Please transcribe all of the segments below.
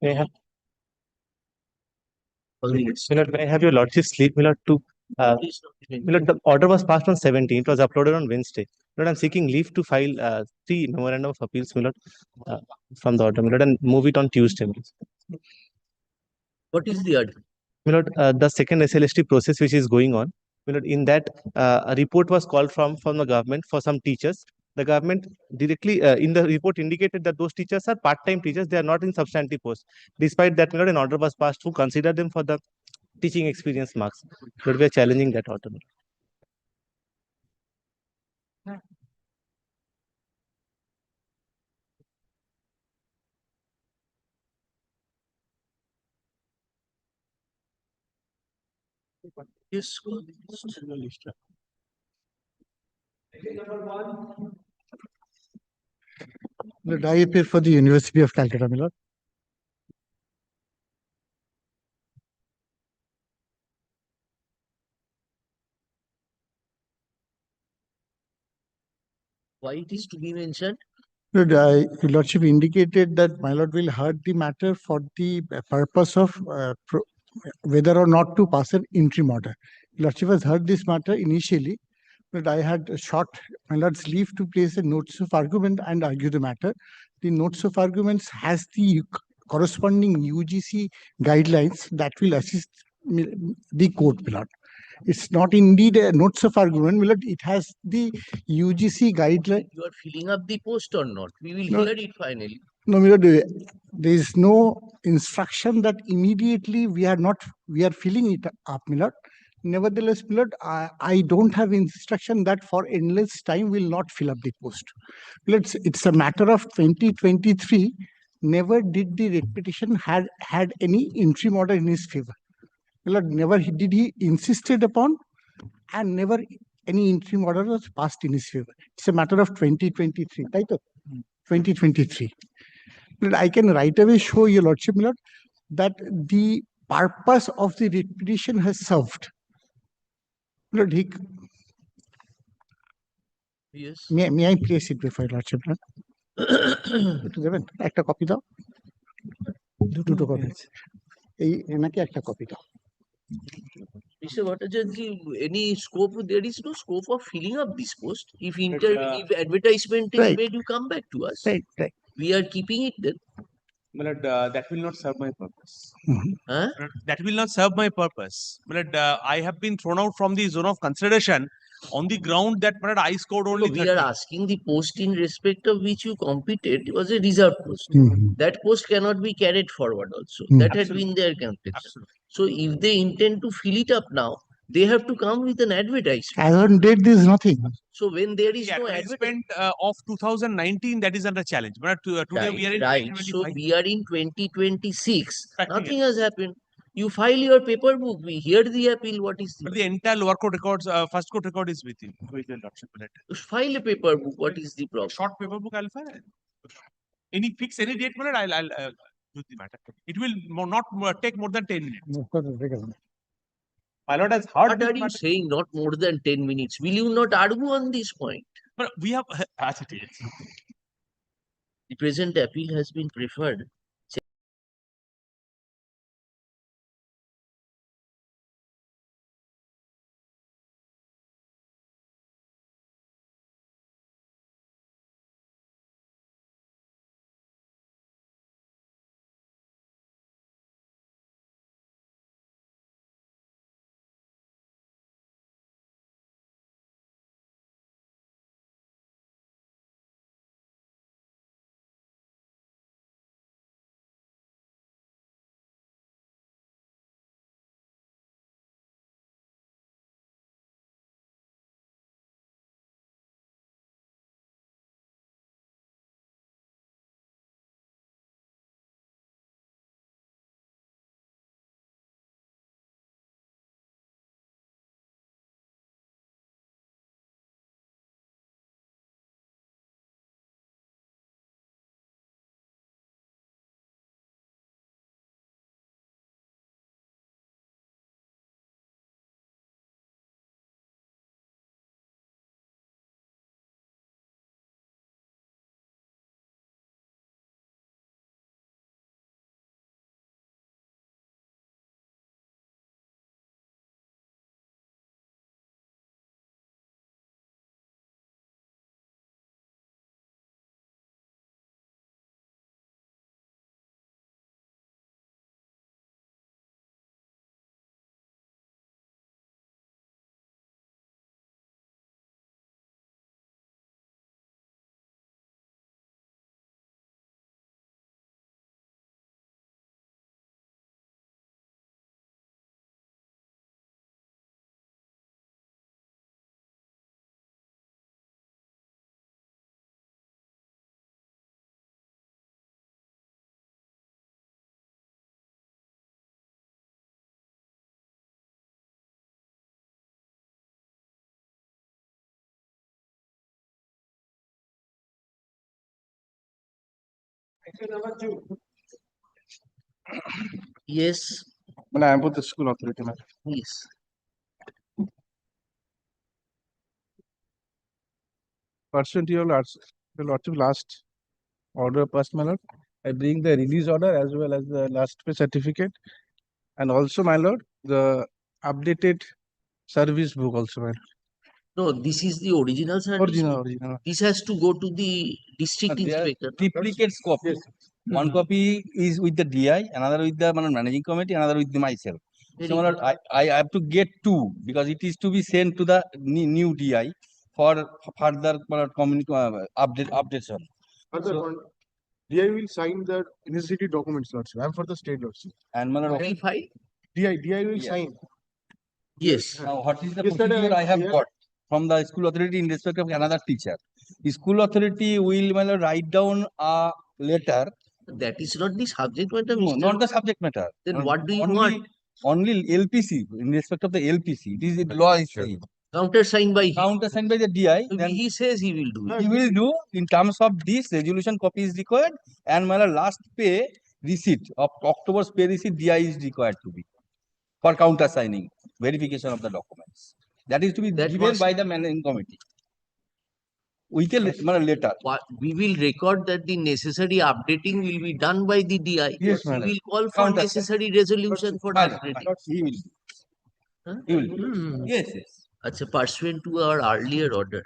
May I have, may I have your lordship's leave, my lord, to my lord, the order was passed on 17th. It was uploaded on Wednesday. My lord, I'm seeking leave to file three memorandum of appeals, my lord, uh, from the order, my lord, and move it on Tuesday. My lord. What is the order? My lord, the second SLST process which is going on, my lord, in that a report was called from the government for some teachers. The government directly in the report indicated that those teachers are part-time teachers. They are not in substantive posts. Despite that, my lord, an order was passed to consider them for the teaching experience marks. But we are challenging that order. Yes. But I appear for the University of Calcutta, my lord. Why it is to be mentioned? Lord, Your Lordship indicated that my lord will heard the matter for the purpose of whether or not to pass an interim order. Your Lordship has heard this matter initially, but I had sought my lord's leave to place a notice of argument and argue the matter. The notice of arguments has the corresponding UGC guidelines that will assist the court, my lord. It's not indeed a notice of argument, my lord. It has the UGC guideline. You are filling up the post or not? We will No. hear it finally. No, my lord, there is no instruction that immediately we are filling it up, my lord. Nevertheless, my lord, I don't have instruction that for endless time will not fill up the post. It's a matter of 2023. Never did the writ petition had any interim order in his favor. My lord, never did he insisted upon, and never any interim order was passed in his favor. It's a matter of 2023, right? 2023. I can right away show your lordship, my lord, that the purpose of the writ petition has served. Lord, Yes. may I place it before your lordship, lord? একটু দেবেন একটা copy দাও, দুটো copy এই এনাকে একটা copy দাও। Mr. Bhattacharya, any scope? There is no scope of filling up this post. If if advertisement is Right. made, you come back to us. Right, right. We are keeping it then. But that will not serve my purpose. Huh? That will not serve my purpose. But I have been thrown out from the zone of consideration on the ground that I scored only No, we 30. are asking the post in respect of which you competed was a reserve post. That post cannot be carried forward also. That had been their contention. Absolutely. So if they intend to fill it up now, they have to come with an advertisement. As on date, there is nothing. So when there is The no advertisement, advertisement of 2019 that is under challenge. But today we are in right. So 2025. we are in 2026. Expecting Nothing has happened. You file your paper book. We hear the appeal. What is But the the entire lower court records, first court record is with you. With your lordship. file a paper book? What is the problem? Short paper book I'll file. Any fix any date, I'll do the matter. It will not take more than 10 minutes. My lord has heard What this are you matter. saying? Not more than 10 minutes. Will you not argue on this point? But we have as it is. The present appeal has been preferred. Yes, Well, I am with the school authority, ma'am. yes. Pursuant to your lordship last order passed, my lord, I bring the release order as well as the last pay certificate, and also, my lord, the updated service book also, my lord. No, this is the original service. Original. This has to go to the district There are inspector. duplicates copy. One copy is with the DI, another with the managing committee, another with the myself. Very So my lord, I have to get two because it is to be sent to the new DI for further updates on. So- DI will sign the necessity documents, lordship. I am for the state, lordship. And my lord, Verify? DI will Yes. sign. Yes. now what is the Yesterday procedure I have yes. got from the school authority in respect of another teacher? The school authority will my lord, write down a letter. That is not the subject matter, No, Mr. not the subject matter. Then what do you only, want? Only LPC, in respect of the LPC. It is the law is saying. Counter signed by him. Counter signed by the DI, So then he says he will do it. he will do in terms of this resolution copy is required and my last pay receipt of October's pay receipt DI is required to be for counter signing, verification of the documents. That is to be That given must- by the managing committee. With a letter. We will record that the necessary updating will be done by the DI. Yes, He madam. will call for Counter necessary resolution for Fine, updating. fine. He will. Huh? He will. Hmm. Yes, yes. Acha, pursuant to our earlier order,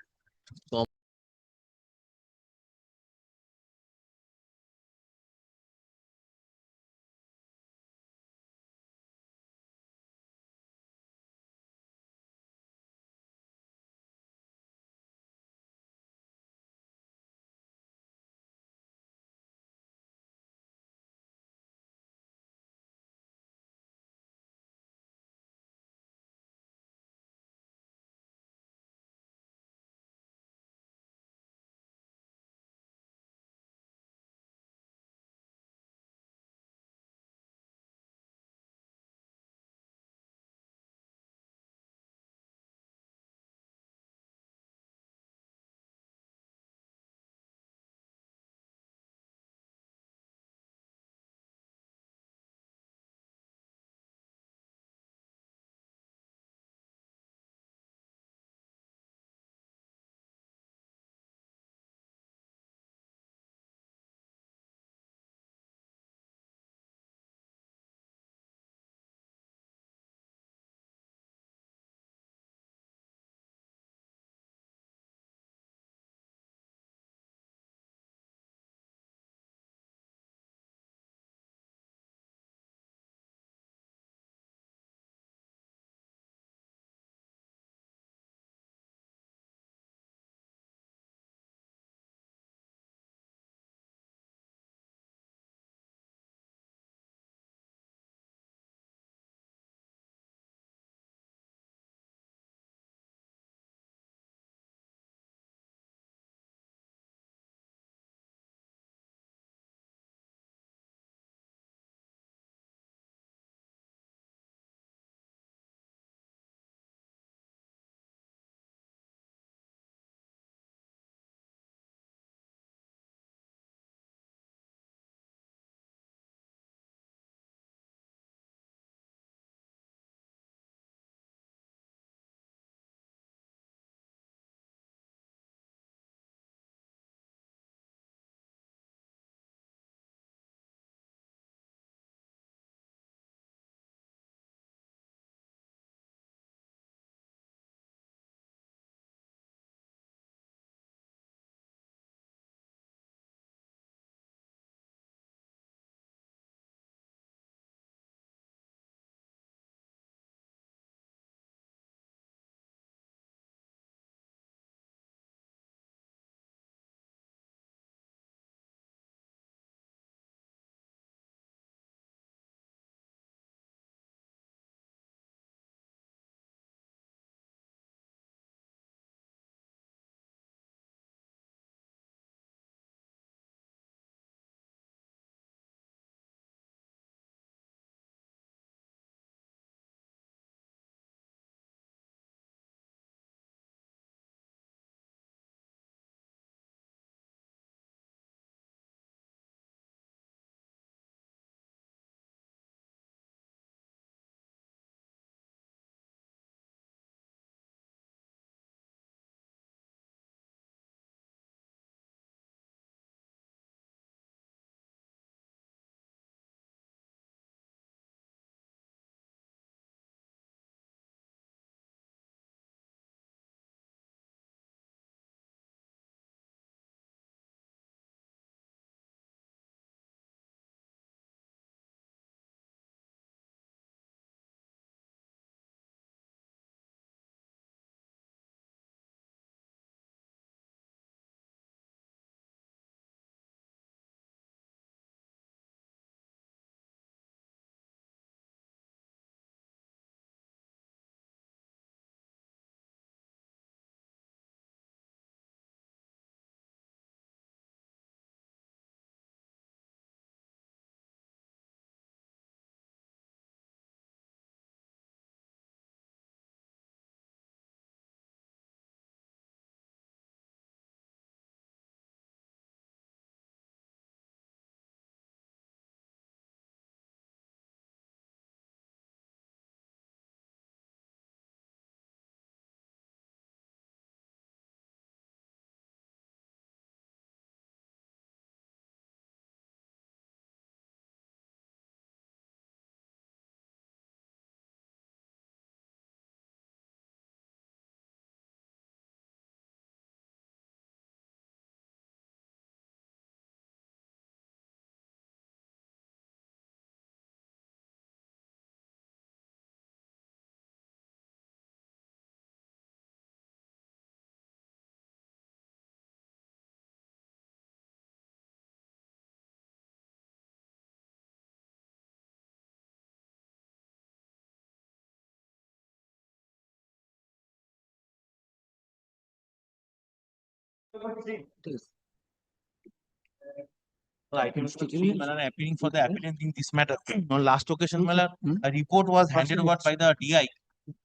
Items to three, appearing for the applicant in this matter. On last occasion, Malad, a report was handed over by the DI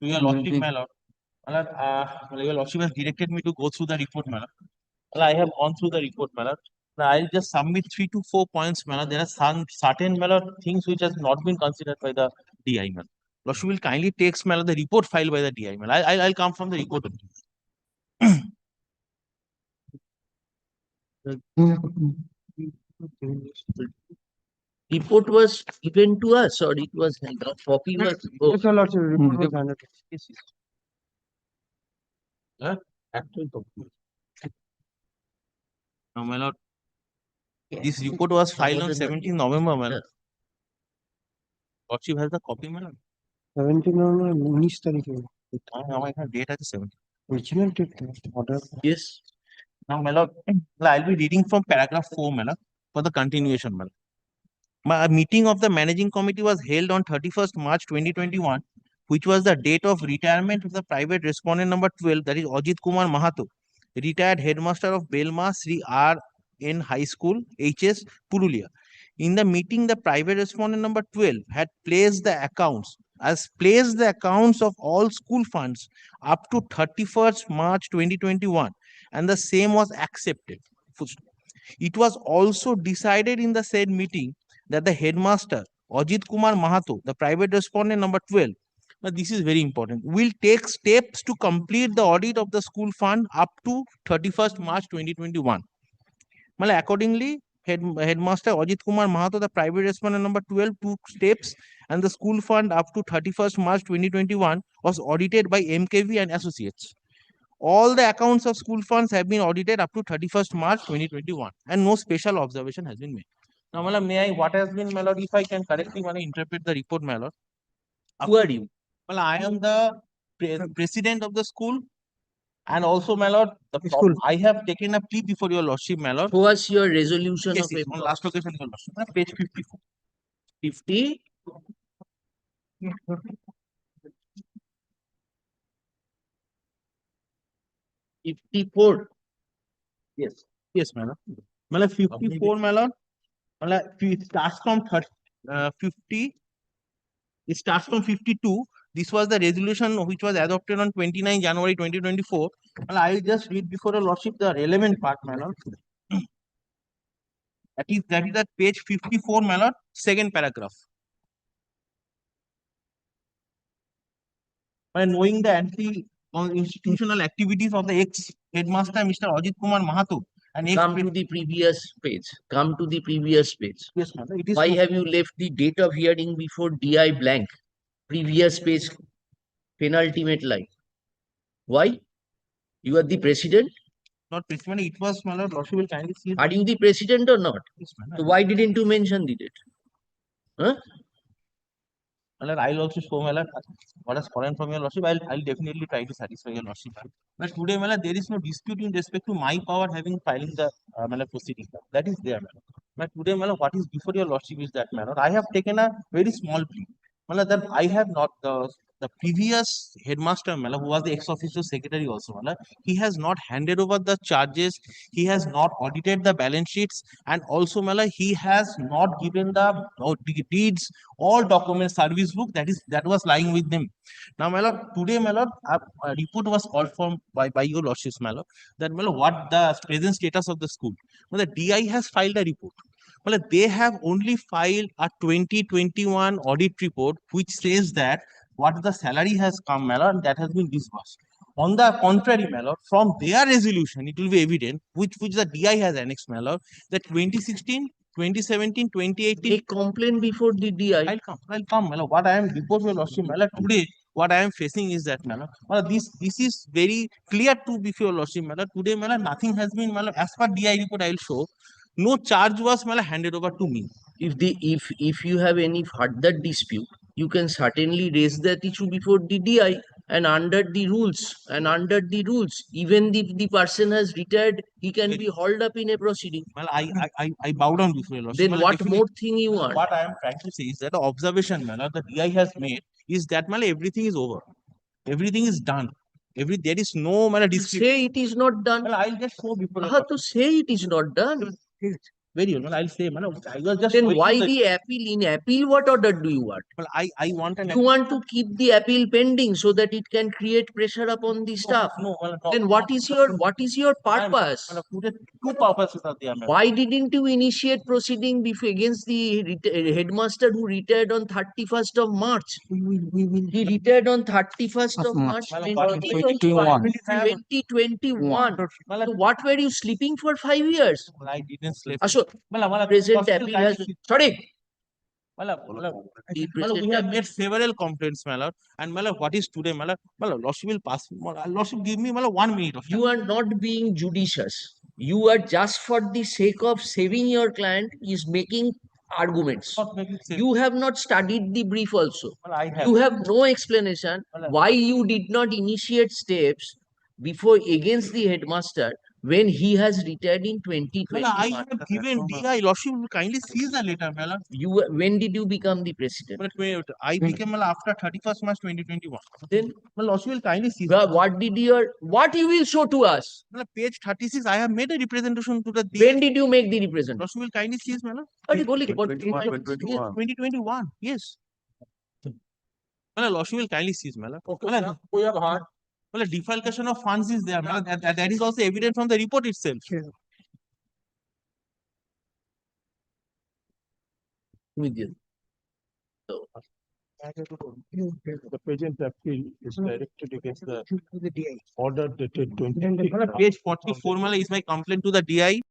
to your lordship, Malad. Your lordship has directed me to go through the report, Malad. I have gone through the report, Malad. Now I'll just submit 3 to 4 points, Malad. There are some certain, Malad, things which has not been considered by the DI, Malad. Lordship will kindly take, Malad, the report filed by the DI, Malad. I'll come from the report. Report was given to us or it was a copy was oh, Yes, your lordship, report was handed. Yes, yes. Actual document. Now, my lord, this report was filed on 17th November, my lord. Lordship has the copy, my lord. 17 or 19 তারিখে আমার এখানে date আছে 17. original date order yes. Now, my lord, I'll be reading from paragraph 4, my lord, for the continuation, my lord. A meeting of the managing committee was held on 31st March 2021, which was the date of retirement of the private respondent number 12, that is Ajit Kumar Mahato, retired headmaster of Belma Sri R. N. High School, HS, Purulia. In the meeting, the private respondent number 12 had placed the accounts of all school funds up to 31st March 2021, and the same was accepted. It was also decided in the said meeting that the headmaster, Ajit Kumar Mahato, the private respondent number 12, now this is very important, will take steps to complete the audit of the school fund up to 31st March 2021. Well, accordingly, Headmaster Ajit Kumar Mahato, the private respondent number 12, took steps and the school fund up to 31st March 2021 was audited by MKV and Associates. All the accounts of school funds have been audited up to 31st March 2021 and no special observation has been made. Now, Malad, may I, what has been, Malad, if I can correctly interpret the report, Malad? Who are you? Well, I am the president of the school and also, Malad, School. I have taken a plea before your lordship, Malad. Who was your resolution Yes, of yes, on last occasion, your lordship, page 54. 50? $54. Yes, yes, Malad. Malad, 54, Malad. Malad, it starts from 50. It starts from 52. This was the resolution which was adopted on 29 January 2024. Well, I will just read before your lordship the relevant part, my lord. That is at page 54, my lord, second paragraph. By knowing the anti-institutional activities of the ex-headmaster, Mr. Ajit Kumar Mahato, and Come to the previous page. Come to the previous page. Yes, ma'am. It is Why have you left the date of hearing before DI blank? Previous page, penultimate line. Why? You are the president? not president. It was, my lord, lordship will kindly see. Are you the president or not? Yes, ma'am. So why didn't you mention the date? Huh? My lord, I'll also show, my lord, what is foreign from your lordship. I'll definitely try to satisfy your lordship. But today, my lord, there is no dispute in respect to my power having filing the my lord, proceeding. That is there, my lord. But today, my lord, what is before your lordship is that, my lord, I have taken a very small plea. My lord, that I have not the previous headmaster, my lord, who was the ex-officio secretary also, my lord, he has not handed over the charges, he has not audited the balance sheets, and also, my lord, he has not given the deeds, all documents, service book that was lying with them. Now, my lord, today, my lord, a report was called from by your lordships, my lord, that, my lord, what the present status of the school. Well, the DI has filed a report. Well, they have only filed a 2021 audit report which says that what the salary has come, my lord, that has been disbursed. On the contrary, my lord, from their resolution, it will be evident, which the DI has annexed, my lord, that 2016, 2017, 2018. A complaint before the DI. I'll come, my lord. What I am before your lordship, my lord, today, what I am facing is that, my lord, this is very clear to before your lordship, my lord. Today, my lord, nothing has been, my lord, as per DI report, I will show. No charge was, my lord, handed over to me. If you have any further dispute, you can certainly raise that issue before the DI and under the rules, even if the person has retired, he can be hauled up in a proceeding. Well, I bow down before your lordship. Then what more thing you want? What I am trying to say is that the observation, my lord, the DI has made is that, my lord, everything is over. Everything is done. There is no dispute. Say it is not done. Well, I'll just show before. How to say it is not done? Very well. I'll say, I was just Then showing why you the appeal? In appeal, what order do you want? well, I want an You want to keep the appeal pending so that it can create pressure upon the staff. no, no, Then what is your purpose? two purposes are there, ma'am. Why didn't you initiate proceeding against the headmaster who retired on 31st of March? He retired on 31st of March Madam, what is 2021. 2021? 2021. So what were you sleeping for 5 years? Well, I didn't sleep. Ashok, Madam, present appeal has sorry. We have made several complaints, my lord. And my lord, what is today, my lord? My lord, Lordship will pass. Lordship, give me 1 minute of time. You are not being judicious. You are just for the sake of saving your client is making arguments. Not making sense. You have not studied the brief also. Well, I have. You have no explanation why you did not initiate steps before against the headmaster when he has retired in Well, 2021. I have given DI. Lordship will kindly seize the letter, my lord. When did you become the president? But wait, I became after 31st March 2021. Then My lordship will kindly seize. what you will show to us? Well, page 36, I have made a representation to the When did you make the representation? Lordship will kindly seize, my lord. 2021, yes. Well, Lordship will kindly seize, my lord. Well, defalcation of funds is there, my lord. That is also evident from the report itself. The present appeal is directed against the order dated 20. Page 44 mala is my complaint to the DI.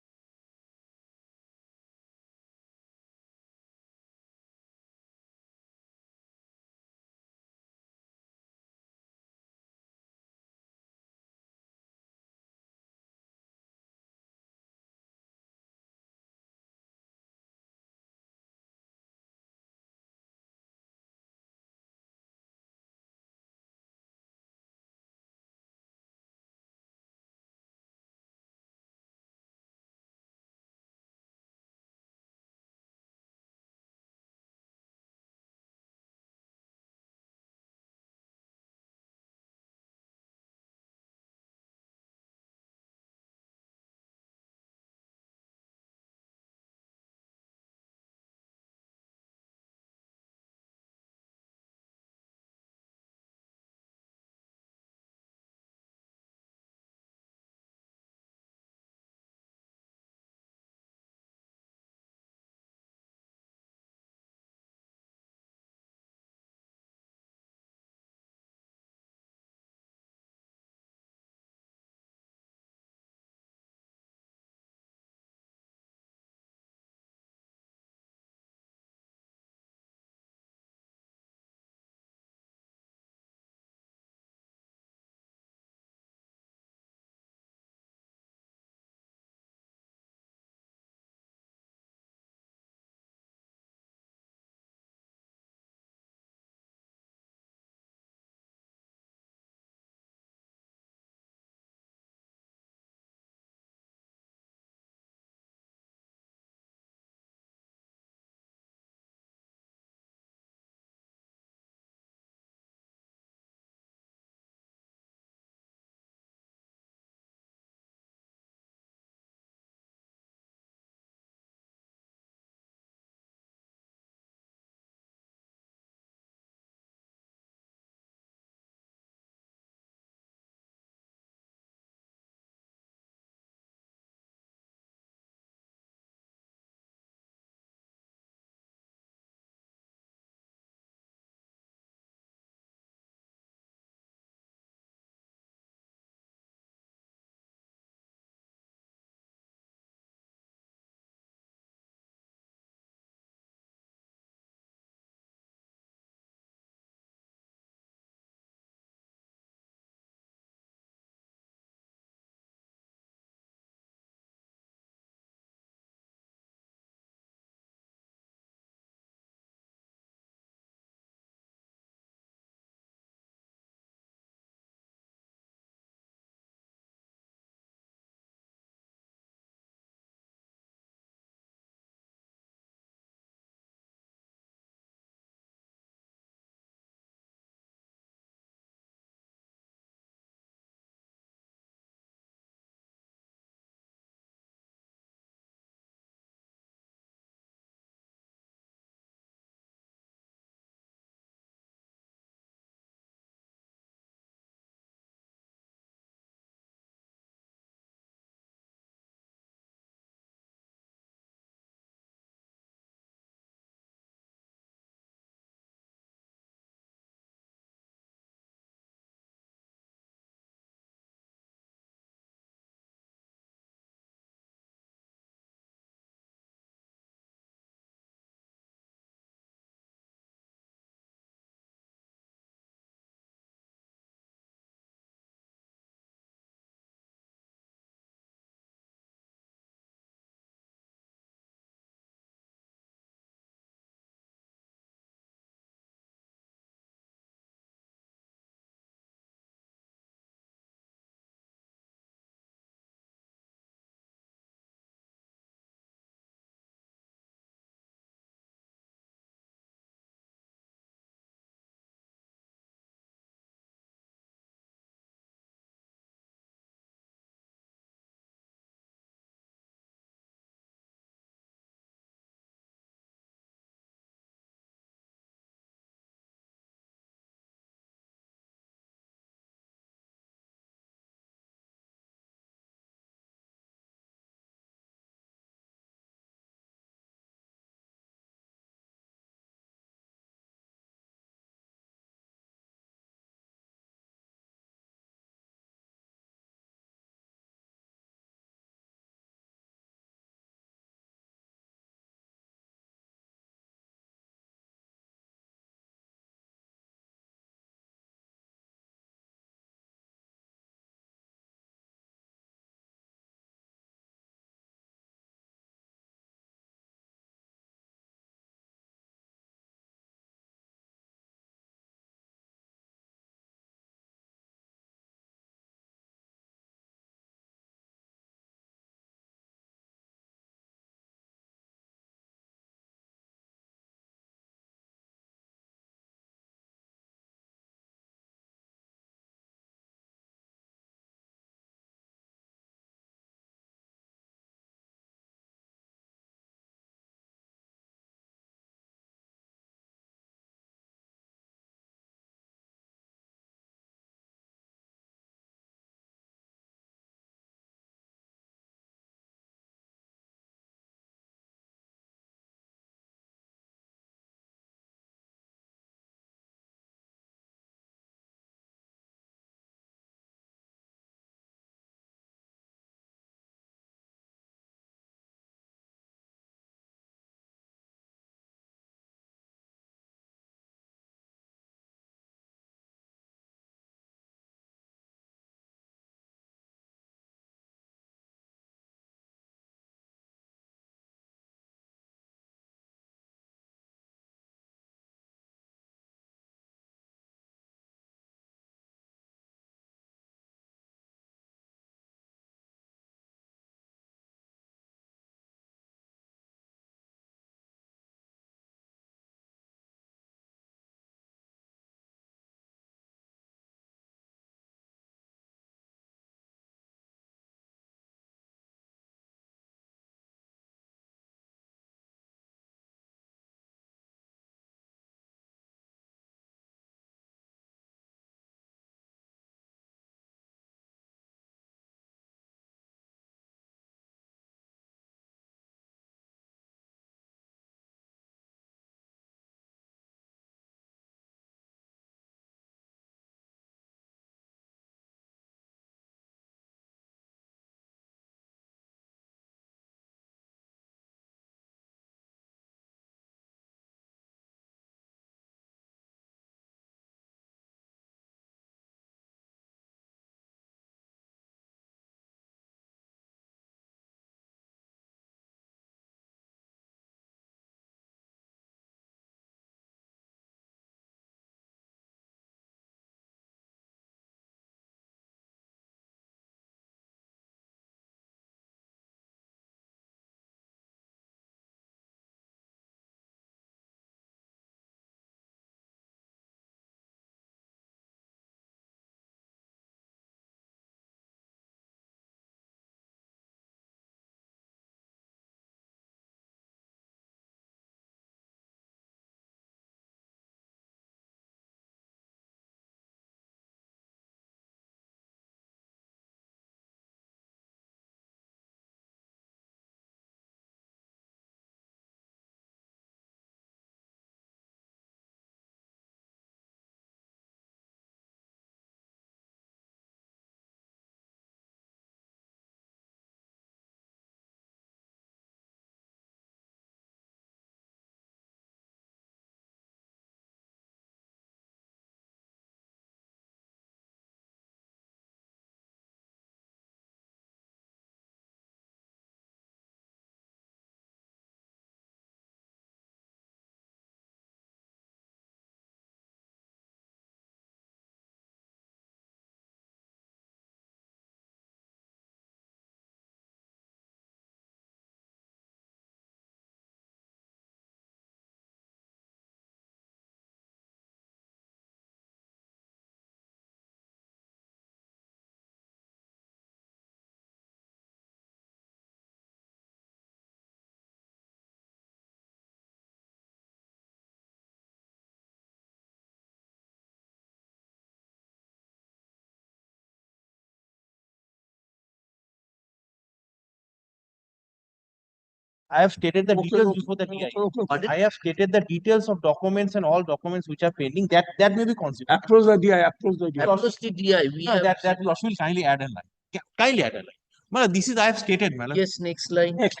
I have stated the Okay, details okay, before the DI. okay. I have stated the details of documents and all documents which are pending. That may be considered. Approach the DI, approach the DI. Approach the DI. We No, have that Your Lordship will kindly add a line. Yeah, kindly add a line. Mala, this is I have stated, Mala. yes. Next line. Next.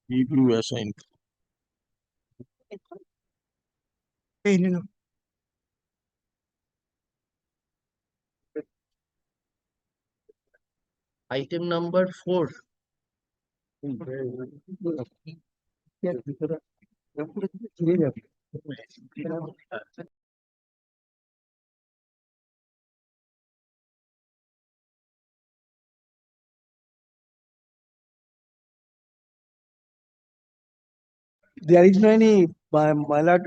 Review assigned. Item number 4. There is no any, my lord,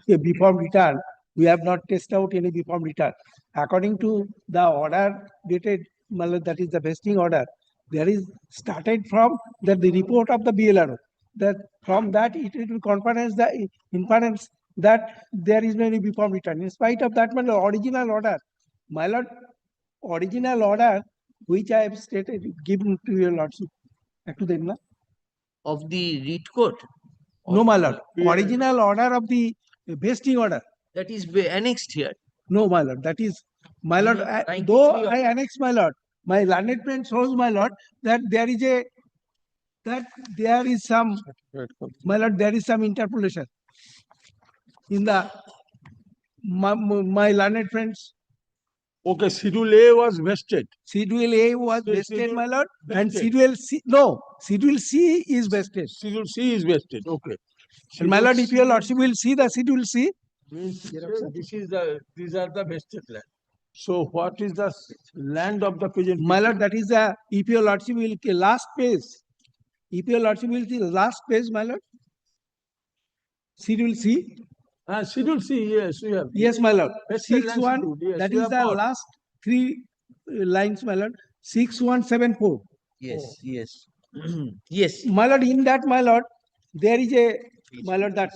before return, we have not tested out any before return. According to the order dated, my lord, that is the vesting order, there is started from the report of the BLRO. That from that it will conference the inference that there is no any before return. In spite of that, my lord, original order which I have stated, given to your lordship. Back to them, na? Of the read court. No, my lord. Original order of the vesting order. That is annexed here. No, my lord. That is, my lord. 93 Though I annex, my lord, my learned friend shows, my lord, that there is some, my lord, there is some interpolation in the my learned friends. Okay, Schedule A was vested. Schedule A was vested, Schedule my lord, and vested. Schedule C, no, Schedule C is vested. Schedule C is vested. Okay. And my lord, if your lordship will see the Schedule C, Means these are the vested land. So what is the land of the present? my lord, that is the, if your lordship will, last page. If your lordship will see the last page, my lord. Schedule C. Schedule C, yes, we have. Yes, my lord. Vested 6-1, land schedule, yes, that we is have the got. last 3 lines, my lord. 6174. Yes, yes. Yes. My lord, in that, my lord, there is a, my lord, that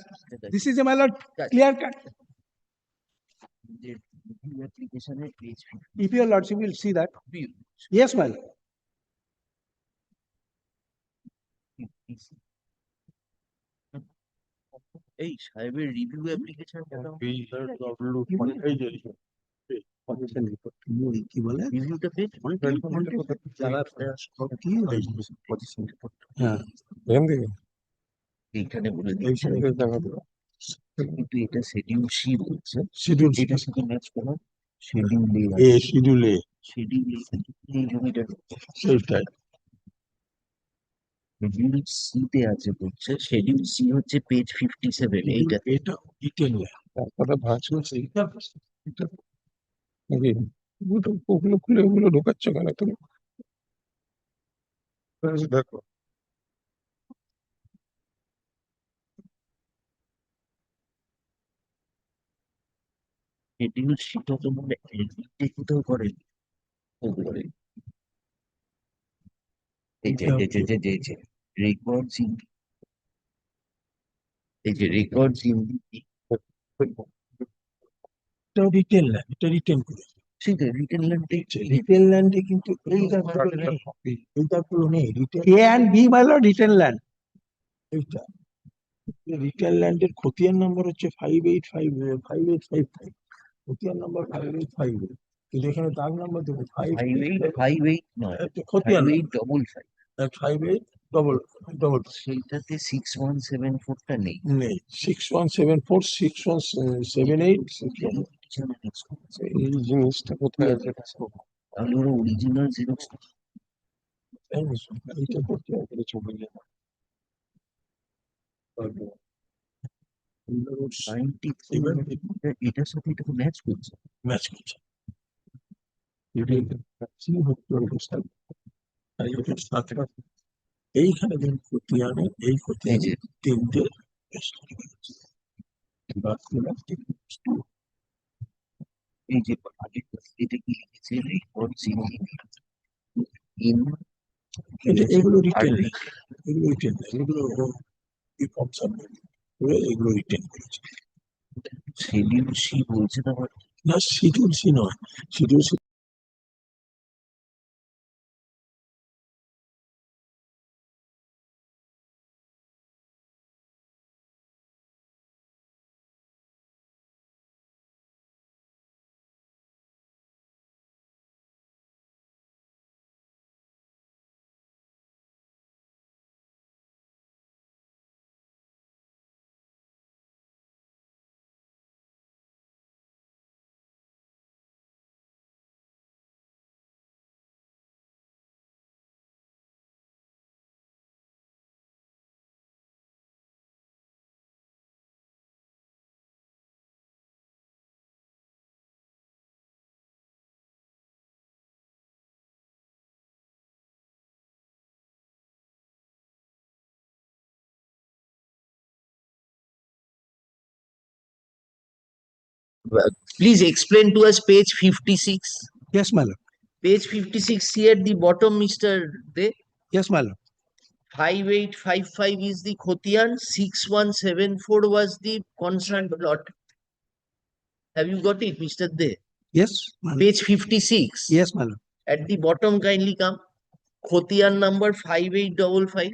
this is a, my lord, clear cut. The review application at page If your lordship will see that. 50. Yes, my lord. এই সাহেবের review application কি বলে? রিভিউটা page এইখানে বলে দিচ্ছে কিন্তু এটা শিডিউল সি বলছে Schedule C. এটার সাথে ম্যাচ করো schedule A, Schedule A. Schedule এই জমিটা সেইটাই। শিডিউল সি তে আছে বলছে শিডিউল সি হচ্ছে পেজ 57 এইটা এটা রিটেন ল্যান্ড। তারপরে ভাঁজ করছে এটা নাকি ওগুলো খুলে ওগুলো ঢোকাচ্ছ কেন তুমি? দেখো শিডিউল সিটা তো মনে এডিটে কোথাও করে ওপরে এই যে রেকর্ডস ইন এই যে রেকর্ডস ইন এটা রিটেন ল্যান্ড, এটা রিটেন করে সেটা রিটেন ল্যান্ডে রিটেন ল্যান্ডে কিন্তু এইটা নেই written A and B, my lord, written land. এইটা রিটেন ল্যান্ডের খতিয়ান নম্বর হচ্ছে 5855 খতিয়ান নম্বর 5858 কিন্তু এখানে দাগ নম্বর দেবো 5858 নয় খতিয়ান 5855 5855 সেইটাতে 6174 টা নেই নেই 6174 6178 এই জিনিসটা কোথায় আছে তাহলে ওরা অরিজিনাল জেরক্স এইটা করতে হবে ছবি নিয়ে 93 এটার সাথে এটা ম্যাচ করছে ম্যাচ করছে এইখানে যেন খতিয়ানে এই খতিয়ানে তিনটে এই যে এটা কি লিখেছে রেকর্ডস ইন এগুলো রিটেন এগুলো রিটেন এগুলো এগুলো রিটেন করেছে শিডিউল সি বলছে না না শিডিউল সি নয় schedule C Please explain to us page 56. Yes, my lord. Page 56 here at the bottom, Mr. De. Yes, my lord. 5855 is the Khotian, 6174 was the concerned plot. Have you got it, Mr. De? Yes, my lord. Page 56. Yes, my lord. At the bottom, kindly come. Khotian number 5855.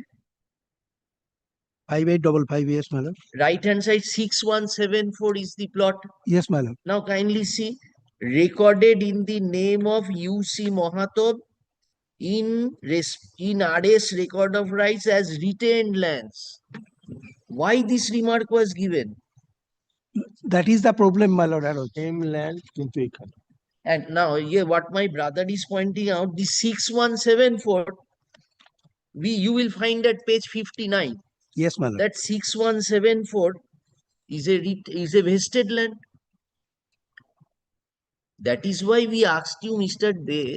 5855, yes, my lord. Right hand side 6174 is the plot. Yes, my lord. Now kindly see, recorded in the name of U.C. Mahato in RS record of rights as retained lands. Why this remark was given? That is the problem, my lord. Same land, কিন্তু এখানে। And now here what my brother is pointing out, the 6174, you will find at page 59. Yes, my lord. That 6174 is a vested land. That is why we asked you, Mr. Day,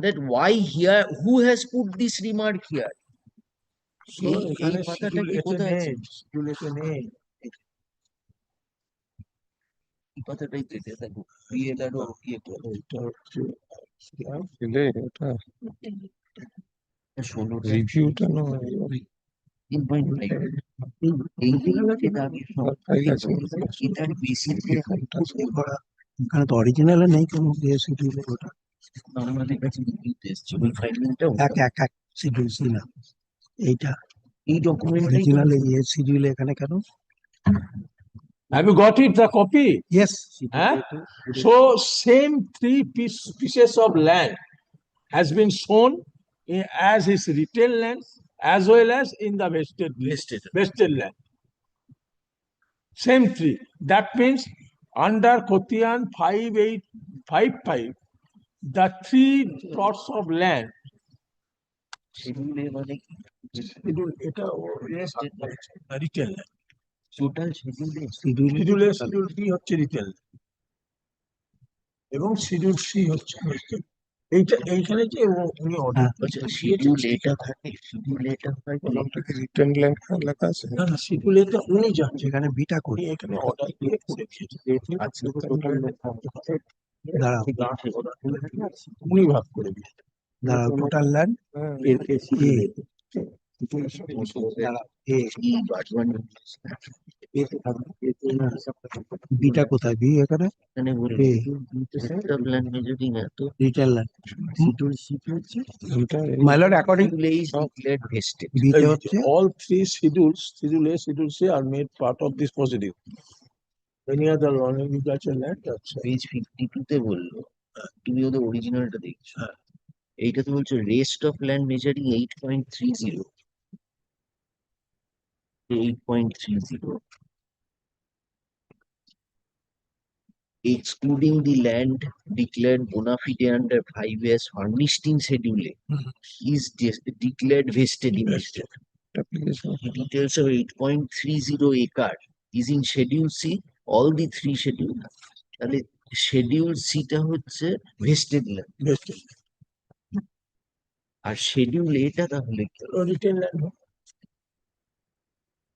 that why here, who has put this remark here? এখানে এই পাতাটা কি কোথায় আছে? শিডিউলেতে নেই। এই পাতাটাই পেতে থাকো। বিএলআরও ইয়ে করো। এটা হচ্ছে দিলে এটা 16 রিভিউটা নয়। 3.5 এই যেটা আমি ফাইল আছে এটার বেসিসে এখানে তো অরিজিনাল নেই কোনো শিডিউলে ওটা আমাদের কাছে রিভিউতে এসেছে ওই ফাইলিংটা এক শিডিউল সি না এইটা এই ডকুমেন্টটাই অরিজিনাল এই শিডিউলে এখানে কেন? Have you got it, the copy? Yes. Huh? So same three pieces of land has been shown as his retail land as well as in the vested land. Same three. That means under Khotian 5855, the three plots of land. শিডিউলে মানে কি এটা retail land. Total শিডিউলে schedule B হচ্ছে retail এবং schedule C হচ্ছে এইখানে যে উনি অর্ডার শিডিউল এটা থাকে শিডিউল এটা হয় রিটেল ল্যান্ড লেখা আছে না না শিডিউল এটা উনি যান যেখানে বিটা করি এখানে অর্ডার দিয়ে করে দিয়েছে আজকে তো টোটাল দাঁড়াও উনি ভাগ করে দিয়েছে দাঁড়াও টোটাল ল্যান্ড বিটা কোথায় বি এখানে এখানে বলে প্ল্যান মেজরিং এত রিটেল ল্যান্ড শিডিউল শিপ হচ্ছে my lord according declared vested বিতে হচ্ছে all three schedules, schedule A, schedule C are made part of this proceeding. Any other non-agricultural land, that's page 52 তে বললো তুমি ওদের অরিজিনালটা দেখছো এইটা তো বলছো rest of land measuring 8.30 8.30 excluding the land declared bona fide under 5S furnished in schedule A is declared vested in vested. application. The details of 8.30 acre is in schedule C, all the three schedule. তাহলে schedule C টা হচ্ছে vested land R schedule A টা তাহলে Retail land.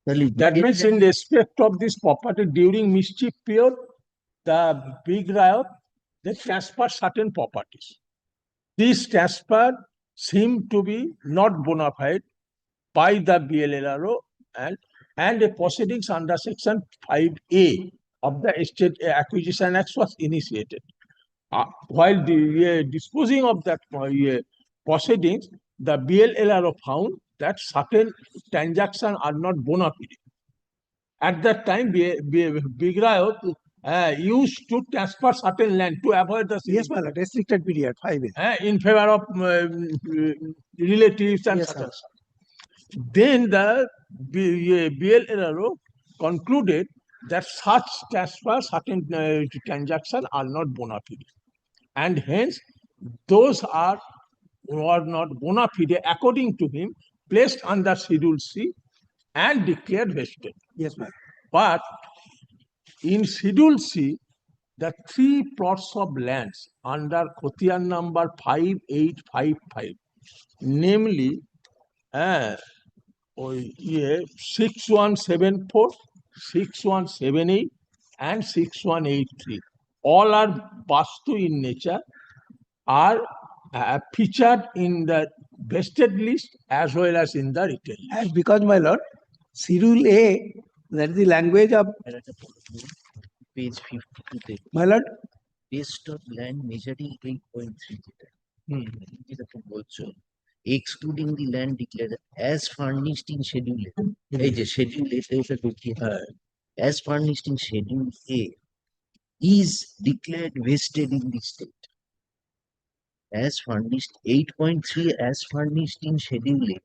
তাহলে That means in respect of this property during mischief period, the big riot, they transfer certain properties. This transfer seem to be not bona fide by the BLLRO and the proceedings under section 5A of the Estate Acquisition Act was initiated. While disposing of that proceedings, the BLLRO found that certain transactions are not bona fide. At that time, Big Riot used to transfer certain land to avoid the yes my lord restricted period 5 in favor of relatives and Yes, such. Then the BLLRO concluded that such transfer, certain transactions are not bona fide, and hence those were not bona fide according to him, placed under Schedule C and declared vested. yes my lord. But in Schedule C, the three plots of lands under Khotian number 5855, namely 6174, 6178, and 6183. All are Vastu in nature, are featured in the vested list as well as in the retail list. And because, my lord, Schedule A, that is the language of, Page 52 my lord, test of land measuring 8.3 যেটা Hmm. যেটা তুমি বলছো excluding the land declared as furnished in schedule A, এই যে schedule A তে ওটা ঢুকিয়ে as furnished in schedule A is declared vested in the state as furnished 8.3 as furnished in schedule A,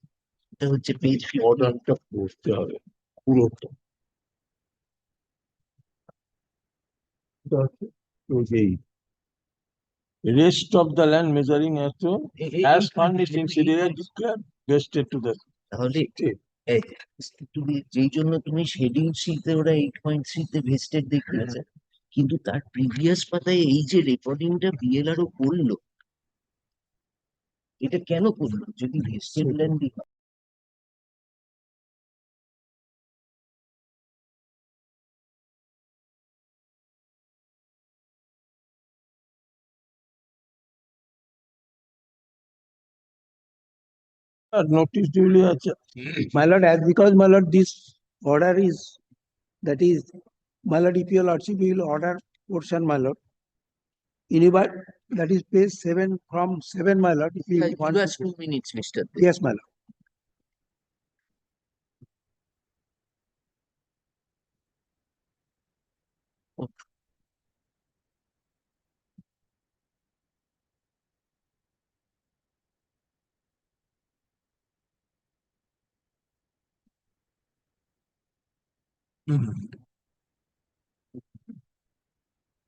এটা হচ্ছে পেজ অর্ডারটা পড়তে হবে পুরোটা। Rest of the land measuring as furnished in schedule declared vested to the তাহলে state. এই, তুমি যেই জন্য তুমি শিডিউল সি তে ওরা 8.3 তে ভেস্টেড দেখিয়েছে, কিন্তু তার প্রিভিয়াস পাতায় এই যে রেকর্ডিংটা বিএলআরও করলো, এটা কেন করলো? যদি ভেস্টেড ল্যান্ডই হয়। Notice duly আছে। my lord, as because, my lord, this order is, that is, my lord, if your lordship will order portion, my lord, anybody, that is page 7 from 7, my lord, if you want Give us to. 2 minutes, Mr. Yes, my lord.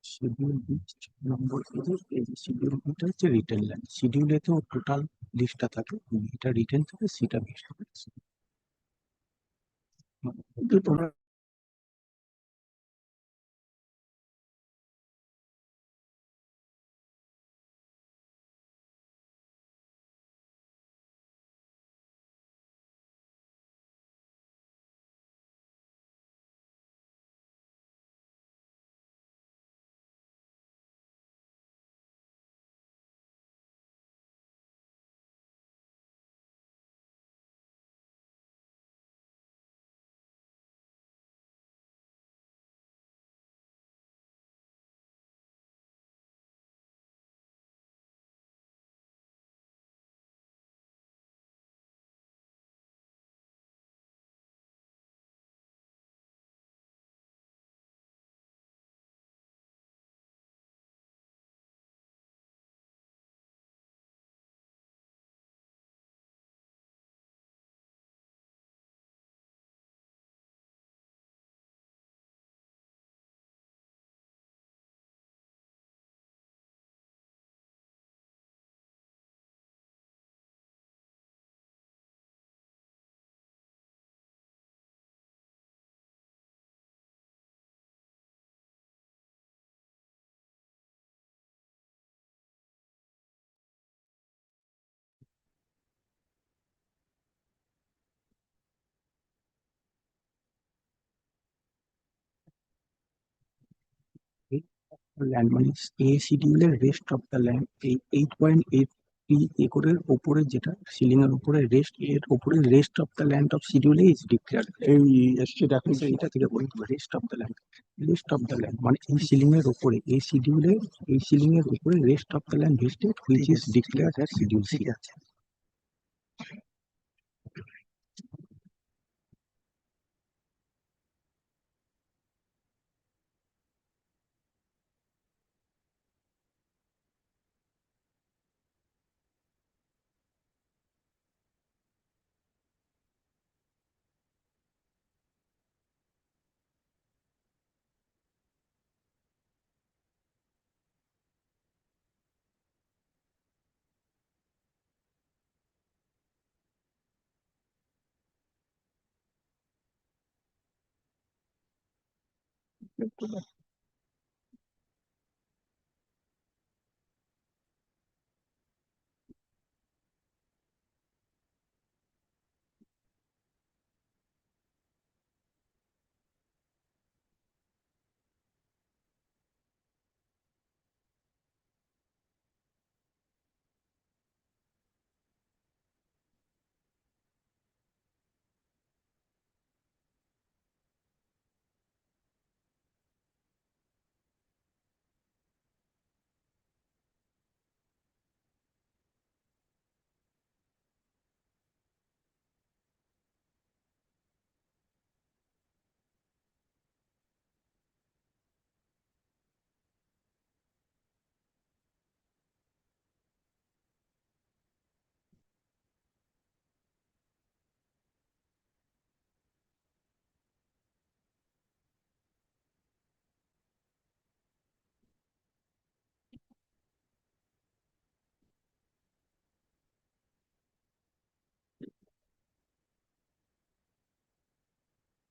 Schedule B number এই যে schedule বিটা হচ্ছে retain land, শিডিউলে তো total লিস্টটা থাকে, এটা written থাকে, সেটা বেস্ট করেছে। তোমরা ল্যান্ড মানে এ শিডিউলের রেস্ট অফ দ্য ল্যান্ড, এই 8.8 একরের ওপরে, যেটা সিলিং এর উপরে রেস্ট, এর উপরে rest of the land of শিডিউলে ইজ ডিক্লেয়ার্ড। এই এসছে দেখো এটা থেকে বলতে হবে rest of the land, rest of the land মানে এই সিলিং এর উপরে, এই শিডিউলে, এই সিলিং এর উপরে rest of the land vested which is declared as schedule C. আছে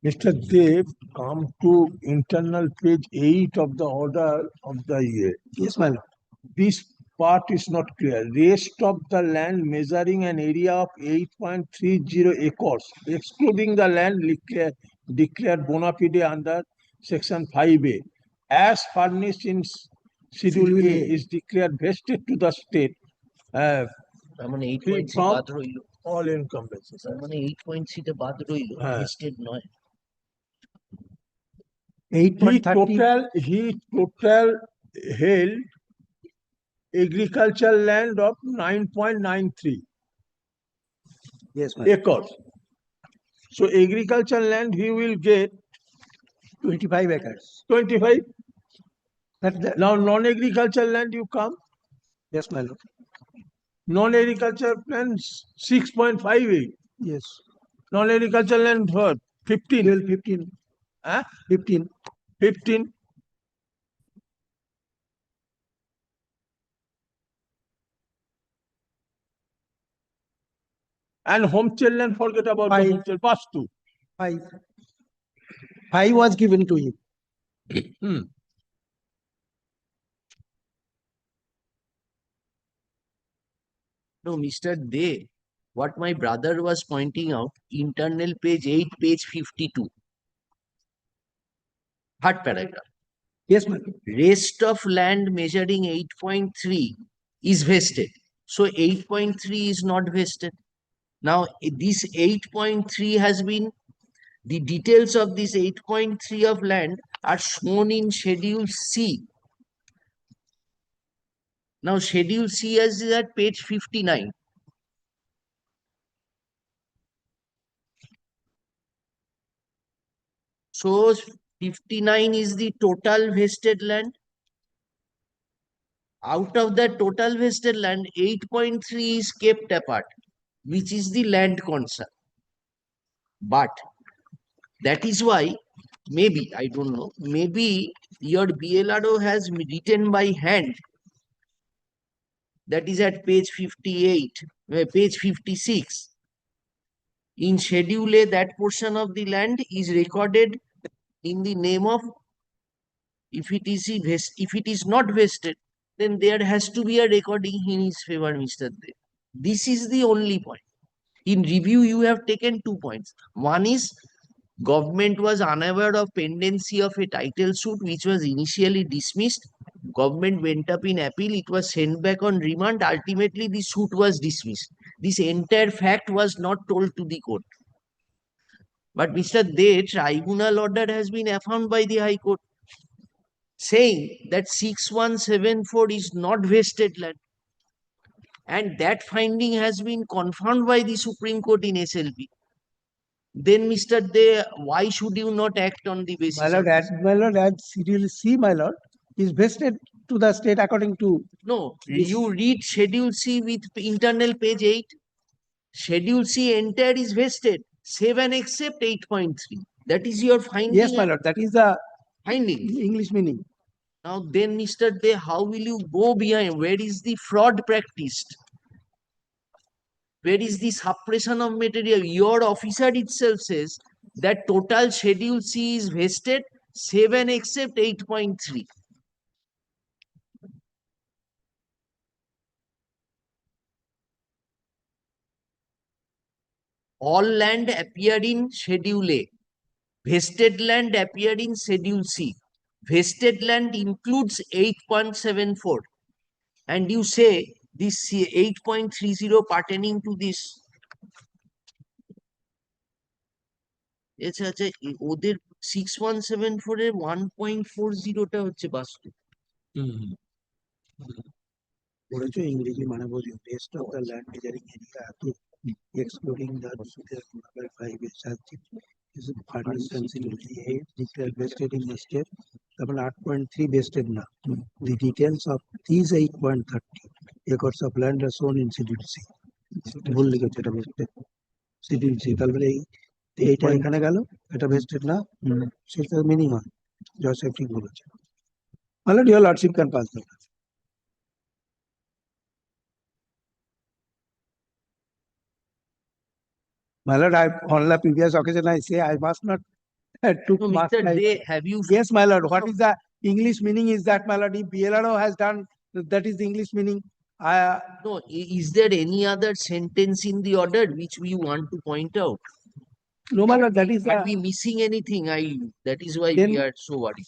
Mr. Dev, come to internal page 8 of the order of the year. Yes, my lord. This part is not clear. Rest of the land measuring an area of 8.30 acres, excluding the land declared bona fide under section 5A, as furnished in schedule Schedule A, A. is declared vested to the state তার মানে free 8.3 from বাদ রইল, all encumbrances. তার মানে 8.3 টা বাদ রইল, হ্যাঁ। ভেস্টেড নয়। 8.30. He total held agricultural land of 9.93 Yes, my lord. acres. So agricultural land he will get 25 acres. 25. That's the, Now non-agricultural land you come, yes, my lord. non-agricultural land 6.58. Yes. Non-agricultural land what? 15. 12, 15. Huh? 15. 15. And homestead land, forget about the Five. homestead, pass to. 5. 5 was given to him. No, Mr. De, what my brother was pointing out, internal page 8, page 52. Third paragraph. Yes, my lord. Rest of land measuring 8.3 is vested. So 8.3 is not vested. Now, this 8.3 has been, the details of this 8.3 of land are shown in Schedule C. Now, Schedule C is at page 59. So 59 is the total vested land. Out of that total vested land, 8.3 is kept apart, which is the land concern. But that is why, maybe, I don't know, maybe your BLRO has written by hand, that is at page 58, page 56. In Schedule A, that portion of the land is recorded in the name of, if it is not vested, then there has to be a recording in his favor, Mr. Dev. This is the only point. In review, you have taken 2 points. One is government was unaware of pendency of a title suit which was initially dismissed. Government went up in appeal. It was sent back on remand. Ultimately, the suit was dismissed. This entire fact was not told to the court. But Mr. De, tribunal order has been affirmed by the High Court, saying that 6174 is not vested land. And that finding has been confirmed by the Supreme Court in SLB. Then, Mr. De, why should you not act on the basis My of lord, this? as Schedule C, my lord, is vested to the state according to. No, This- you read Schedule C with internal page 8. Schedule C entire is vested. 7 except 8.3. That is your finding. Yes, my lord, that is the Finding. English meaning. Now then, Mr. De, how will you go behind? Where is the fraud practiced? Where is the suppression of material? Your officer itself says that total Schedule C is vested, 7 except 8.3. All land appeared in Schedule A. Vested land appeared in Schedule C. Vested land includes 8.74. And you say this 8.30 pertaining to this. আচ্ছা আচ্ছা ওদের 6174 এর 1.40টা হচ্ছে বাস্তব। পড়েছো ইংরেজি মানে বলি rest of the land measuring area excluding the number 5 is furnished and scheduled A declared vested in the state. তারপরে 8.3 vested না। The details of these 8.30 acres of land are shown in Schedule C. ভুল লিখেছে এটা vested Schedule C, তাহলে এইটা এখানে গেল, এটা vested না, সেটা মিনিং হয়। জয়সেফ ঠিক বলেছে। My lord, your lordship can pass the. My lord, on the previous occasion I say I must not took No, mark Mr. like, Day, have you? yes, my lord, what is the English meaning is that, my lord, if BLRO has done, that is the English meaning. No, is there any other sentence in the order which we want to point out? No, my lord, that is Are the, we missing anything? That is why Then- we are so worried.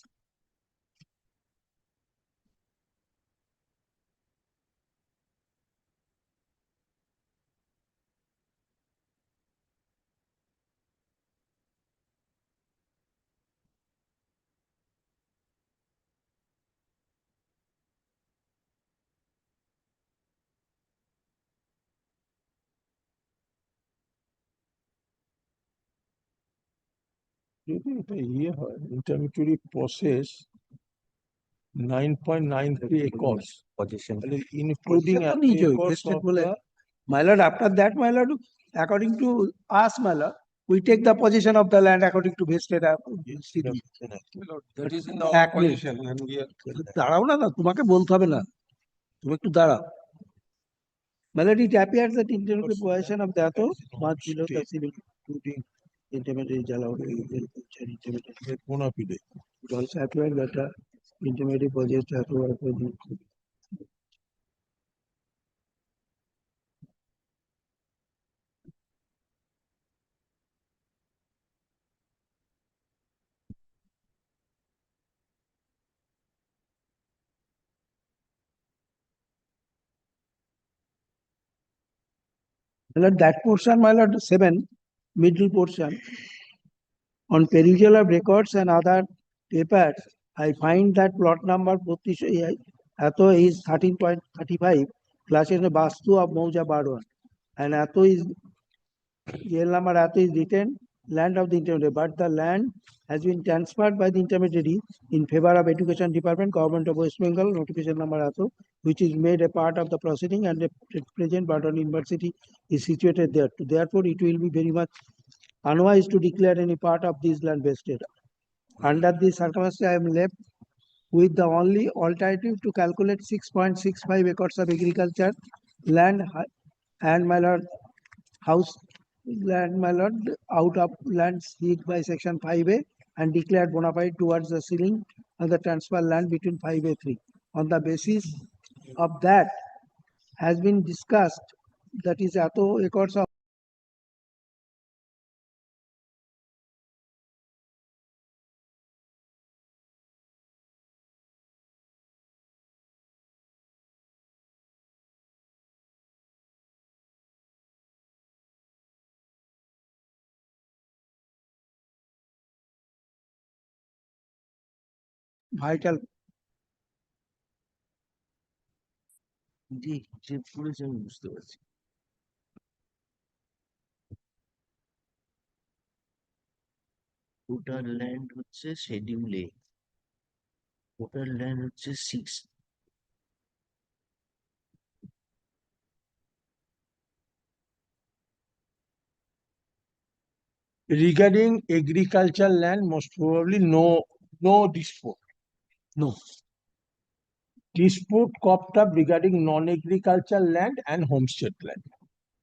যদি এটা ইয়ে হয় intermediate process 9.93 acres Position. including Position তো নিচে, acres vested of বলে। the my lord, after that, my lord, according to us, my lord, we take the possession of the land according to vested schedule. That is in the এক minute. position and we are. দাঁড়াও না, তোমাকে বলতে হবে না, তুমি একটু দাঁড়াও। My lord, it appears that intermediate possession of the Ato much below the ceiling, including intermediate allowed intermediate. Bonafide. It also appears that the intermediate possessed Ato are present. My lord, that portion, my lord, 7, middle portion. On perusal of records and other papers, I find that plot number Ato is 13.35, classes the Bastu of Mauja Barwan. And Ato is, real number Ato is written land of the intermediary, but the land has been transferred by the intermediary in favor of Education Department, Government of West Bengal, notification number Ato, which is made a part of the proceeding, and the present Barwan University is situated there. Therefore, it will be very much unwise to declare any part of this land vested. Under these circumstances, I am left with the only alternative to calculate 6.65 acres of agriculture land and, my lord, house land, my lord, out of lands hit by section 5A and declared bona fide towards the ceiling of the transfer land between 5A3. On the basis of that has been discussed, that is Ato acres of vital যে হিসেব করেছে আমি বুঝতে পারছি। Total land হচ্ছে schedule এ, total land হচ্ছে 6। regarding agricultural land, most probably no dispute. no. Dispute cropped up regarding non-agricultural land and homestead land.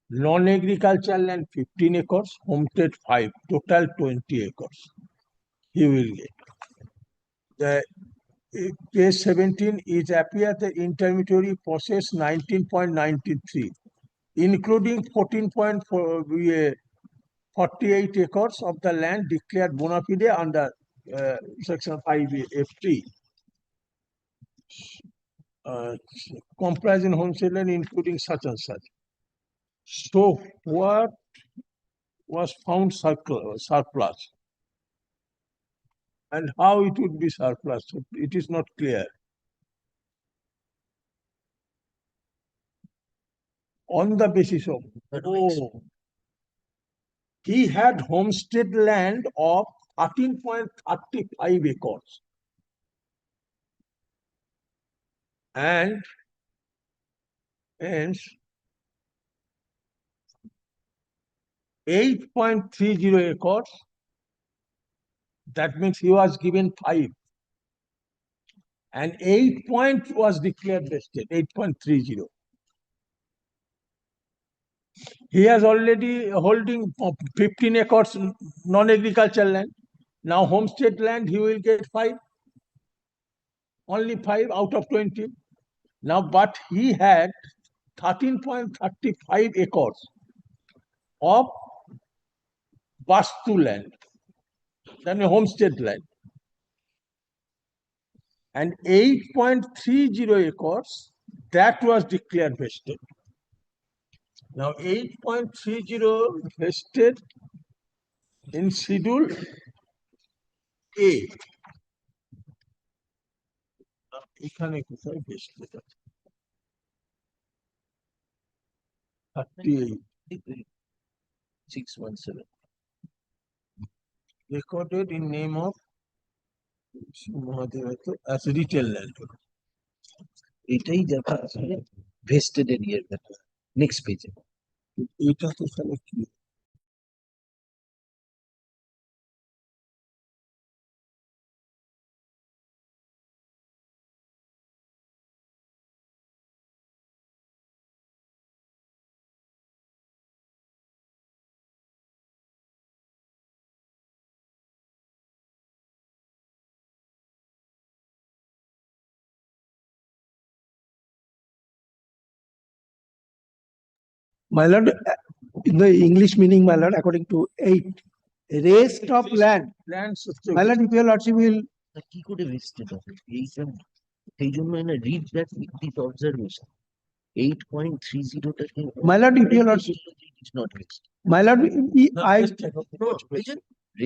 Non-agricultural land 15 acres, homestead 5, total 20 acres. He will get. The page 17 is appear the intermediary process 19.93, including 14.48 acres of the land declared bona fide under section 5F3. Comprising homestead land including such and such. So what was found surplus? And how it would be surplus? It is not clear. On the basis of, he had homestead land of 13.35 acres. And hence 8.30 acres, that means he was given 5. And 8 point was declared vested, 8.30. He has already holding 15 acres non-agricultural land. Now homestead land, he will get 5. Only 5 out of 20. Now, but he had 13.35 acres of Vastu land, then a homestead land. And 8.30 acres, that was declared vested. Now, 8.30 vested in Schedule A. এখানে কোথায় vested আছে? 38. 617. Recorded in name of as retail land. এটাই দেখা আছে vested এরিয়ার ব্যাপার next পেজে। এটা তো তাহলে কি? My lord, in the English meaning, my lord, according to 8, rest of land. My lord, if your lordship will কি করে ভেস্টেড হবে এইটা, সেই জন্য না রিড দ্যাট উইথ অবজারভেশন 8.30টাকে My lord, if your lordship, is not vested. my lord,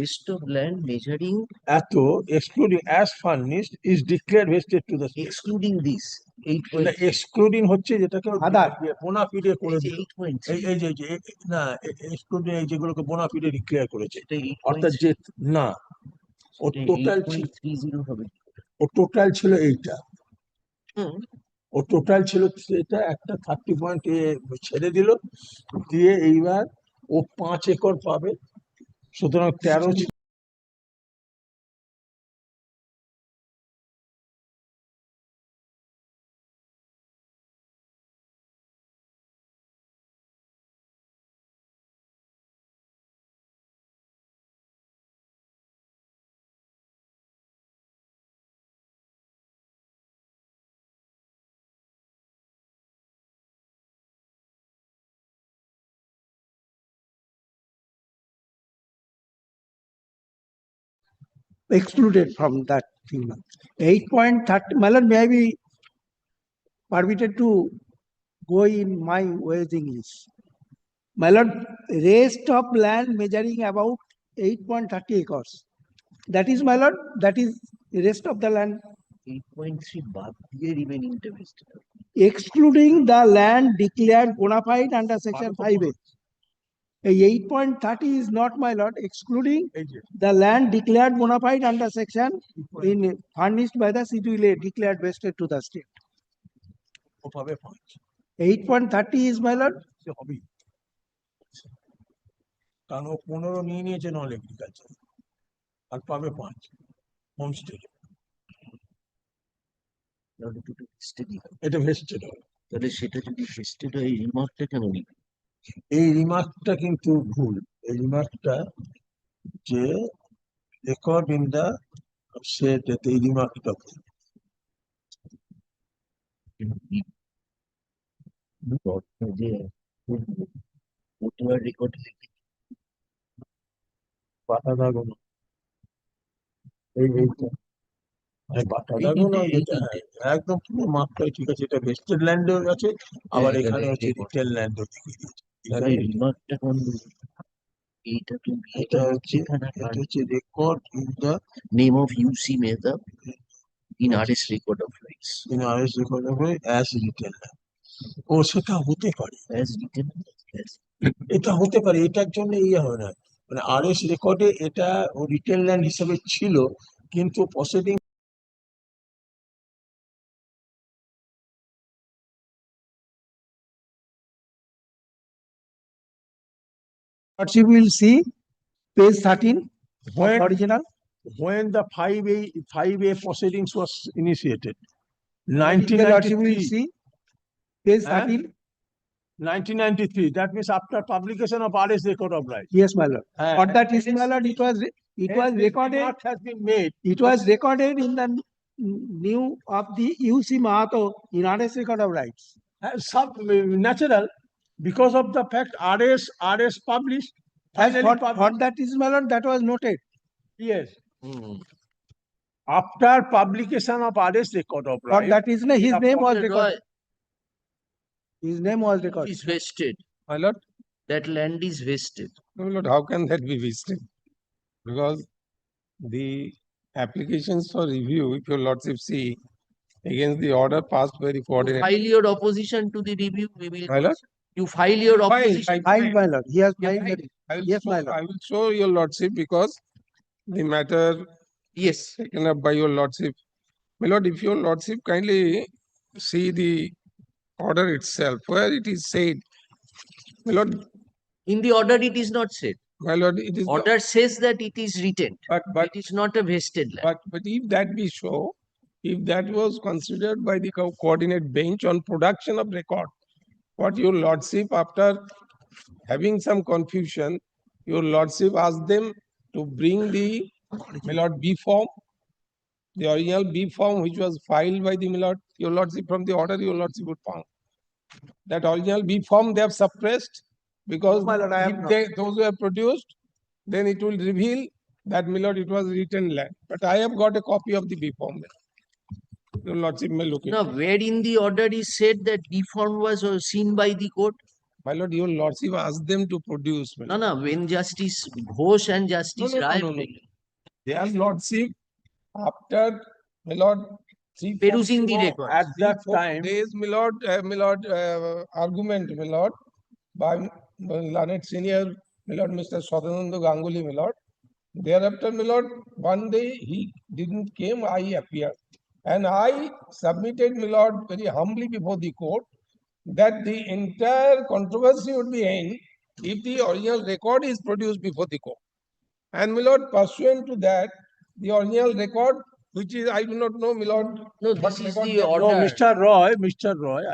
Rest of land measuring এত excluding as furnished is declared vested to the state. excluding this 8.3 excluding হচ্ছে যেটাকে আদার। বোনাফিডে করে দিল। 8.3 এই যে না এক্সক্লুডিং এই যেগুলোকে বোনাফিডে ডিক্লেয়ার করেছে, এটা অর্থাৎ যে না ও টোটাল 8.30 হবে। ও টোটাল ছিল এইটা, হুম, ও টোটাল ছিল সেটা, একটা 30 পয়েন্ট ছেড়ে দিল, দিয়ে এইবার ও 5 একর পাবে, সুতরাং 13 excluded from that thing. 8.30, my lord, may I be permitted to go in my ways English? My lord, rest of land measuring about 8.30 acres. That is, my lord, that is rest of the land 8.3 বাদ দিয়ে রিমেনিংটা vested হবে। excluding the land declared bona fide under section 5A. 8.30 is not, my lord, excluding এই যে the land declared bona fide under section in furnished by the schedule A declared vested to the state. ও পাবে 5, 8.30 is, my lord, সে হবেই, কারণ ও 15 নিয়ে নিয়েছে নন agriculture, আর পাবে 5 homestay. তাহলে দুটো ভেস্টেডই হবে। এটা ভেস্টেড হবে। তাহলে সেটা যদি ভেস্টেড হয় এই রিমার্কটা কেন নিবে? এই রিমার্কটা কিন্তু ভুল। এই রিমার্কটা যে রেকর্ড ইন দা সেটাতে এই রিমার্কটা ভুল। যে ওটার রেকর্ড পাতা দাগো না, এইটা পাতা দাগো না, এটা একদম পুরো মাপটাই ঠিক আছে। এটা ভেস্টেড ল্যান্ডও আছে, আবার এখানে হচ্ছে রিটেল ল্যান্ডও দেখিয়ে দিয়েছে। রিমার্কটা কোন এইটা তো এটা হচ্ছে record in the name of UC method in RS record of rights in RS record of as retail land. ও সেটা হতে পারে, অ্যাজ রিটেন এটা হতে পারে, এটার জন্য ইয়ে হয় না, মানে আরএস রেকর্ডে এটা ও রিটেল ল্যান্ড হিসেবে ছিল, কিন্তু proceeding lordship will see page 13 of when original. when the 5A proceedings was initiated, Your lordship will 1993. see page Huh? 13. 1993, that means after publication of RS record of rights. Yes, my lord. For that is, my lord, it was It Hence, was this recorded, remark has been made. it was recorded in the new of the UC Mahato in RS Record of Rights. Some natural, because of the fact RS published. As Finally for published. that is, my lord, that was noted. Yes. Hmm. After publication of RS Record of For Rights. that is, his name was Mr. Roy, recorded. His name was it recorded. is vested. My lord, That land is vested. my lord, how can that be visited? Because the applications for review, if your lordship see, against the order passed by the You coordinate. file your opposition to the review, we will. My lord? You file your opposition. Filed, my lord. He has Yeah, filed. I will Yes, show, my lord. I will show your lordship because the matter Yes. taken up by your lordship. My lord, if your lordship kindly see the order itself, where it is said, my lord, In the order, it is not said. my lord, it is. Order says that it is retained. But It is not a vested land. But if that be so, if that was considered by the coordinate bench on production of record, what your lordship, after having some confusion, your lordship asked them to bring the my lord B form, the original B form which was filed by the my lord, your lordship from the order your lordship would found. That original B form they have suppressed because My lord, I have if not. those were produced, then it will reveal that my lord it was written land. But I have got a copy of the B form. Your lordship may look Now, into it. where in the order is said that deform was seen by the court? My lord, your lordship asked them to produce. My No, lord. no, when Justice Ghosh and Justice Rai. Their lordship, after my lord, Perusing the record. At that time, days, my lord, argument, my lord, by learned senior, my lord, Mr. Sadananda Ganguly, my lord. Thereafter, my lord, one day he didn't came, I appeared. And I submitted, my lord, very humbly before the court that the entire controversy would be end if the original record is produced before the court. And, my lord, pursuant to that, the original record, which is, I do not know, my lord. No, what this is record the that- order. no, Mr. Roy,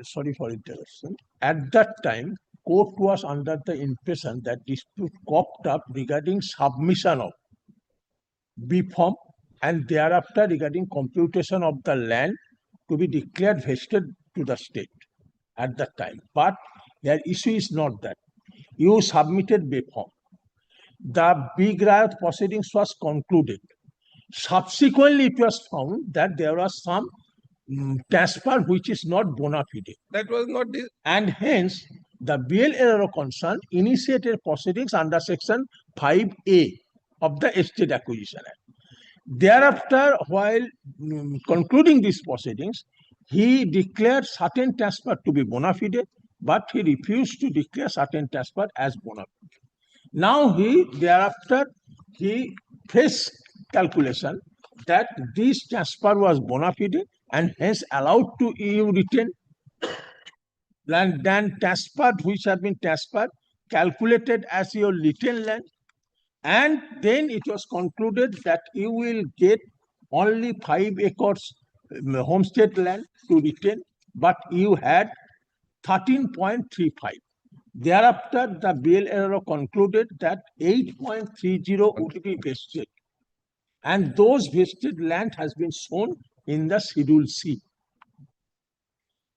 sorry for interruption. At that time, court was under the impression that dispute cropped up regarding submission of B form and thereafter regarding computation of the land to be declared vested to the state at that time. But their issue is not that. You submitted B form. The big riot proceedings was concluded. Subsequently, it was found that there was some transfer which is not bona fide. That was not this. And hence, the BLRO concern initiated proceedings under section 5A of the Estate Acquisition Act. Thereafter, while concluding these proceedings, he declared certain transfer to be bona fide, but he refused to declare certain transfer as bona fide. Now thereafter he faced calculation that this transfer was bona fide and hence allowed to EU retain land than transferred which had been transferred, calculated as your retained land, and then it was concluded that you will get only 5 acres homestead land to retain, but you had 13.35. Thereafter, the BLRO concluded that 8.30 would be vested, and those vested land has been shown in the Schedule C.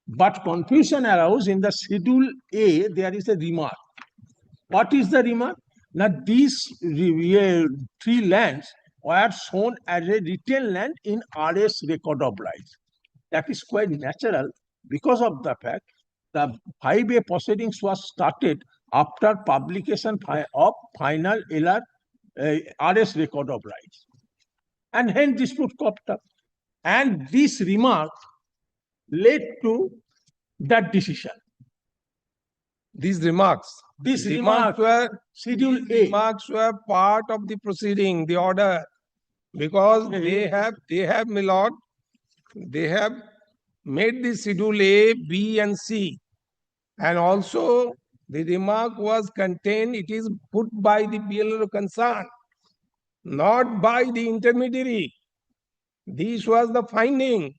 But confusion arose in the Schedule A, there is a remark. What is the remark? Now, these three lands were shown as a retained land in RS Record of Rights. That is quite natural because of the fact the 5A proceedings was started after publication of final LR RS Record of Rights. And hence dispute cropped up. And this remark led to that decision. These remarks. These Remarks were Schedule these A. remarks were part of the proceeding, the order, because they have, my lord, they have made the Schedule A, B, and C, and also the remark was contained. It is put by the BLRO concerned, not by the intermediary. This was the finding,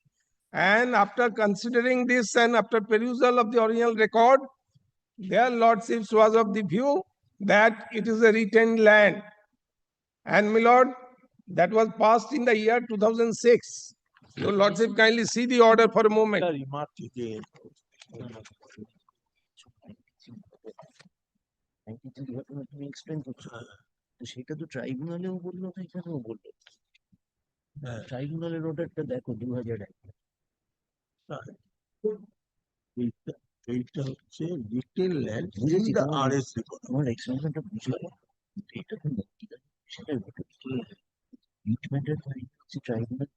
and after considering this and after perusal of the original record, their lordships was of the view that it is a retained land. And my lord, that was passed in the year 2006. Your lordship kindly see the order for a moment. Remark again. তুমি explain করছো তো সেটা তো ট্রাইব্যুনালেও বললো না এখানেও বললো ট্রাইব্যুনালের অর্ডারটা দেখো 2001 এইটা হচ্ছে রিটেল ল্যান্ড বুঝেছি আরএস তোমার এক্সপ্লেনেশনটা বুঝলাম এটা তো সেটার ব্যাপার রিট ম্যাটার হচ্ছে tribunal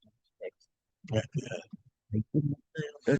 high court order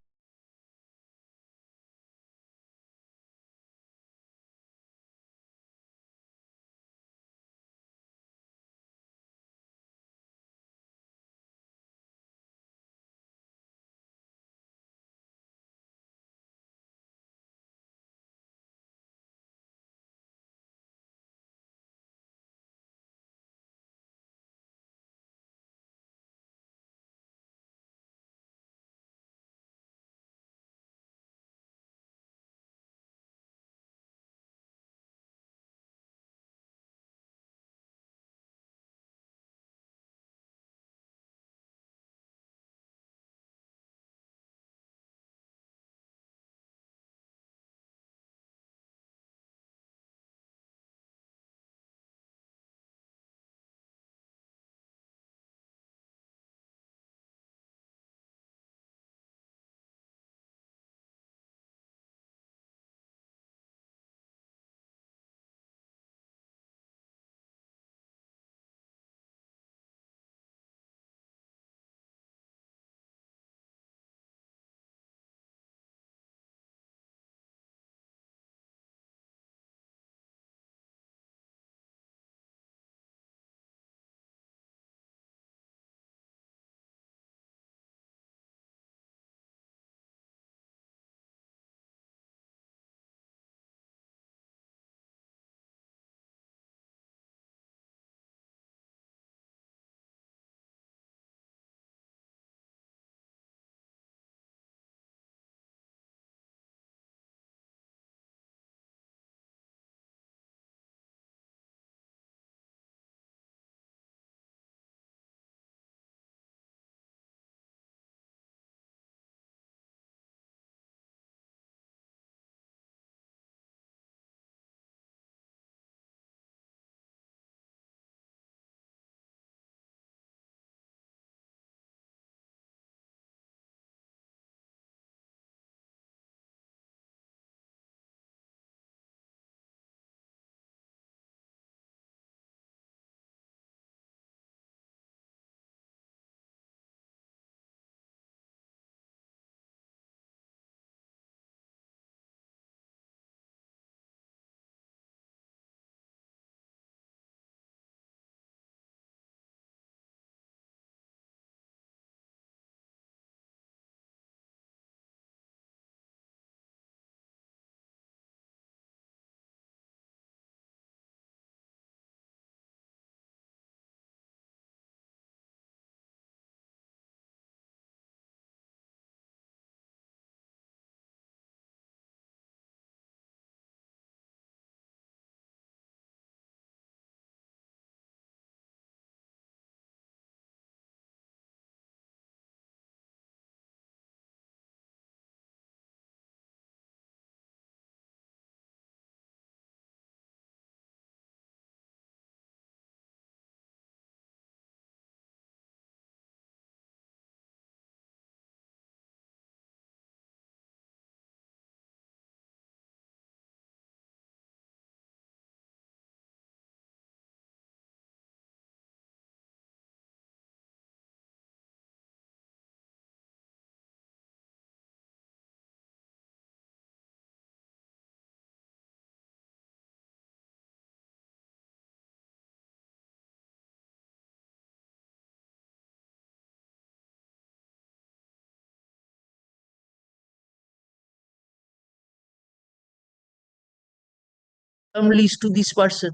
lease to this person.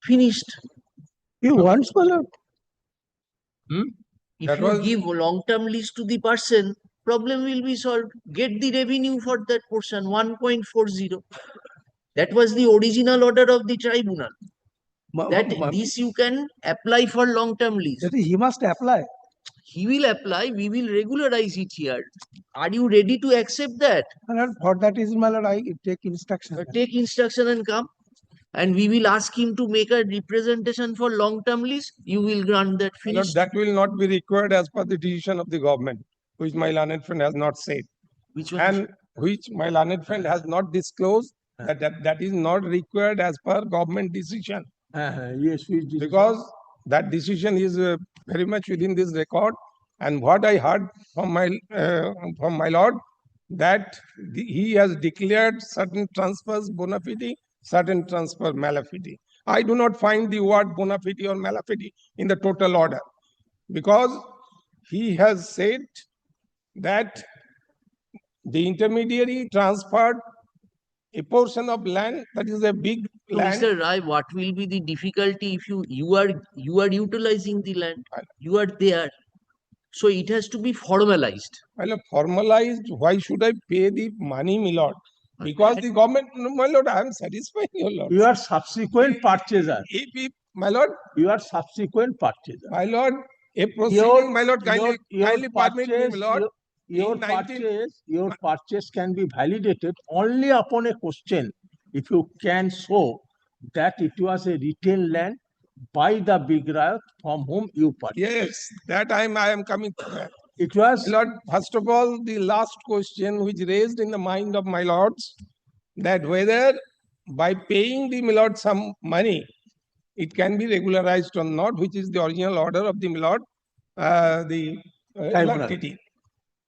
Finished. You want, my lord? If That you was- give long-term lease to the person, problem will be solved. Get the revenue for that portion, 1.40. That was the original order of the tribunal. that this you can apply for long-term lease. That is, he must apply. He will apply, we will regularize it here. Are you ready to accept that? My lord, for that is, my lord, I take instruction. Take instruction and come. And we will ask him to make a representation for long-term lease. You will grant that My lord, finished. that will not be required as per the decision of the government, which my learned friend has not said. Which one? And which my learned friend has not disclosed, that is not required as per government decision. Yes, which decision? Because that decision is very much within this record. And what I heard from my lord, that he has declared certain transfers bona fide, certain transfer mala fide. I do not find the word bona fide or mala fide in the total order, because he has said that the intermediary transferred a portion of land, that is a big So, land. Mr. Rai, what will be the difficulty if you are utilizing the land? You are there. So it has to be formalized. Well, formalized, why should I pay the money, my lord? Because the government, no, my lord, I am satisfied, your lord. You are subsequent purchaser. If, my lord, You are subsequent purchaser. my lord, a proceeding, my lord, kindly permit me, my lord. Your in 19 purchase can be validated only upon a question if you can show that it was a retail land by the big riot from whom you purchased. Yes, that I am coming to that. It was My lord, first of all, the last question which raised in the mind of my lords, that whether by paying the my lord some money, it can be regularized or not, which is the original order of the my lord, the Tribunal. LRTT.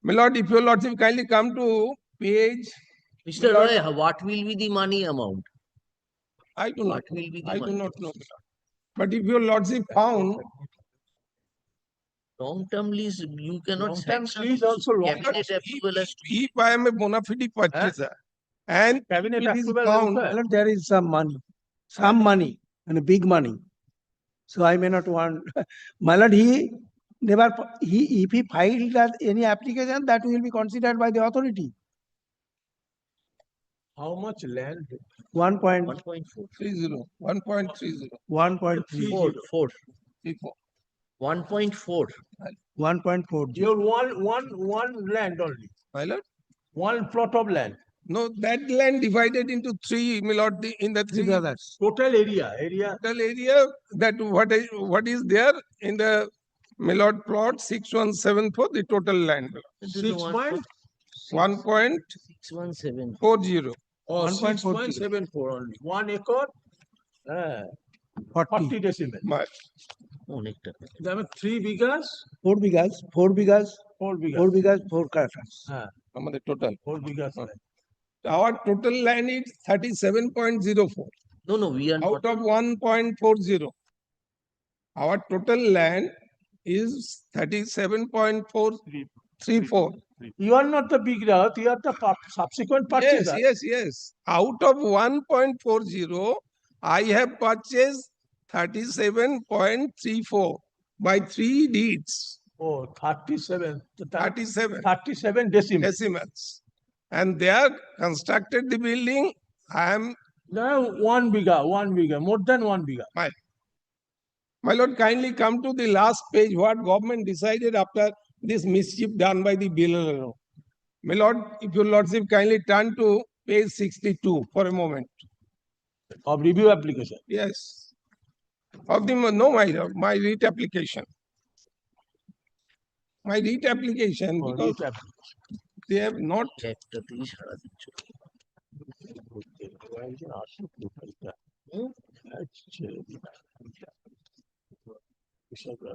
My lord, if your lordship kindly come to page, Mr. Lord- Rai, what will be the money amount? I do not, What will be the I do money? not know. My lord. But if your lordship found, Long-term lease, you cannot Long-term sanction. lease also long-term. Cabinet approval has to. if I am a bona fide purchaser, and Cabinet it is approval found, required. My lord, there is some money, and a big money. So I may not want, my lord, he never, if he filed as any application, that will be considered by the authority. How much land? 1.30, 1.4. 1.30, 1.3, 4. 34. 1.4. 1.4. Your one land only. My lord, One plot of land. no, that land divided into three, my lord, in the Three three brothers. Total area. total area, that what is there in the my lord plot 6174, the total land, This is 6 point 1.40. 617. or 1.40. 6.74 only. 1 acre. 40 40. decimal. অনেকটা। There are 3 bigas. 4 bigas, 4 bigas, 4 bigas. 4 bigas, 4 katas. আমাদের total. 4 bigas. Our total land is 37.04 No, we are out not. of 1.40. Our total land is 37.434. You are not the big riot, you are the subsequent purchaser. Yes. Out of 1.40, I have purchased 37.34 by 3 deeds, Oh, 37. 37 37 decimal. decimals. And they are constructed the building. I am, Now 1 biga, more than 1 biga. my lord, kindly come to the last page, what government decided after this mischief done by the BLO. My lord, if your lordship kindly turn to page 62 for a moment. Of review application. Yes. Of the, no, my lord, my writ application. My writ application, Oh, because review application. they have not, একটাতেই সারা দিচ্ছ। হুম? কৃষকরা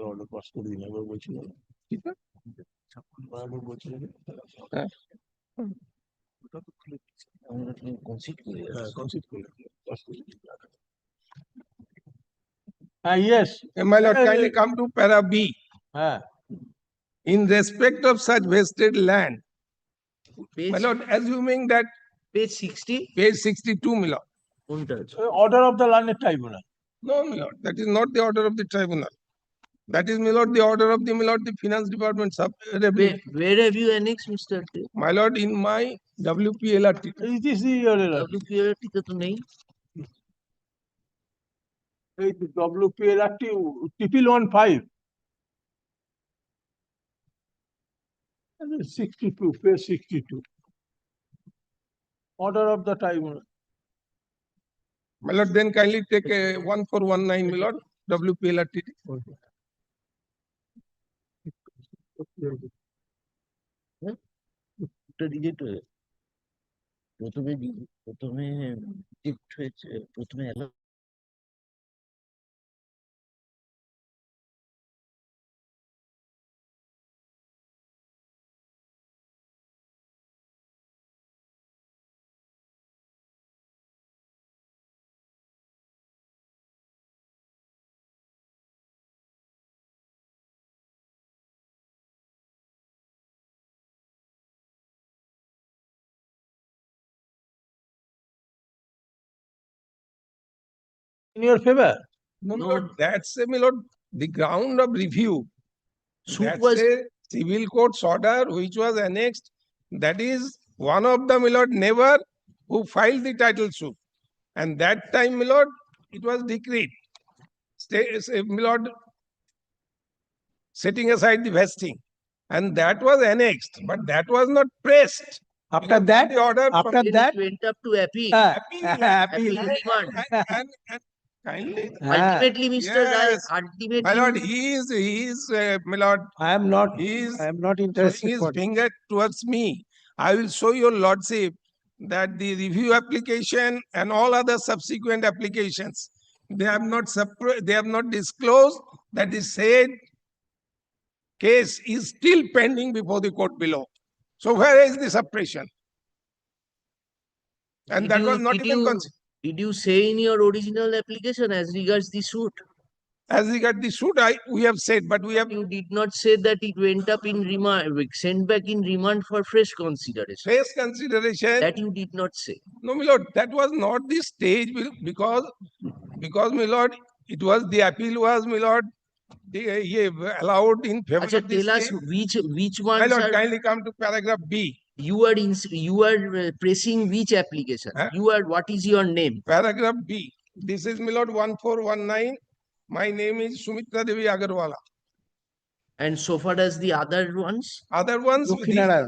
order pass করে দিন একবার বলছিল না? ঠিক আছে? একবার বলছিল না? হ্যাঁ। ওটা তো খুলে দিচ্ছে। আমরা কি concede করে হ্যাঁ, যাচ্ছি? concede করে দিল, pass করে দিল। Yes. My lord, kindly come to para B. হ্যাঁ, In respect of such vested land, my Page, lord, assuming that page 60. page 62, my lord. কোনটা আছে? order of the learned tribunal. No, my lord, that is not the order of the tribunal. That is, my lord, the order of the, my lord, the finance department sub. Where have you annexed, Mr. K? My lord, in my WPLRT. Is this the order? WPRT তে তো নেই। এই WPLRT triple 15. 62, page 62. Order of the tribunal. My lord, then kindly take a 1419, my lord, WPLRT. Reject হয়ে প্রথমে প্রথমে reject হয়েছে প্রথমে In your favor. No, my lord, that's a, my lord, the ground of review. Suit That's was- a civil court's order which was annexed. That is one of the, my lord, neighbor who filed the title suit. And that time, my lord, it was decreed. My lord, setting aside the vesting. And that was annexed, but that was not pressed. After Because that, the order from after that, went up to appeal. appeal. and kindly, Ultimately, Mr. Rai, yes. ultimately, My lord, he is, my lord, I am not he is showing interested his for this. finger towards me. I will show your lordship that the review application and all other subsequent applications, they have not they have not disclosed that the said case is still pending before the court below. So where is the suppression? And that was not even considered. did you say in your original application as regards the suit? As regard the suit, we have said, but we have You did not say that it went up in remand, sent back in remand for fresh consideration. fresh consideration. That you did not say. No, my lord, that was not the stage because, my lord, it was the appeal was, my lord, allowed in favor Acha, of this tell us case. which My ones lord, are kindly come to paragraph B. you are pressing which application? Huh? What is your name? Paragraph B. This is, my lord, 1419. My name is Sumitra Devi Agarwala. And so far as the other ones, Other ones,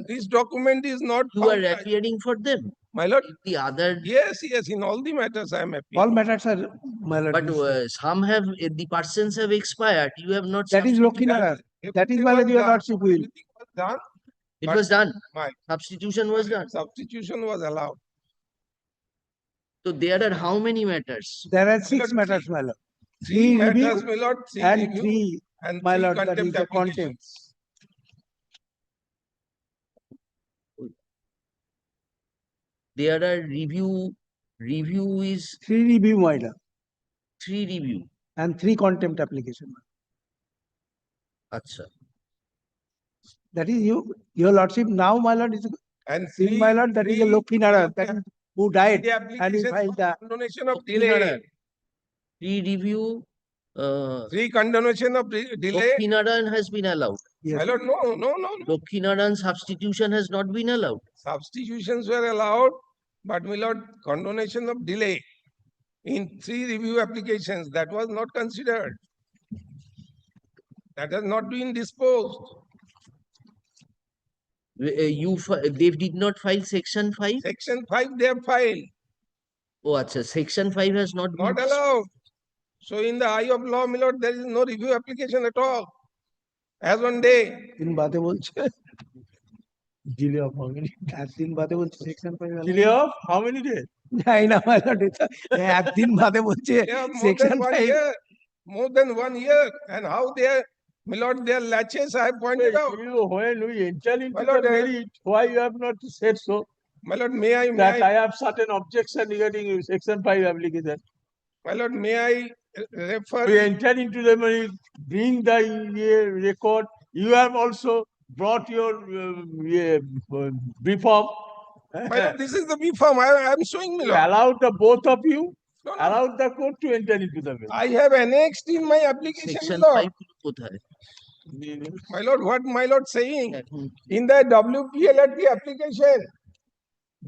this document is not you are found. appearing for them. My lord, If the other, yes, in all the matters I am appealing. All matters are, my lord. but some have the persons have expired. You have not. That is substituted. Lokinagar. That is, my lord, your lordship will. Everything was done. It but was done. my Substitution was done. substitution was allowed. So there are how many matters? There are 6 matters, my lord. Three Three matters, review my lord, and review 3, and my 3 lord, that is contempt the applications. contempt. There are review is 3 review, my lord, 3 review. and 3 contempt application. Acha. That is your lordship. Now, my lord, is And in my lord, that is a Lokinagar, that is who died, the and he application filed the condonation of delay. 3 review. 3 condonation of delay. Lokinaran has been allowed. yes. My lord, no. Lokinaran substitution has not been allowed. Substitutions were allowed, but my lord, condonation of delay in 3 review applications, that was not considered. That has not been disposed. They did not file section 5. Section 5 they have filed, Oh, acha, section 5 has not been. not allowed. So in the eye of law, my lord, there is no review application at all. As one day. दिन बातें बोलছে Delay of how many? একদিন বাদে বলছে section 5 Delay of how many days? নাই না my lord, এটা একদিন বাদে বলছে Yeah, section 5 more than 1 year. And how they are, my lord, their latches I have pointed out. When we enter into My lord, the merit, why you have not said so? My lord, may That I I have certain objection regarding section 5 application. my lord, may I refer? We enter into the merit, bring the record. You have also brought your reform. My lord, this is the B form I am showing, my You lord. allowed the both of you, No. allowed the court to enter into the merit. I have annexed in my application, my Section lord. 5 কোথায়? My lord, what my lord saying? এখন In the WPLRT application,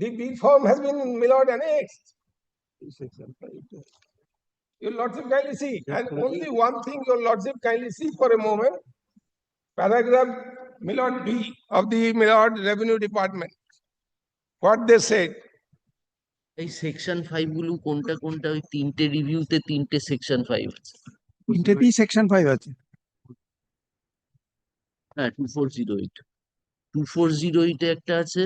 the B form has been, my lord, annexed. Section 5. Your Lordship kindly see, and only one thing, Your Lordship kindly see for a moment. Paragraph Milord B of the Milord Revenue Department. What they said. এই section 5 গুলো কোনটা কোনটা ওই তিনটে রিভিউতে তিনটে section 5 আছে তিনটেতেই section 5 আছে। হ্যাঁ 2408 2408 এ একটা আছে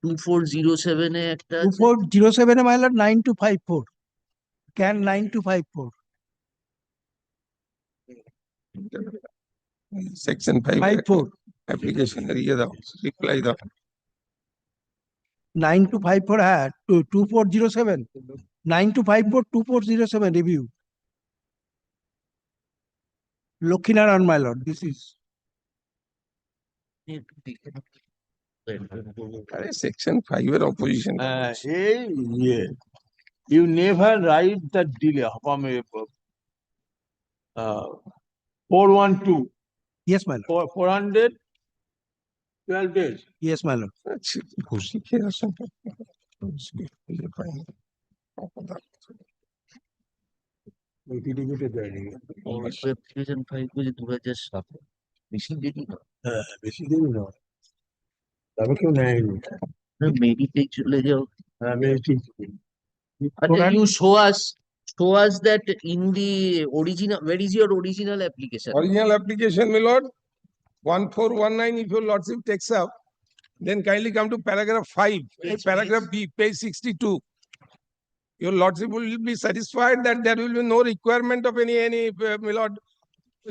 2407 এ একটা আছে 2407 এ মাইলার 9254 ক্যান 9254 Section 5 54 application area দাও, reply দাও। 9254 হ্যাঁ 2407 9254 2407 review Lakshminarayan my lord this is আরে section 5 এর opposition You never write the delay from 412 yes my lord for 412 days. yes my lord আচ্ছা, ঘুষি খেয়ে আসেন। অ্যাপ্লিকেশন 5 বুঝে 2007 বেশি দেরি না বেশি দেরি নয় তবে কেউ নেয়নি মেরিটে চলে যাও আমি ঠিক আচ্ছা you show us that in the original where is your original application Original application, my lord, 1419, if your lordship takes up, then kindly come to paragraph 5, paragraph B, page 62. Your lordship will be satisfied that there will be no requirement of any my lord,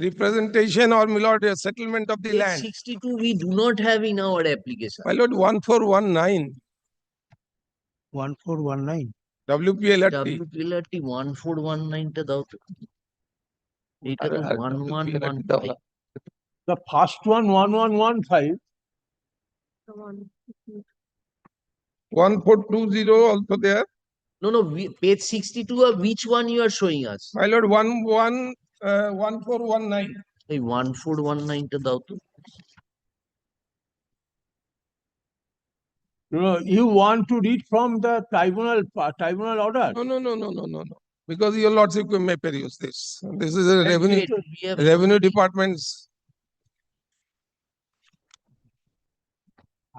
representation or my lord, settlement of the Page land. 62 we do not have in our application My lord, 1419, 1419 WPLRT. WPLRT 1419 টা দাও তো এটা তো 1115 the first one 1115 1420 also there. no page 62 of which one you are showing us My lord, 1419. এই 1419 টা দাও তো you want to read from the tribunal order. No. Because your lordship may peruse this. This is a revenue department's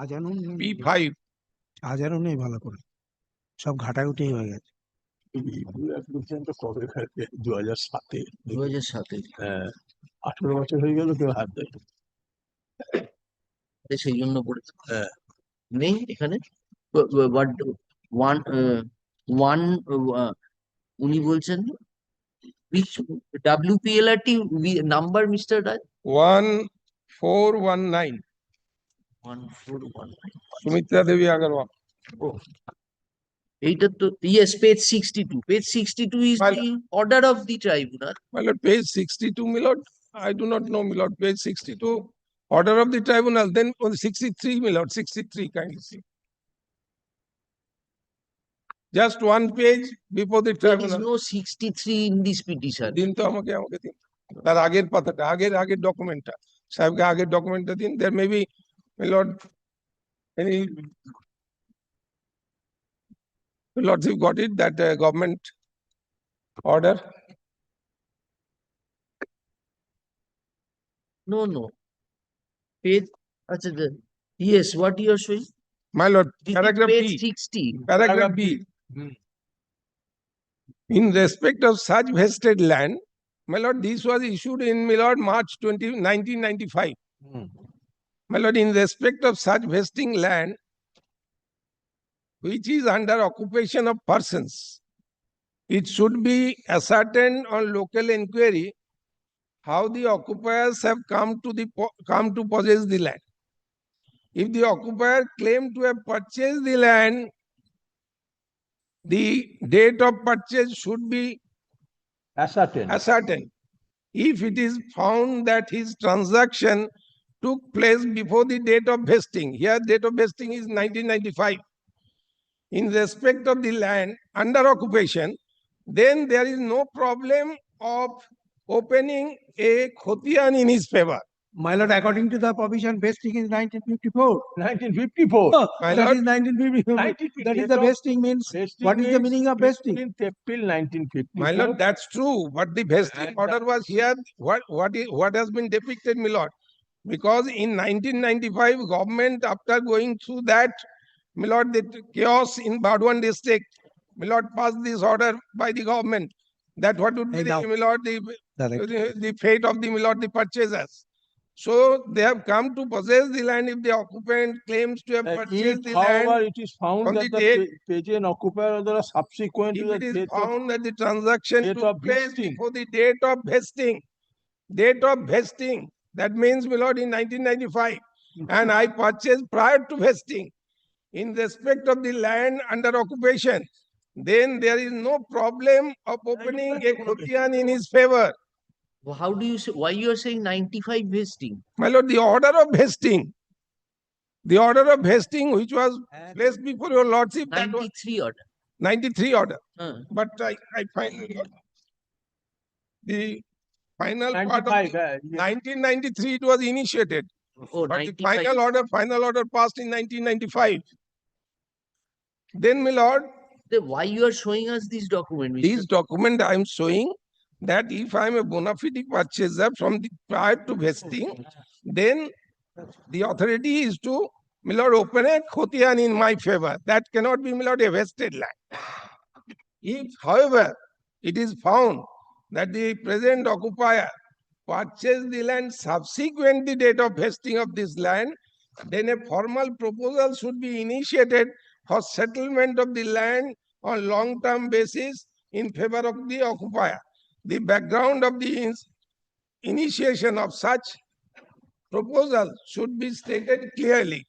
আজানুন P5. আজানুন নেই ভালো করে সব ঘাটাঘুটি হয়ে গেছে অ্যাপ্লিকেশন তো কবে খাইতে 2007 2007 হ্যাঁ 18 বছর হয়ে গেল কেউ হাত দেয় সেই জন্য পড়েছে হ্যাঁ নেই এখানে what one উনি বলছেন which WPLRT number Mr. Raj 1419. 1419 Sumitra Devi Agarwal. এইটা তো yes page 62 is Well- the order of the tribunal My lord, page 62, my lord. I do not know, my lord. Page 62, order of the tribunal. Then on 63, my lord, 63, kindly see. Just one page before the there is tribunal. no 63 in this petition দিন তো আমাকে দিন তার আগের পাতাটা আগের ডকুমেন্টটা সাহেবকে আগের ডকুমেন্টটা দিন there may be my lord any lordship got it that government order no page আচ্ছা yes what you are showing my lord this is paragraph page B 60 paragraph B in respect of such vested land my lord this was issued in my lord March 1995 my lord in respect of such vesting land which is under occupation of persons, it should be ascertained on local inquiry how the occupiers have come to possess the land. If the occupier claimed to have purchased the land, the date of purchase should be ascertained. If it is found that his transaction took place before the date of vesting, here date of vesting is 1995, in respect of the land under occupation, then there is no problem of opening a khotiyan in his favor. My lord, according to the provision, vesting is 1954. 1954. My That lord, is 1954. 1950. That is the vesting means. What is the meaning of vesting? 15th April 1954. my lord, that's true. But the vesting And order was here. What has been depicted, my lord? Because in 1995, government, after going through that, my lord, the chaos in Burdwan district, my lord, passed this order by the government. That what would be, Hey, now. my lord, the fate of the, my lord, the purchasers. So they have come to possess the land if the occupant claims to have if, purchased the however, land. it is found from that the the date- pageant occupier or the subsequent to If the it is date of found that the transaction date took of place vesting. before the date of vesting, that means, my lord, in 1995, and I purchased prior to vesting in respect of the land under occupation, then there is no problem of opening a khutian in his favor. How do you say, why you are saying 95 vesting? My lord, the order of vesting which was placed before your lordship, that was 93 order. 93 order. Huh. But I find, my lord, the final part of 95. the, Yes. 1993 it was initiated, Oh, but the 95. final order passed in 1995. Then, my lord, Then why you are showing us this document, Mr. this document I am showing that if I am a bona fide purchaser from the prior to vesting, then the authority is to, my lord, open a khutian in my favor. That cannot be, my lord, a vested land. If, however, it is found that the present occupier purchased the land subsequent the date of vesting of this land, then a formal proposal should be initiated for settlement of the land on long-term basis in favor of the occupier. The background of the initiation of such proposal should be stated clearly.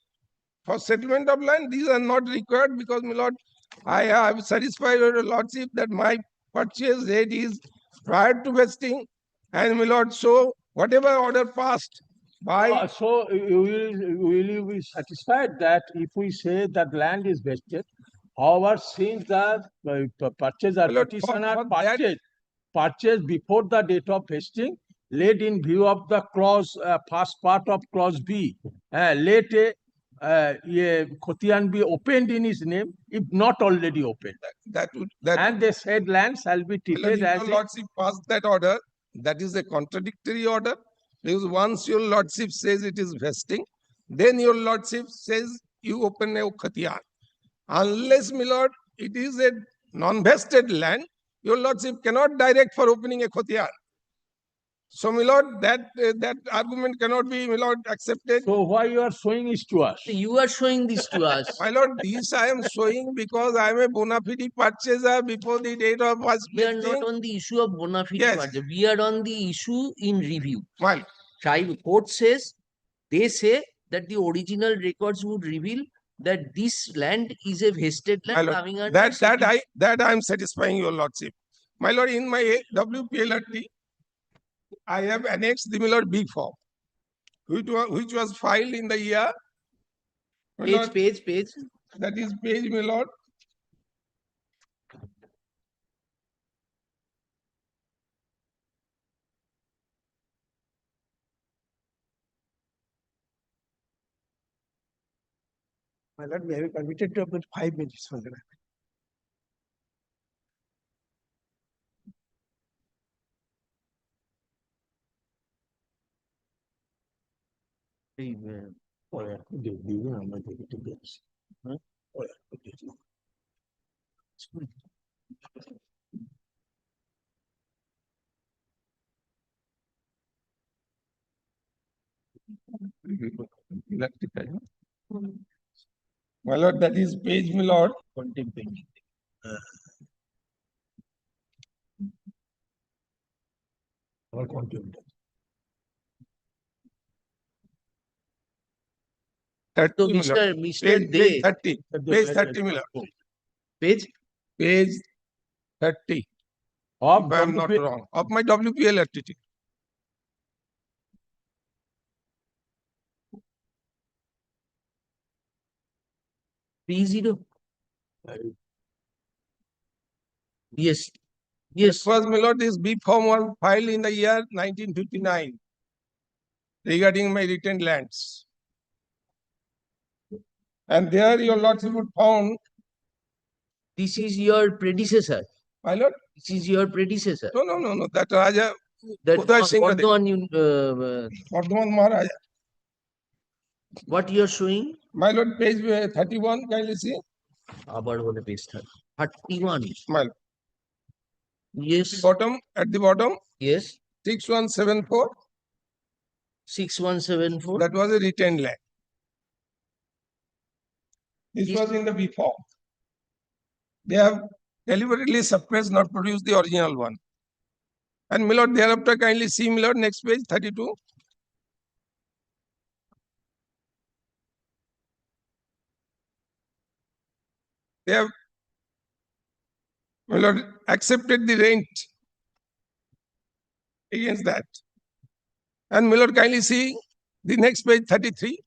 For settlement of land, these are not required because, my lord, I have satisfied your lordship that my purchase date is prior to vesting, and, my lord, so whatever order passed by, So will you be satisfied that if we say that land is vested, however, since the purchaser My lord, petitioner for that- purchased before the date of vesting, laid in view of the clause first part of clause B, let a khutian be opened in his name if not already opened, that and the said land shall be my lord, treated if as your lordship passed that order, that is a contradictory order, because once your lordship says it is vesting, then your lordship says you open a khatiyan. Unless, my lord, it is a non-vested land, your lordship cannot direct for opening a khatiyan. So, my lord, that argument cannot be, my lord, accepted. So why you are showing this to us? You are showing this to us. My lord, this I am showing because I am a bona fide purchaser before the date of first We are vesting. not on the issue of bona fide Yes. purchase. We are on the issue in review. Well, Court says, they say that the original records would reveal that this land is a vested my land lord, coming under that I am satisfying your lordship. My lord, in my WPLRT, I have annexed the, my lord, B form, which was filed in the year, my lord, page. that is page, my lord, My lord, we are permitted to about 5 minutes for that. my lord, that is page, my lord, So 30, my lord. Mr. Page De, 30, page 30, my lord. page Page 30, Of if I am not WP wrong, of my WPLRT. P0. Yes. Yes. First, my lord, this B form was filed in the year 1959. regarding my retained lands. And there your lordship would found, This is your predecessor. my lord, This is your predecessor. no, that Raja That Uday Singh Kade. Bardhaman, Bardhaman Maharaja. what you are showing? My lord, page 31, kindly see. আবার বলে page 31. My lord. Yes. At the bottom, Yes. 6174, 6174. that was a retained land. This Yes. was in the before. They have deliberately suppressed, not produced the original one. And my lord, thereafter kindly see, my lord, next page 32. They have, my lord, accepted the rent against that. And my lord, kindly see the next page 33.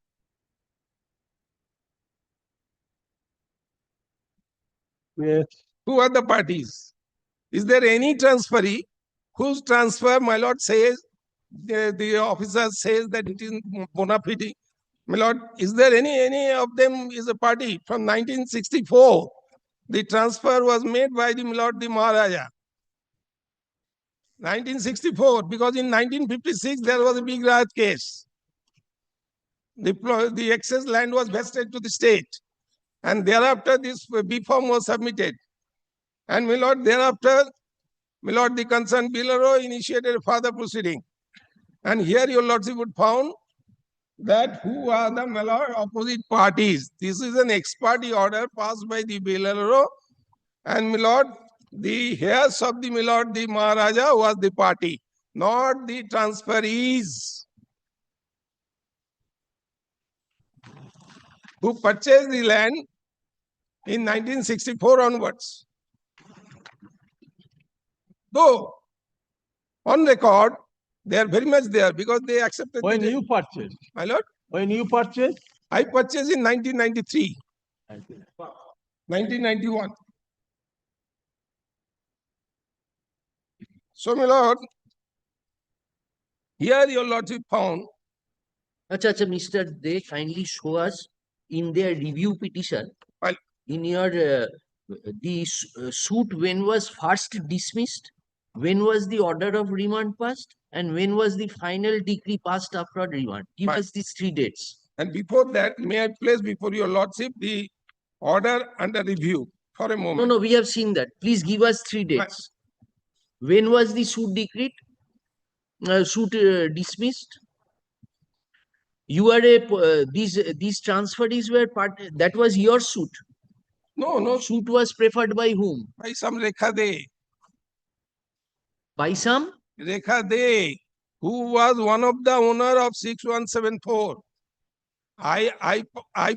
Yes. Who are the parties? Is there any transferee whose transfer, my lord, says, the officer says that it is bona fide? My lord, is there any of them is a party? From 1964, the transfer was made by the, my lord, the Maharaja. 1964, because in 1956, there was a big riot case. The excess land was vested to the state. And thereafter, this B-form was submitted. And my lord, thereafter, my lord, the concerned bureau initiated a further proceeding. And here your lordship would found that who are the, my lord, opposite parties. This is an ex parte order passed by the bureau. And my lord, the heirs of the, my lord, the Maharaja was the party, not the transferees who purchased the land in 1964 onwards. Though on record, they are very much there because they accepted. When you purchased? My lord? When you purchased? I purchased in 1993. 1991. So, my lord, here your lordship found. Acha, Mr. They kindly show us in their review petition, Well, in your suit, when was first dismissed, when was the order of remand passed, and when was the final decree passed after remand. Give Fine. us these 3 dates. And before that, may I place before your lordship the order under review for a moment? No, we have seen that. Please give us 3 dates. When was the suit decreed? Suit dismissed? You are these transferees were part. That was your suit. No. Suit was preferred by whom? By some Rekha De. By some? Rekha De, who was one of the owner of 6174. I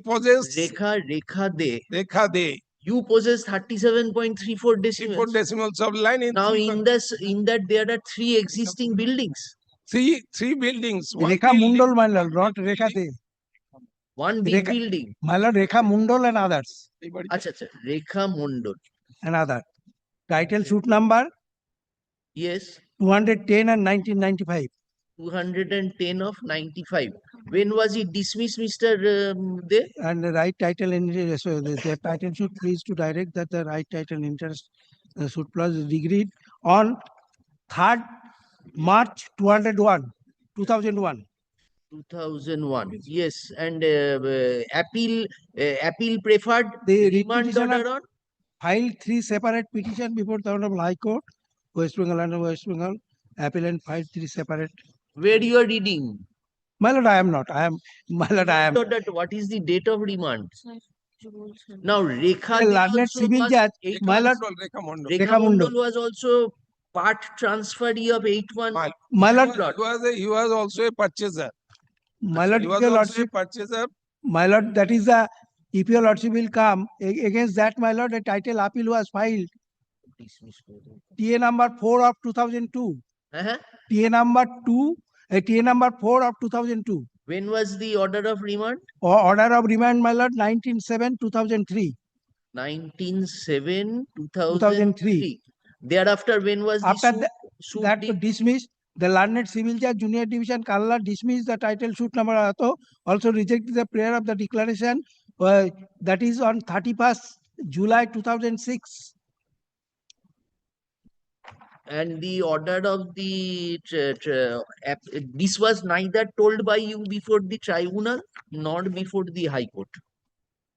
possess Rekha De. Rekha De. You possess 37.34 decimals. 4 decimals of line. Now in that there are 3 existing buildings. Three buildings. Rekha Mundal, my lord, not Rekha De. One big building. My lord, Rekha Mundal and others. Acha, Rekha Mondol. And other. Title suit number? Yes. 210 and 1995. 210 of 95. When was it dismissed, Mr. De? And the right title in so the title should please to direct that the right title interest suit plus agreed on 3rd March 2001. 2001. Yes, and appeal preferred The remand petitioner order on filed 3 separate petitions before the Honorable High Court, West Bengal and West Bengal. Appellant filed 3 separate. where you are reading. My lord, I am not. I am. My lord, I am. What is the date of remand? Now Rekha The De learned also civil was judge, eight my one- lord, Rekha Mondal. Rekha Mondol was also part transferee of 81. my lord, He was also a purchaser. my lord, He if was your also a lordship, purchaser. my lord, that is the, if your lordship will come against that, my lord, a title appeal was filed. TA number 4 of 2002. TA number 4 of 2002. When was the order of remand? Or order of remand, my lord, 19/7/2003. 19/7/2003. Thereafter, when was After the suit that dismissed? The learned civil judge, Junior Division, Kerala dismissed the title suit number auto, also rejected the prayer of the declaration that is on 31st July 2006. And the order of the this was neither told by you before the tribunal nor before the High Court.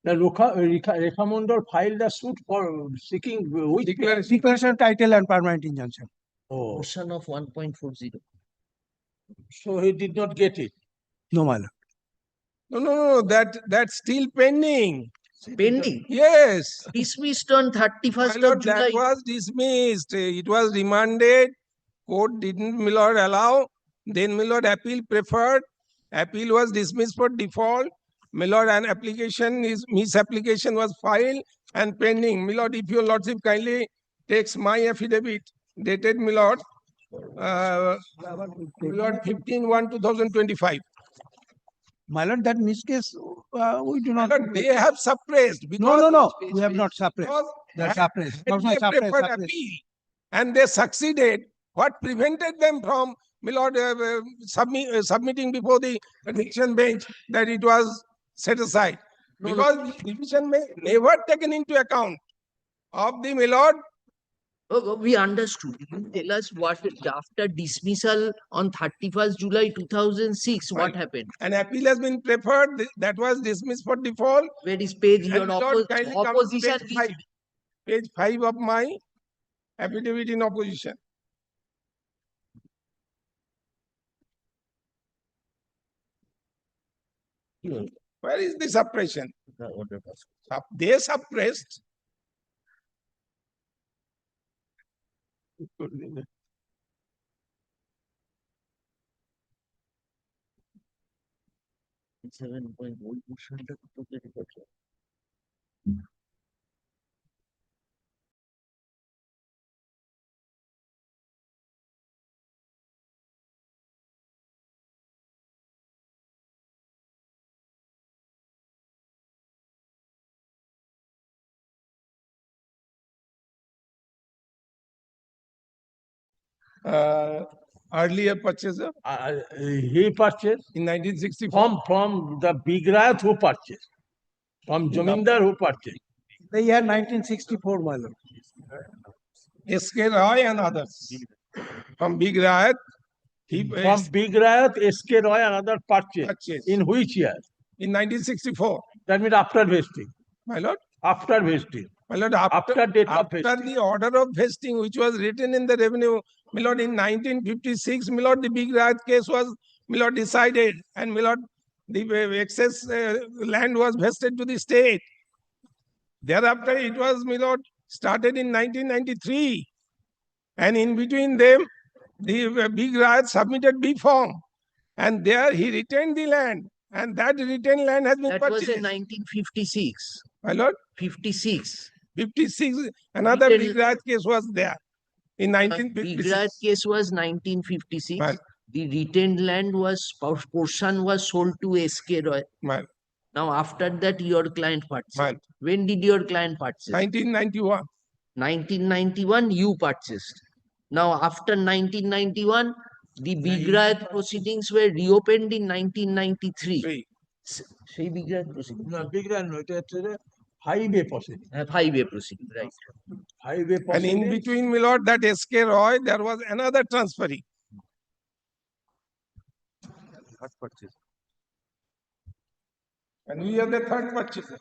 The Rekha Mondal filed a suit for seeking which Declaration, title and permanent injunction. Oh, Portion of 1.40. so he did not get it. No, my lord. No, that's still pending. Pending, Yes. dismissed on My 31st lord, of July. that was dismissed. It was remanded. Court didn't, my lord, allow. Then, my lord, appeal preferred. Appeal was dismissed for default. My lord, an application is misapplication was filed and pending. My lord, if your lordship kindly takes my affidavit dated, my lord, 15/1/2025. My lord, that miscase, we do My not. lord, they have suppressed No, because we have not suppressed. because They are had- suppressed. had No, they suppressed, preferred suppressed. appeal and they succeeded. What prevented them from, my lord, submitting before the division bench that it was set aside? No, no. Because the division bench never taken into account of the, my lord, We understood. You tell us what after dismissal on 31st July 2006, what Right. happened? an appeal has been preferred, that was dismissed for default. Where is page And your my lord, kindly come to opposition? page 5 of my affidavit in opposition. Where is the suppression? The order was. They suppressed. Earlier purchaser He purchased in 1964. from the big Rayat who purchased, from Jamindar who purchased. The year 1964, my lord. S.K. Roy and others. From Big Rayat, he From big Rayat, S.K. Roy and other purchased. purchased In which year? in 1964. That means after vesting. My lord, After vesting. my lord, After date of after vesting. the order of vesting, which was written in the revenue, my lord, in 1956, my lord, the Big Rayat case was, my lord, decided, and my lord, the excess land was vested to the state. Thereafter, it was, my lord, started in 1993. And in between them, the Big Rayat submitted B form. And there he retained the land. And that retained land has been That was purchased. in 1956. My lord, 56. 56, another Retained- Big Rayat case was there in Big Rayat 1956. case was 1956. Right. The retained land portion was sold to S.K. Roy. Right. Now after that your client purchased. Right. When did your client purchase? 1991. 1991 you purchased. Now after 1991 the Big Rayat proceedings were reopened in 1993. Three. সেই Big Rayat proceeding. No, big Rayat no, এটা হচ্ছে যে highway proceeding. 5A proceeding, right? Highway And in proceeding. between, my lord, that S.K. Roy, there was another transferee. And we are the third purchaser.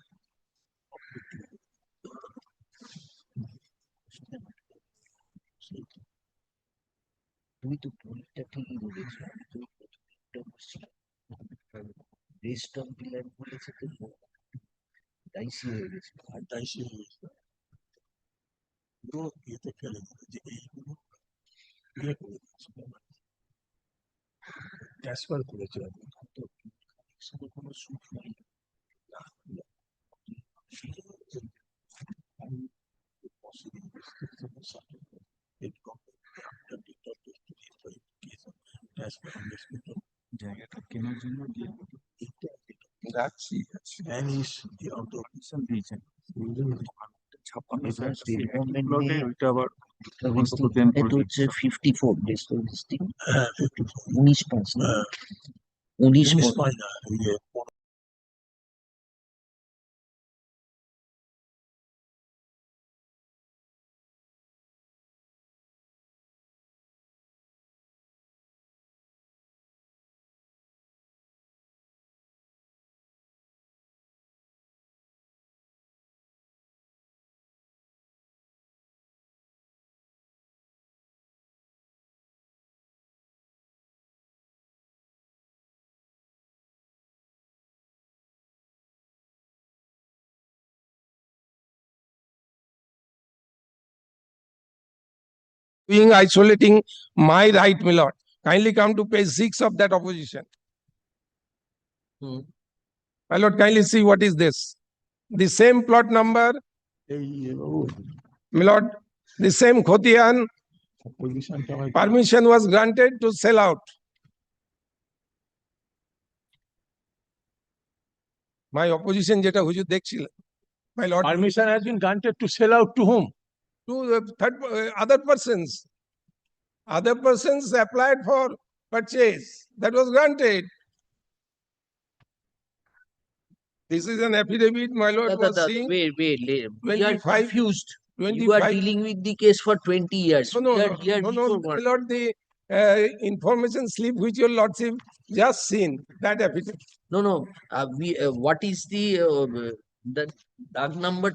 তুমি তো পয়েন্টটা ঠিকই বলেছো rest of the land বলেছে তো ডাইসি হয়ে গেছে আর ডাইসি হয়ে গেছে। পুরো ইয়েতে ফেলে দিল যে এইগুলো ইয়ে করে দিচ্ছে ট্রান্সফার করেছে এখানে কোনো সুট নাই জায়গাটা কেনার জন্য যাচ্ছি দিয়েছেন ছাপ্পান্ন এটা স্টেট গভর্নমেন্ট ওইটা আবার এটা হচ্ছে 54 ডেজ তো লিস্টিং 19 না 19 Being isolating my right, my lord. Kindly come to page 6 of that opposition. Hmm. My lord, kindly see what is this. The same plot number, my lord, the same Khotian permission was granted to sell out. My opposition যেটা হুজুর দেখছিলেন, my lord, Permission has been granted to sell out to whom? to the other persons. Other persons applied for purchase. That was granted. This is an affidavit, my lord was seeing. wait, we are 25 confused. You are 25 dealing with the case for 20 years. No, no, We are here no, no, before my what? lord, the information slip which your lordship just seen, that affidavit. No. What is the dark number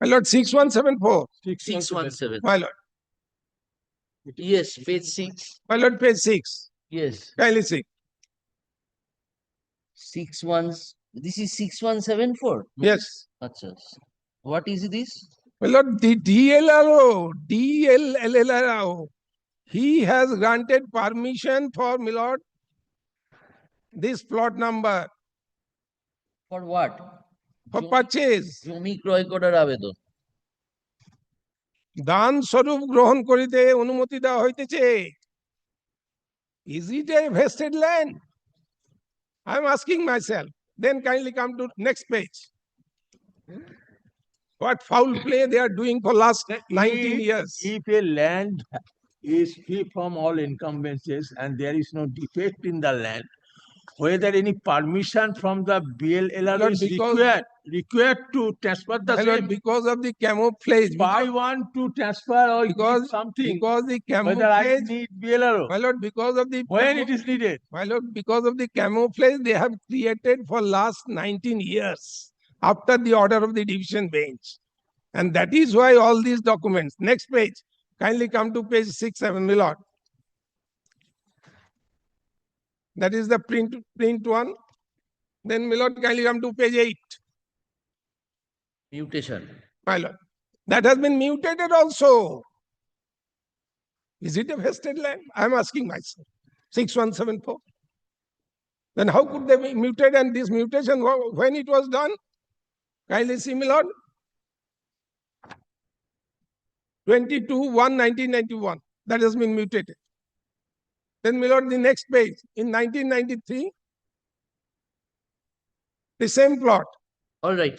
My lord, 6174, 617? my lord, Yes, page 6. my lord, page 6. Yes, Kindly see. 61. This is 6174. Yes. Acha. What is this? My lord, the DLLRO, he has granted permission for, my lord, this plot number For what? for purchase. জমি ক্রয় করার আবেদন। দান স্বরূপ গ্রহণ করিতে অনুমতি দেওয়া হইতেছে। Is it a vested land? I am asking myself. Then kindly come to next page. What foul play they are doing for last 19 years. If a land is free from all encumbrances and there is no defect in the land, whether any permission from the BLLR Lord, is because- required to transfer the My lord, same. because of the camouflage. If I want to transfer or Because- give something, Because the whether I camouflage. need BLRO, My lord, because of the when it is needed. My lord, because of the camouflage they have created for last 19 years after the order of the division bench. And that is why all these documents. Next page. Kindly come to page 6-7, my lord. That is the print one. Then, my lord, kindly come to page 8, Mutation. my lord. That has been mutated also. Is it a vested land? I am asking myself. 6174. Then how could they be muted, and this mutation, when it was done? Kindly see, my lord. 22/1/1991. That has been mutated. Then, my lord, the next page. In 1993, the same plot. All right.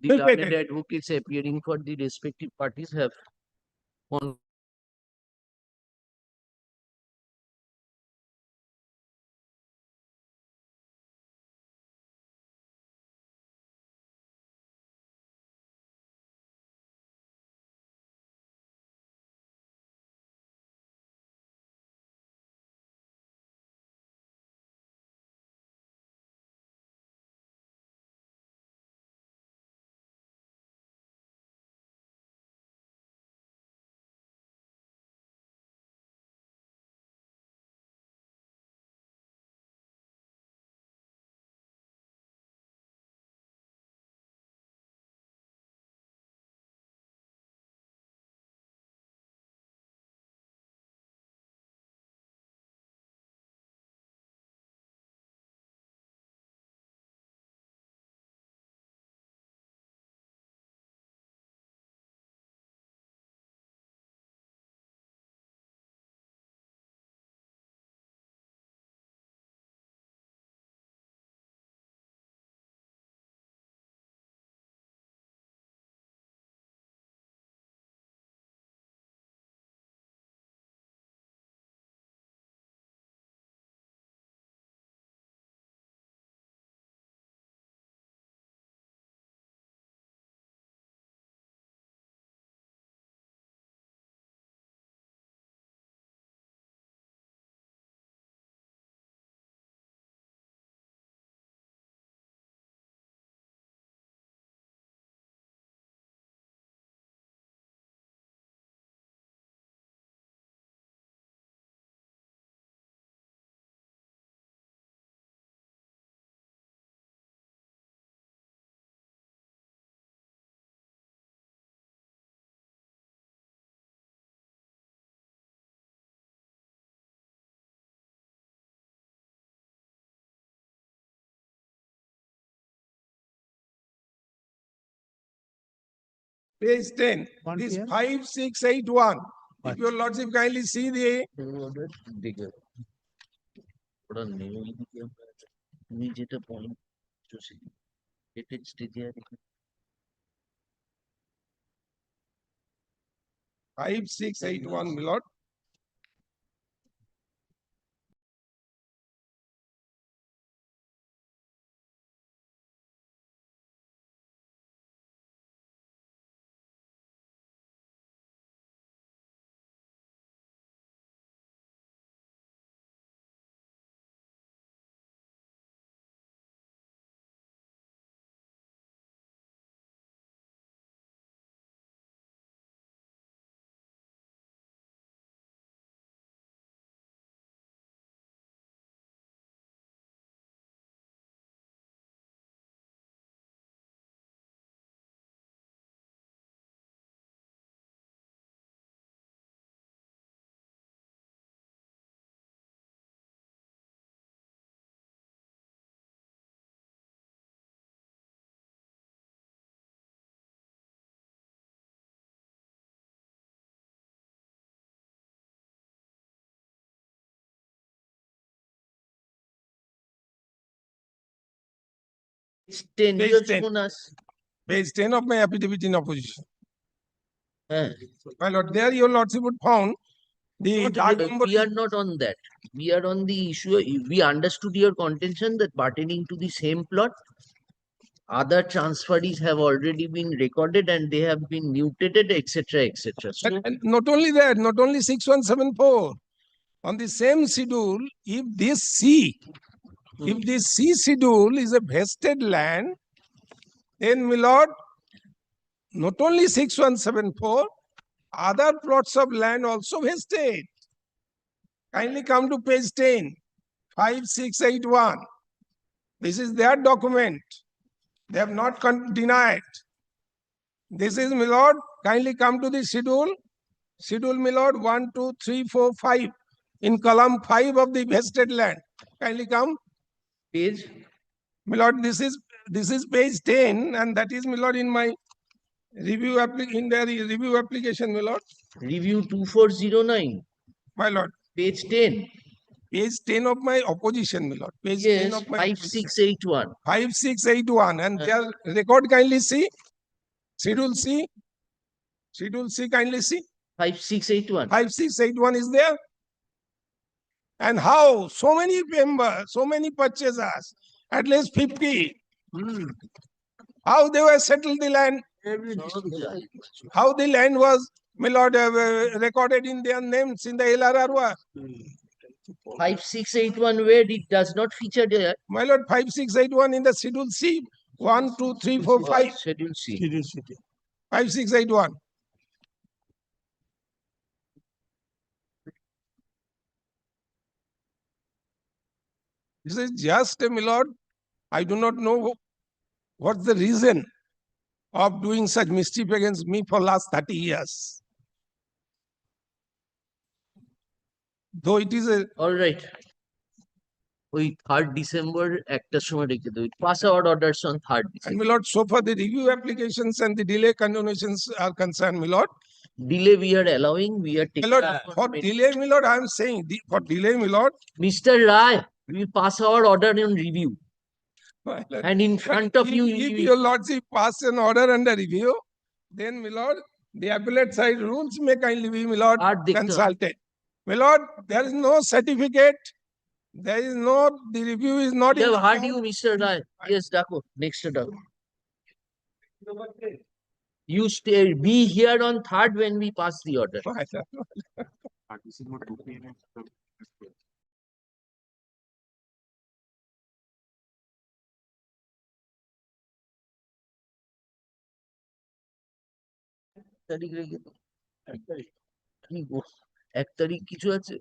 The Mutated. learned advocates appearing for the respective parties have page 10, One this PM? 5681. If your lordship kindly see the দেখে ওটা নেই তুমি যেটা point স্টেজে 5681, my lord. Ten Page years 10. কোন আস Page 10 of my affidavit in opposition. হ্যাঁ My lord, there your lordship would found the guard number. we are not on that. We are on the issue. We understood your contention that pertaining to the same plot, other transferees have already been recorded and they have been mutated, etc., etc. So, And not only that, not only 6174, on the same schedule, if this C schedule is a vested land, then my lord, not only 6174, other plots of land also vested. Kindly come to page 10, 5681. This is their document. They have not denied. This is, my lord, kindly come to the schedule. Schedule, my lord, 1, 2, 3, 4, 5. In column 5 of the vested land. Kindly come. page My lord, this is page 10, and that is, my lord, in my review review application, my lord. review 2409, My lord, page 10. page 10 of my opposition, my lord. Page 10 Yes, of my 5681. 5681, and their record kindly see. Schedule C. Schedule C, kindly see. 5681. 5681 is there. And how so many members, so many purchasers, at least 50. How they were settled the land, how the land was, my lord, recorded in their names in the LRR. 5681 where it does not feature there. My lord, 5681 in the schedule C. 1, 2, 3, 4, 5. Schedule C. 5681. This is just, my lord, I do not know what's the reason of doing such mischief against me for last 30 years. Though it is a, All right. ওই 3rd December একটার সময় রেখে দেবো pass out orders on 3rd and December. my lord, so far the review applications and the delay continuations are concerned, my lord. Delay we are allowing, we are My taking lord, up for on many- delay, my lord, I am saying, for delay, my lord. Mr. Rai, we pass our order on review. My lord, And in but front of you, if your lordship pass an order under review, then, my lord, the appellate side rules may kindly be, my lord, আর দেখতে হবে। consulted. My lord, there is no certificate. There is no, the review is not. We have in heard form. you, Mr. Rai. Yes, Dako. Next Dako. You stay, be here on 3rd when we pass the order. My lord. তারিখ রেখে দাও। কি গো, 1 তারিখ কিছু আছে?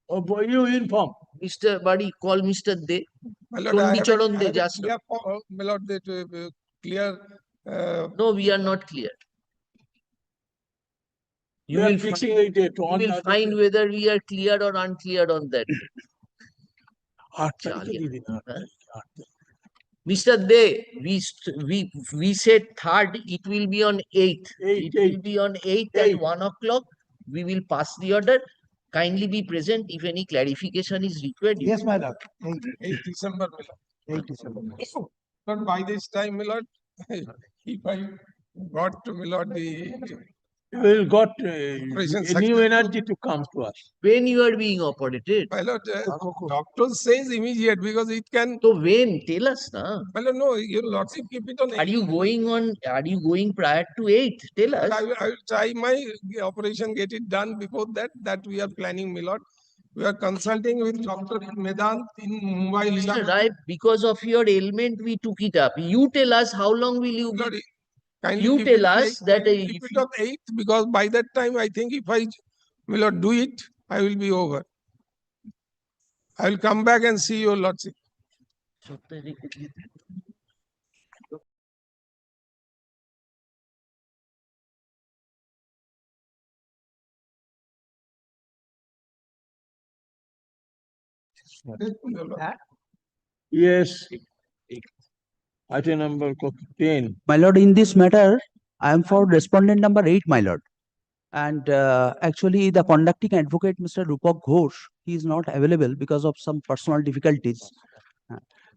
Oh, boy, you inform. Mr. Badi, call Mr. De. My lord, I have Chandicharan a- de I have a just now. clear my lord, that clear. No, we are not clear. You We are will fixing find, a date you on will other find day. whether we are clear or unclear on that. 8 তারিখে চালিয়ে। দিয়ে দিন, 8 হ্যাঁ? তারিখে, Mr. De, we said third, it will be on 8th. It will be on 8th at 1 o'clock. We will pass the order. Kindly be present if any clarification is required. Yes, my lord. 8th December, my lord. 8 December. But by this time, my lord, if I got to, my lord, the We will got Operation a successful. new energy to come to us. When you are being operated. my lord, doctor says immediate because it can, So when? Tell us, na. my lord, no, your lordship keep it on. Are you going prior to 8th? Tell But us. I will try my operation, get it done before that we are planning, my lord. We are consulting with Dr. Medant in Mumbai. Mr. Rai, because of your ailment, we took it up. You tell us how long will you Lord, be? kindly You keep tell it us that keep if it on 8th because by that time I think if I will not do it, I will be over. I will come back and see your lordship. Yes. Item number 10. My lord, in this matter, I am for respondent number 8, my lord. And actually, the conducting advocate, Mr. Rupak Ghosh, he is not available because of some personal difficulties.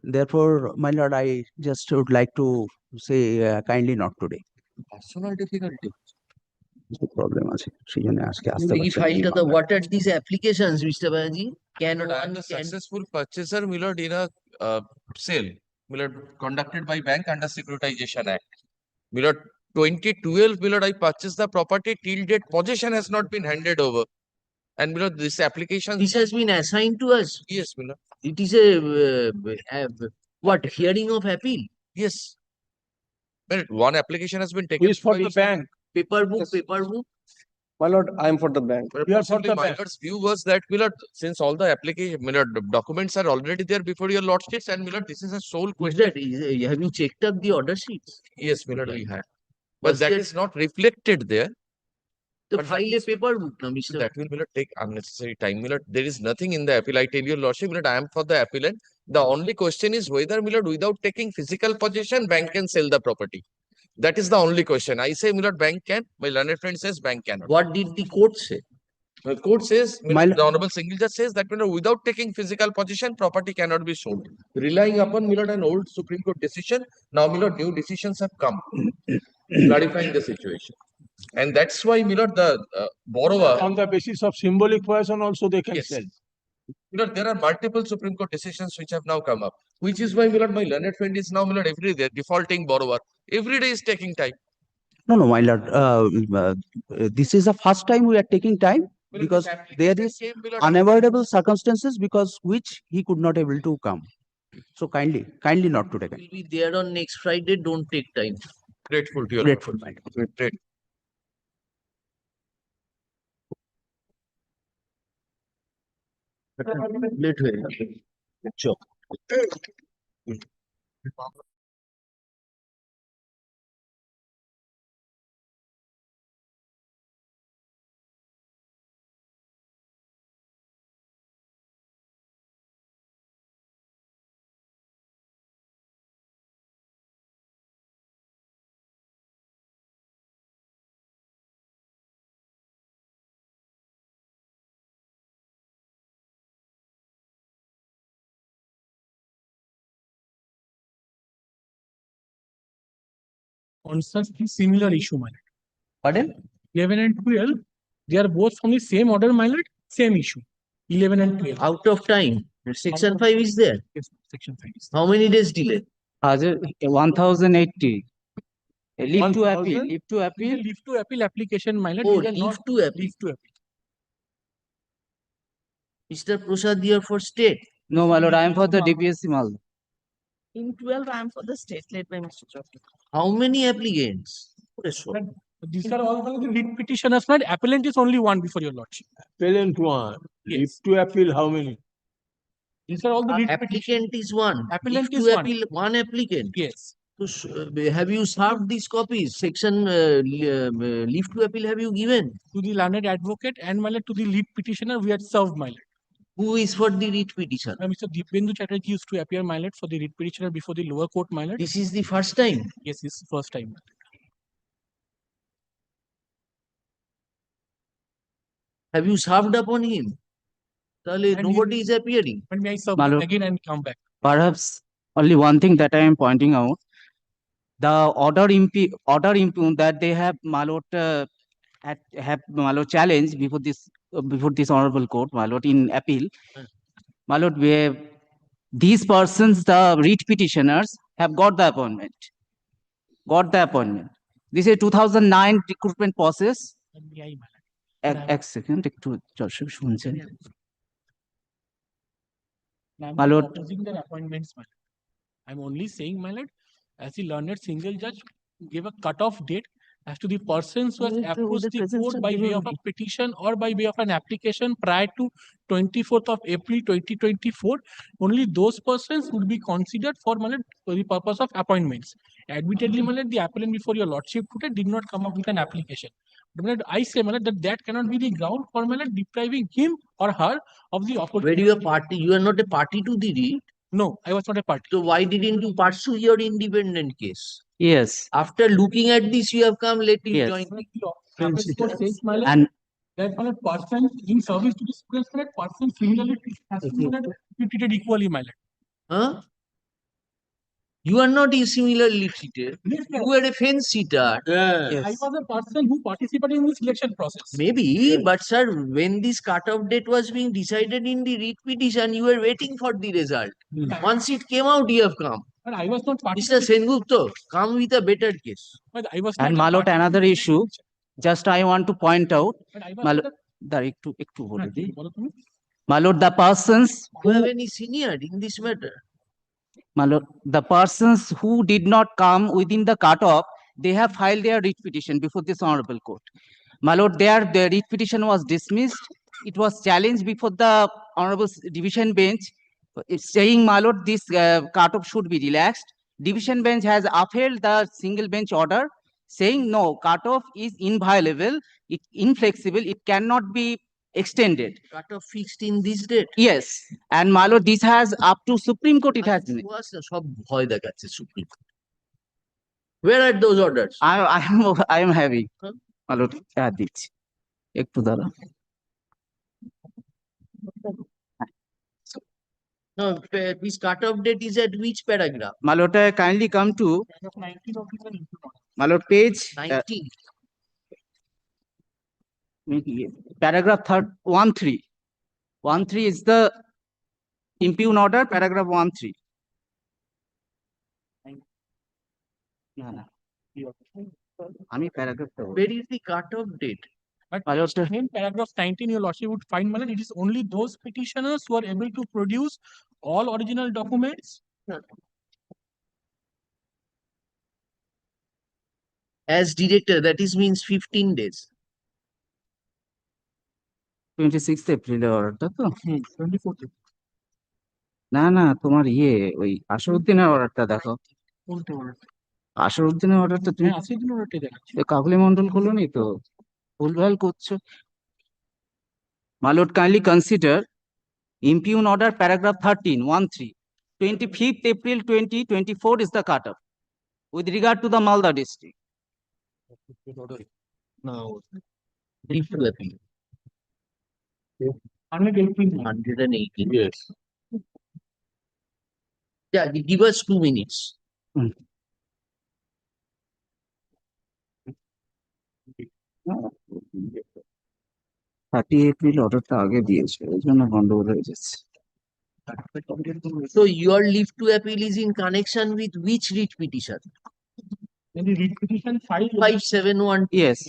Therefore, my lord, I just would like to say kindly not today. personal difficulty. কিছু problem আছে সেই জন্য আজকে আসতে We পারছেন না এই filed the মামলায়। what are these applications, Mr. Banerjee? Can But I am one the can successful purchaser, my lord, in a sale, my lord, conducted by bank under Securitization Act. My lord, 2012, my lord, I purchased the property till date. Possession has not been handed over. And my lord, this application. this has been assigned to us? Yes, my lord. It is a what hearing of appeal? Yes. My lord, one application has been Who taken. is for by the bank? Paper book, paper book. My lord, I am for the bank. But You are for possibly the my bank. lord's view was that, my lord, since all the application, my lord, documents are already there before your lordships, and my lord, this is a sole Is question. that have you checked up the order sheets? Yes, my lord, we have. But Was that there- is not reflected there. The But file a paper book, now, Mr. That will, my lord, take unnecessary time. My lord, there is nothing in the appeal. I tell your lordship, my lord, I am for the appellant. The only question is whether, my lord, without taking physical possession, bank can sell the property. That is the only question. I say, my lord, bank can. My learned friend says bank cannot. What did the court say? The court says, my My lord, the honorable single judge says that, my lord, without taking physical possession, property cannot be sold. Relying upon, my lord, an old Supreme Court decision, now, my lord, new decisions have come, clarifying the situation. And that's why, my lord, the borrower. On the basis of symbolic possession also they can Yes. sell. You know, there are multiple Supreme Court decisions which have now come up, which is why, my lord, my learned friend is now, my lord, every day defaulting borrower. Every day is taking time. No, no, my lord. This is the first time we are taking time Well, because this application there is came, my lord, unavoidable circumstances because which he could not able to come. So kindly not to take. Will be there on next Friday. Don't take time. grateful to your Grateful, my lord. Great. Late হয়ে যাবে। চল। On such similar issue, my lord. Pardon? 11 and 12, they are both from the same order, my lord, same issue. 11 and 12. Out of time. Section 5 is there. Yes, section 5 is. How many days delay? 1080. Leave to 1000? appeal, leave to appeal. Leave to appeal application, my lord. Oh, these are leave not- to appeal. Leave to appeal. Mr. Prasad, you are for state. No, my lord, I am for the DPSC Malda. In 12, I am for the state led by Mr. Choudhary. How many applicants? These are all the lead petitioners, my lord. Appellant is only one before your lordship. Appellant one. Yes. If to appeal, how many? These are all the lead petitioners. Applicant is one. Appellant Leave is to one. appeal, one applicant. Yes. So, have you served these copies? Section leave to appeal have you given? To the learned advocate and my lord to the lead petitioner, we had served, my lord. Who is for the writ petition? Mr. Dibyendu Chatterjee used to appear, my lord, for the writ petitioner before the lower court, my lord. This is the first time. Yes, this is first time. Have you served upon him? Tale And nobody is appearing. When may I serve My lord. again and come back? Perhaps only one thing that I am pointing out, the order that they have, my lord, my lord, challenged before this honorable court, my lord, in appeal. My lord, these persons, the writ petitioners, have got the appointment. This is 2009 recruitment process. May I, my lord? এক second একটু দর্শক শুনছেন। I'm My not lord. opposing their appointments, my lord. I'm only saying, my lord, as the learned single judge gave a cutoff date as to the persons who has With the approached the presence court of by way of a petition or by way of an application prior to 24th of April 2024, only those persons would be considered for, my lord, for the purpose of appointments. Admittedly, my lord, the appellant before your lordship today did not come up with an application. But my lord, I say, my lord, that cannot be the ground for, my lord, depriving him or her of the opportunity. Were you a party? You are not a party to the writ. No, I was not a party. So why didn't you pursue your independent case? Yes. After looking at this, you have come late in Yes. joining. And that one person in service to the students, that person similarly has to be treated equally, my lord. Huh? You are not similarly treated. You were a fence sitter. I was a person who participated in the selection process. Maybe, but sir, when this cutoff date was being decided in the writ petition, you were waiting for the result. Once it came out, you have come. But I was not Mr. participating. Sengupta, come with a better case. But I was And not a my lord, party to another the issue, just I want to point out, But I was my not lord, a- একটু বলে দিই। বলো তুমি। My lord, the persons You who, have any senior in this matter? my lord, the persons who did not come within the cutoff, they have filed their writ petition before this honorable court. My lord, their writ petition was dismissed. It was challenged before the honorable division bench, saying, my lord, this cutoff should be relaxed. Division bench has upheld the single bench order, saying no, cutoff is inviolable, it inflexible, it cannot be extended. Cutoff fixed in this date. Yes, and my lord, this has up to Supreme Court, it has been. সব ভয় দেখাচ্ছে supreme court. Where are those orders? I am having, my lord, দিচ্ছি একটু দাঁড়া। No, this cutoff date is at which paragraph? My lord, kindly come to, my lord, page 19. paragraph 13. 13 is the impugn order, paragraph 13. আমি প্যারাগ্রাফটা Where is the cutoff date? But My lord, in paragraph 19, your lordship would find, my lord, it is only those petitioners who are able to produce all original documents. As director, that is means 15 days. 26th এপ্রিলে অর্ডারটা তো 24th. না না তোমার ওই আশরুদ্দিনের অর্ডারটা দেখো কোনটা order? আশরুদ্দিনের অর্ডারটা তুমি হ্যাঁ, আছে দিন order টা দেখাচ্ছি। কাকলি মন্ডল খোলনি তো ভুলভাল করছো My lord, kindly consider impugn order paragraph 13 25th April 2024 is the cutoff with regard to the Malda district. Now, leave to appeal. 118. 118. Yes. Yeah, give us 2 minutes. 30 April অর্ডারটা আগে দিয়েছে এই জন্য গন্ডগোল হয়ে যাচ্ছে So your leave to appeal is in connection with which writ petition? Any writ petition filed. 5712. Yes.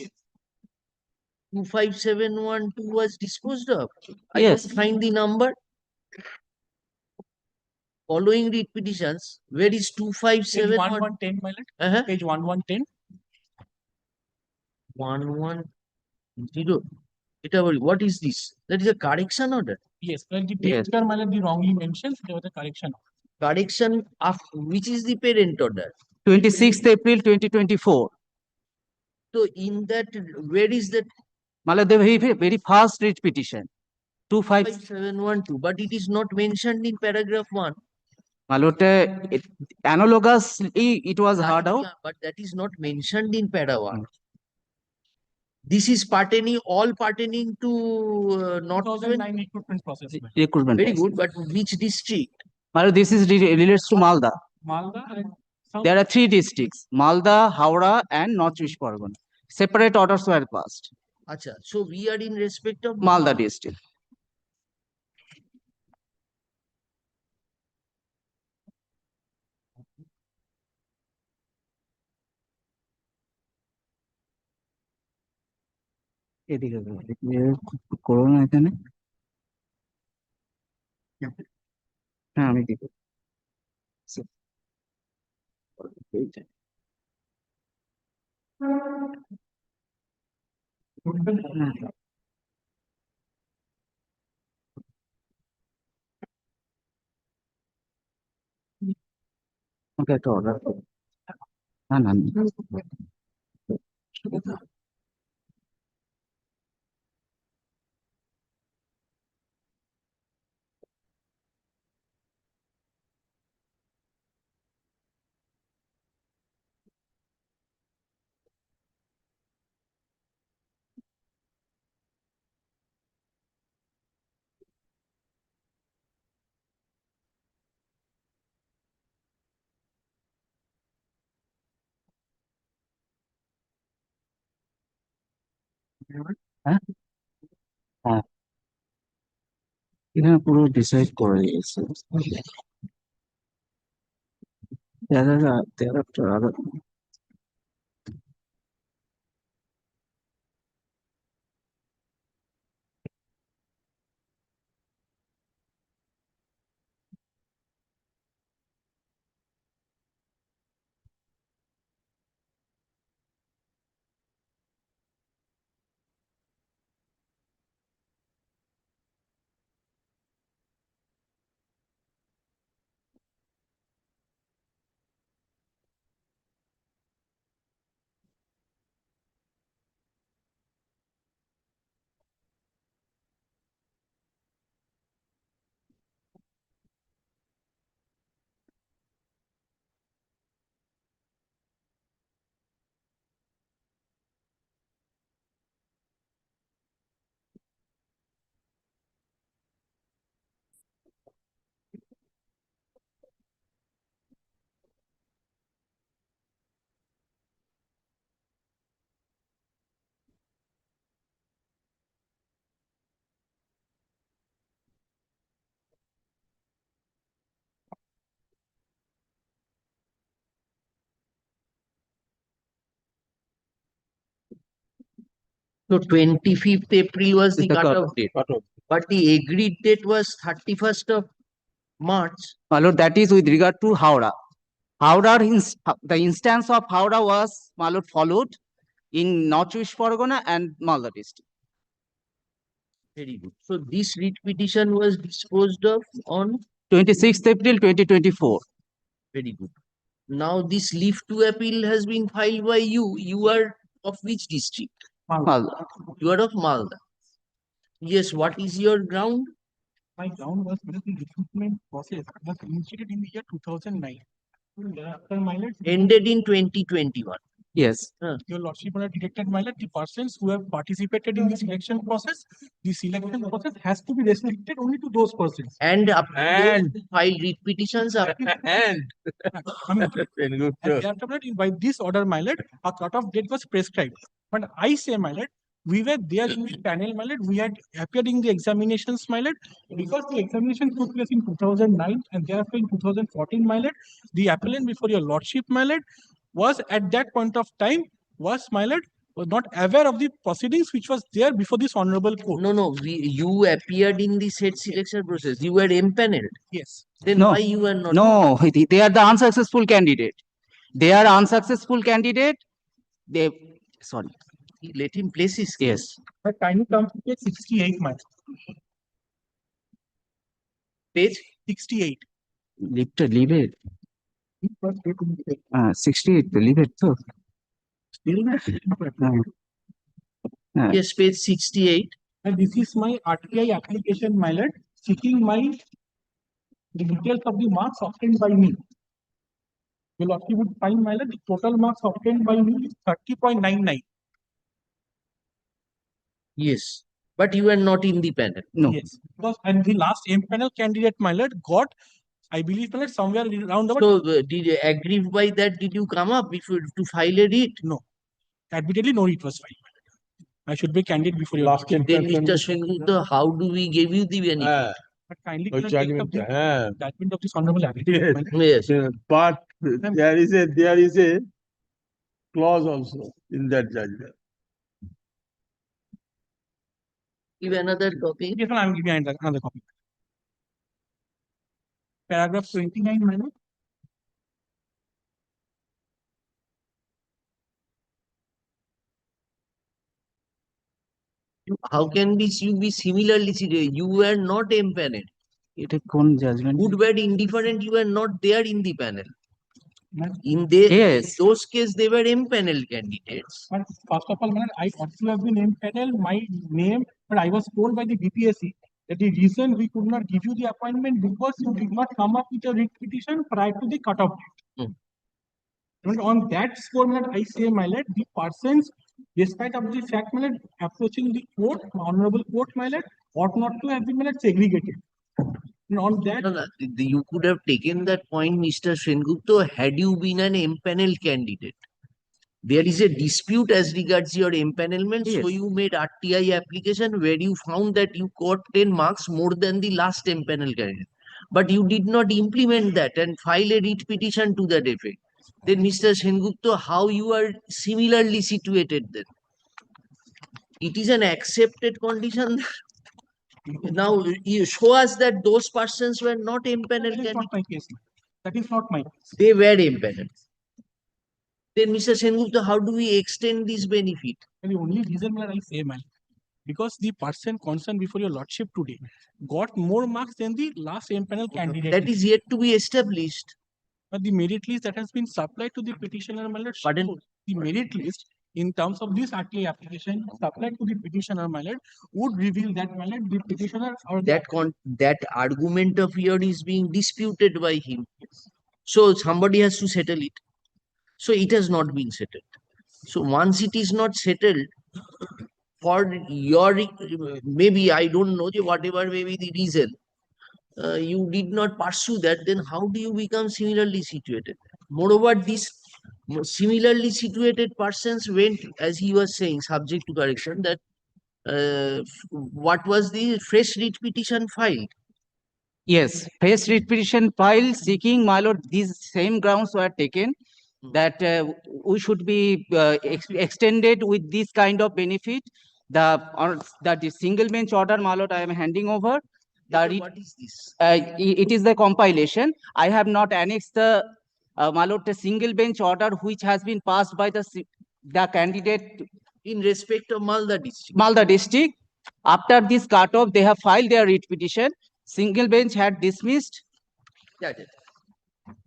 25712 was disposed of. I Yes. don't find the number. Following writ petitions, where is Page 2571? 1110, my lord. Uh-huh. Page 1110. 110. What is this? That is a correction order. Yes, but the Yes. director, my lord, the wrongly mentioned, there was a correction. Correction of which is the parent order. 26th April 2024. So in that, where is that? My lord, the very first writ petition 5712, but it is not mentioned in paragraph 1. My lord, analogously, it was heard out. Yeah, but that is not mentioned in para 1. This is pertaining, all pertaining to not 2009 recruitment process. Recruitment. very process. good, but which district? My lord, this is relates to Malda. Malda and some There are 3 districts: Malda, Howrah, and North West Pargana. Separate orders were passed. Acha, so we are in respect of Malda district. এদিকে করো না এখানে। হ্যাঁ আমি দিব। ওকে একটা order করো। না না হ্যাঁ হ্যাঁ এখানে পুরো ডিসাইড করে দিয়েছে। তেরোটা So 25th April was the Is the cutoff date, but the agreed date was 31st of March. My lord, that is with regard to Howrah. Howrah, the instance of Howrah was, my lord, followed in North West Pargana and Malda district. Very good. So this writ petition was disposed of on 26th April 2024. very good. Now this leave to appeal has been filed by you. You are of which district? Malda. You are of Malda. Yes, what is your ground? my ground was because the recruitment process was initiated in the year 2009. Thereafter, my lord, Ended in 2021. Yes. your lordship are directed, my lord, the persons who have participated in the selection process, the selection process has to be restricted only to those persons. And file writ petitions up to And thereafter, my lord, by this order, my lord, a cutoff date was prescribed. But I say, my lord, we were there in the panel, my lord. We had appeared in the examinations, my lord, because the examination took place in 2009 and thereafter in 2014, my lord, the appellant before your lordship, my lord, was at that point of time, was, my lord, was not aware of the proceedings which was there before this honorable court. No, you appeared in the said selection process. You were empaneled. Yes. Then No. why you are not? No, they are the unsuccessful candidate. They are unsuccessful candidate. They, sorry. Let him place his case. Yes. But kindly come to page 68, my lord. Page 68. Leave it. 68, leave it. So. Yes, page 68. And this is my RTI application, my lord, seeking the details of the marks obtained by me. Your lordship would find, my lord, the total marks obtained by me is 30.99. Yes, but you are not in the panel. No. Yes, because and the last M panel candidate, my lord, got, I believe, my lord, somewhere around about. So did you agree by that? Did you come up before to file a writ? No, admittedly, no, it was fine. I should be candid before your Last lordship. Then, Mr. Sengupta, how do we give you the benefit? But kindly ওই take up judgment, the হ্যাঁ। judgment of this honorable applicant. my lord. Yes. But there is a clause also in that judgment. Give another copy. Yes, ma'am, I will give you another copy. Paragraph 29, my lord. How can you be similarly situated? You were not empaneled. এটা কোন judgment? Good, bad, indifferent, you were not there in the panel. Ma'am, In Yes. those cases, they were empaneled candidates. but first of all, my lord, I also have been named panel, my name, but I was told by the BPSC that the reason we could not give you the appointment because you did not come up with a writ petition prior to the cutoff date. Hmm. And on that score, my lord, I say, my lord, the persons, despite of the fact, my lord, approaching the court, honorable court, my lord, ought not to have been, my lord, segregated. And on that, No, no, you could have taken that point, Mr. Sengupta, had you been an empaneled candidate. There is a dispute as regards your empanelment, so Yes. you made RTI application where you found that you got 10 marks more than the last empanel candidate. But you did not implement that and file a writ petition to that effect. Then, Mr. Sengupta, how you are similarly situated then? It is an accepted condition. Now, you show us that those persons were not empaneled that is not candidates. my case. That is not my case. They were empaneled. Then, Mr. Sengupta, how do we extend this benefit? And the only reason why I say, man, because the person concerned before your lordship today got more marks than the last panel candidate. That is yet to be established. But the merit list that has been supplied to the petitioner, my lord, Pardon? shows the merit list in terms of this RTI application supplied to the petitioner, my lord, would reveal that, my lord, the petitioner or the That argument of yours is being disputed by him. So somebody has to settle it. So it has not been settled. So once it is not settled, for your maybe I don't know whatever may be the reason, you did not pursue that. Then how do you become similarly situated? Moreover, these similarly situated persons went, as he was saying, subject to correction, that what was the fresh writ petition filed? Yes, fresh writ petition filed seeking, my lord, these same grounds were taken that we should be extended with this kind of benefit. The single bench order, my lord, I am handing over. What is this? It is the compilation. I have not annexed my lord, the single bench order which has been passed by the candidate In respect of Malda district. Malda district. After this cutoff, they have filed their writ petition. Single bench had dismissed. Yeah, yeah.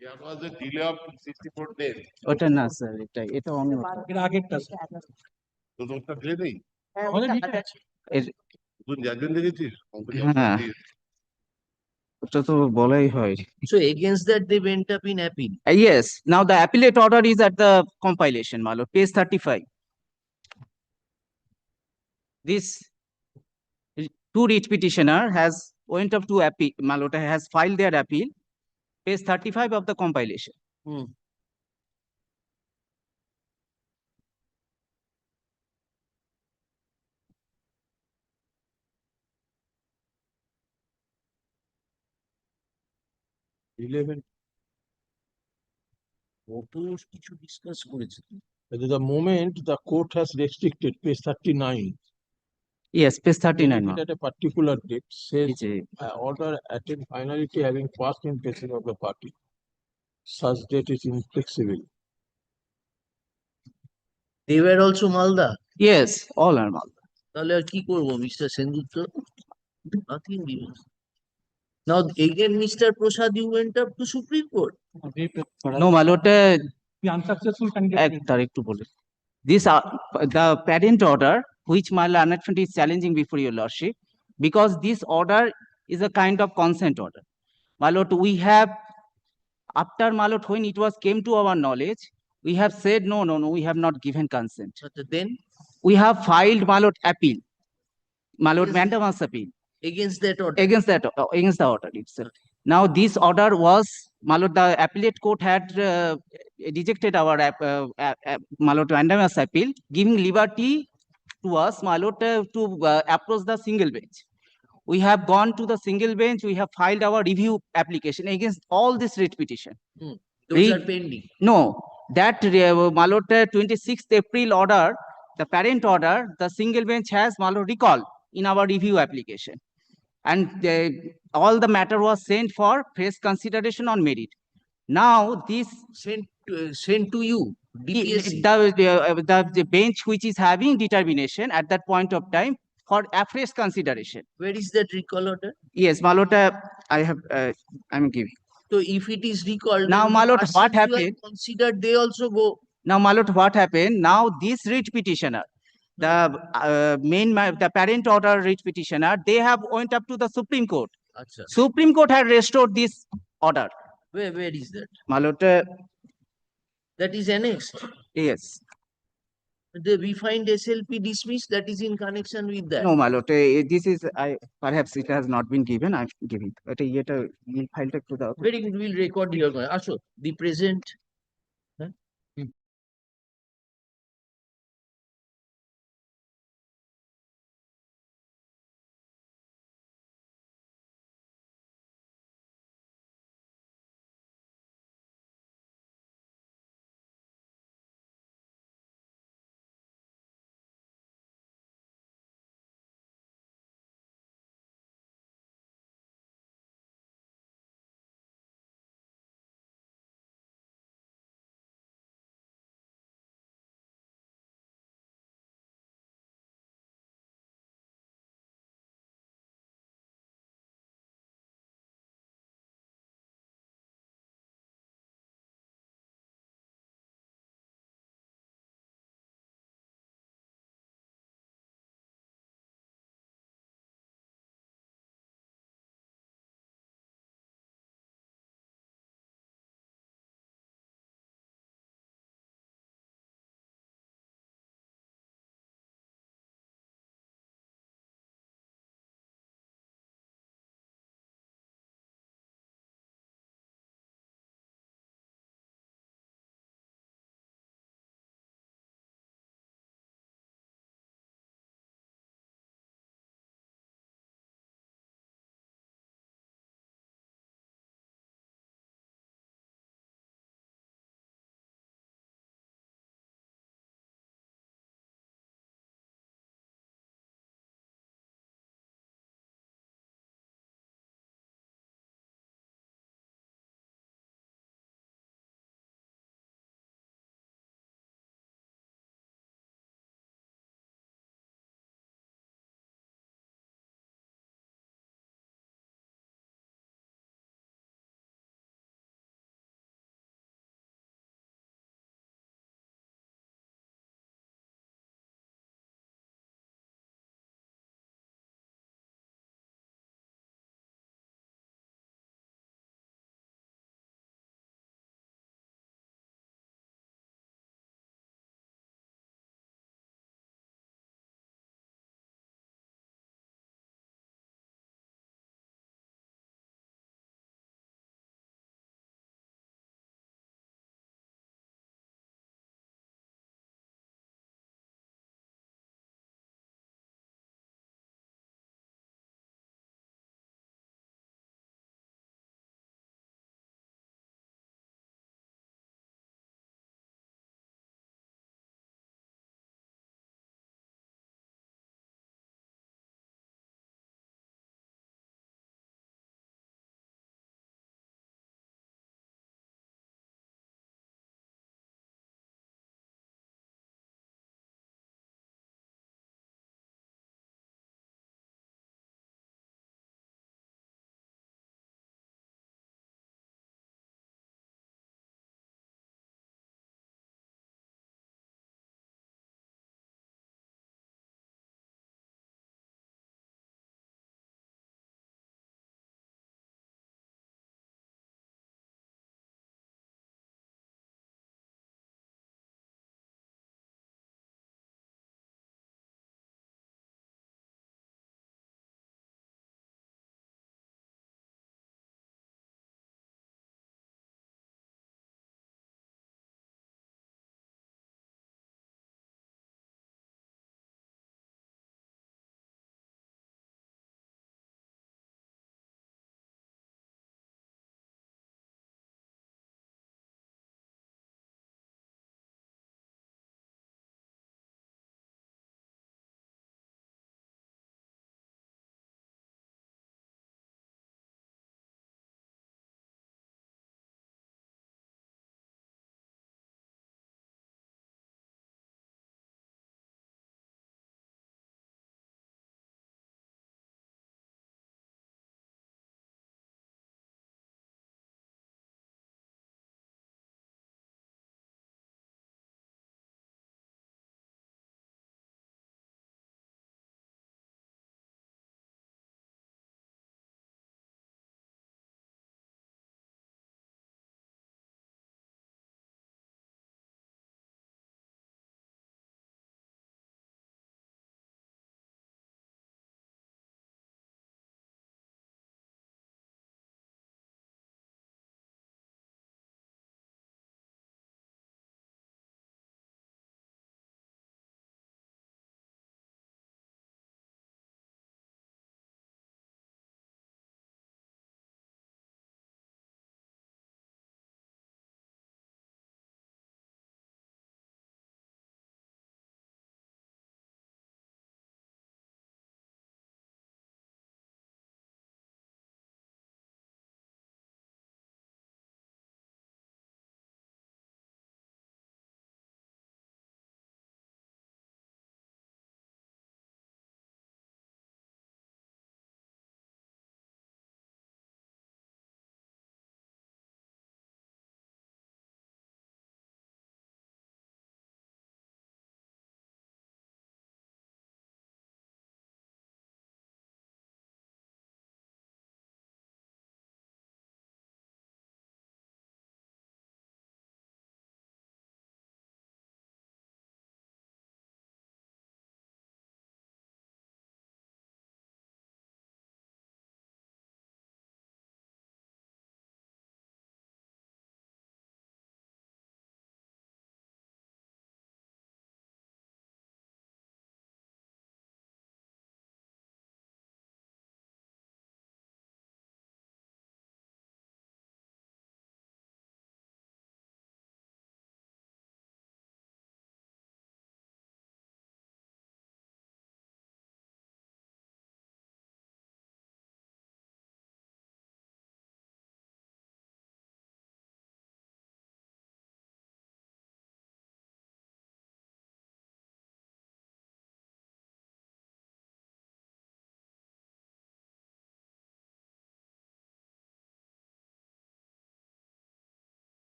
There was a delay of 64 days. ওটা না sir, এটা অন্য। এর আগেরটা, sir। তো তোরটা দিয়ে নেই? আমাদের written আছে। তুই judgment দেখেছিস? হ্যাঁ, ওটা তো বলাই হয়। So against that they went up in appeal. Yes, now the appellate order is at the compilation, my lord, page 35. This two writ petitioner has went up to appeal, my lord, has filed their appeal, page 35 of the compilation. কিছু discuss করেছে। The moment the court has restricted, page 39. Yes, page 39. At a particular date says It's order attend finality having passed in favor of the party. Such date is inflexible. They were also Malda. Yes, all are Malda. তাহলে আর কি করবো, mister Sengupta? Nothing given. Now again, Mr. Prasad, you went up to Supreme Court. No, my lord, The unsuccessful candidate. একটু বলে। This the parent order which my management is challenging before your lordship, because this order is a kind of consent order. My lord, we have, after my lord, when it was came to our knowledge, we have said, no, we have not given consent. But then We have filed, my lord, appeal. My lord, Against- mandamus appeal. against that order. Against the order itself. Now, this order was, my lord, the appellate court had rejected our my lord, mandamus appeal, giving liberty to us, my lord, to approach the single bench. We have gone to the single bench. We have filed our review application against all this writ petition. Those are pending. No, that my lord, 26th April order, the parent order, the single bench has, my lord, recalled in our review application. And all the matter was sent for fresh consideration on merit. Now this sent to you, DPSC. the bench which is having determination at that point of time for a fresh consideration. Where is that recall order? Yes, my lord, I have, I'm giving. So if it is recalled, Now, then my the lord, persons what you have happened? considered, they also go. Now, my lord, what happened? Now, this writ petitioner, the parent order writ petitioner, they have went up to the Supreme Court. Achha. Supreme Court had restored this order. Where is that? My lord, that is annexed. Yes. We find SLP dismissed, that is in connection with that. No, my lord, this is, perhaps it has not been given. I'm giving. Yet we'll file it to the. Very good, we'll record your. Also, the present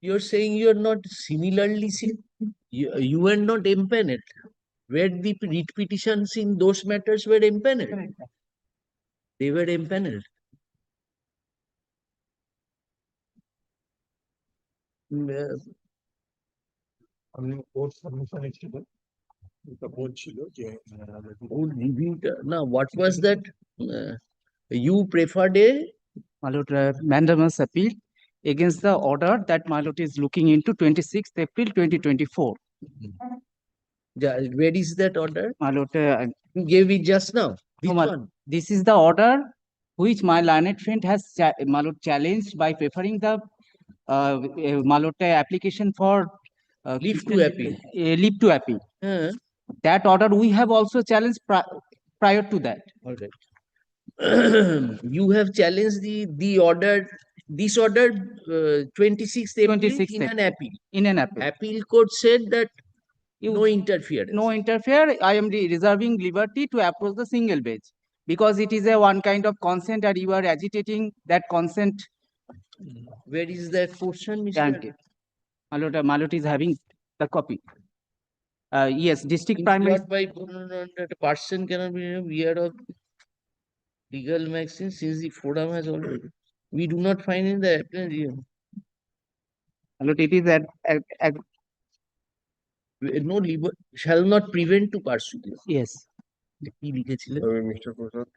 You're saying you're not similarly, you were not empaneled. Where the writ petitions in those matters were empaneled. They were empaneled. Now, what was that? You preferred a My lord, mandamus appeal against the order that my lord is looking into 26th April 2024. where is that order? My lord, You gave it just now. Which my- one? this is the order which my learned friend has my lord challenged by preferring the my lord application for Leave to appeal. leave to appeal. That order we have also challenged prior to that. All right. You have challenged the order, this order, 26th April 26th in an appeal. In an appeal. Appeal court said that no interference. No interfere. I am reserving liberty to approach the single bench because it is a one kind of consent and you are agitating that consent. Where is that portion, Mr. Thank you. Malot is having the copy. Yes, district prime minister. By that a person cannot be aware of legal maxims since the forum has already. We do not find in the appeal. Malot, it is no shall not prevent to pursue this. Yes. কি লিখেছিলেন? Mr. Prasad,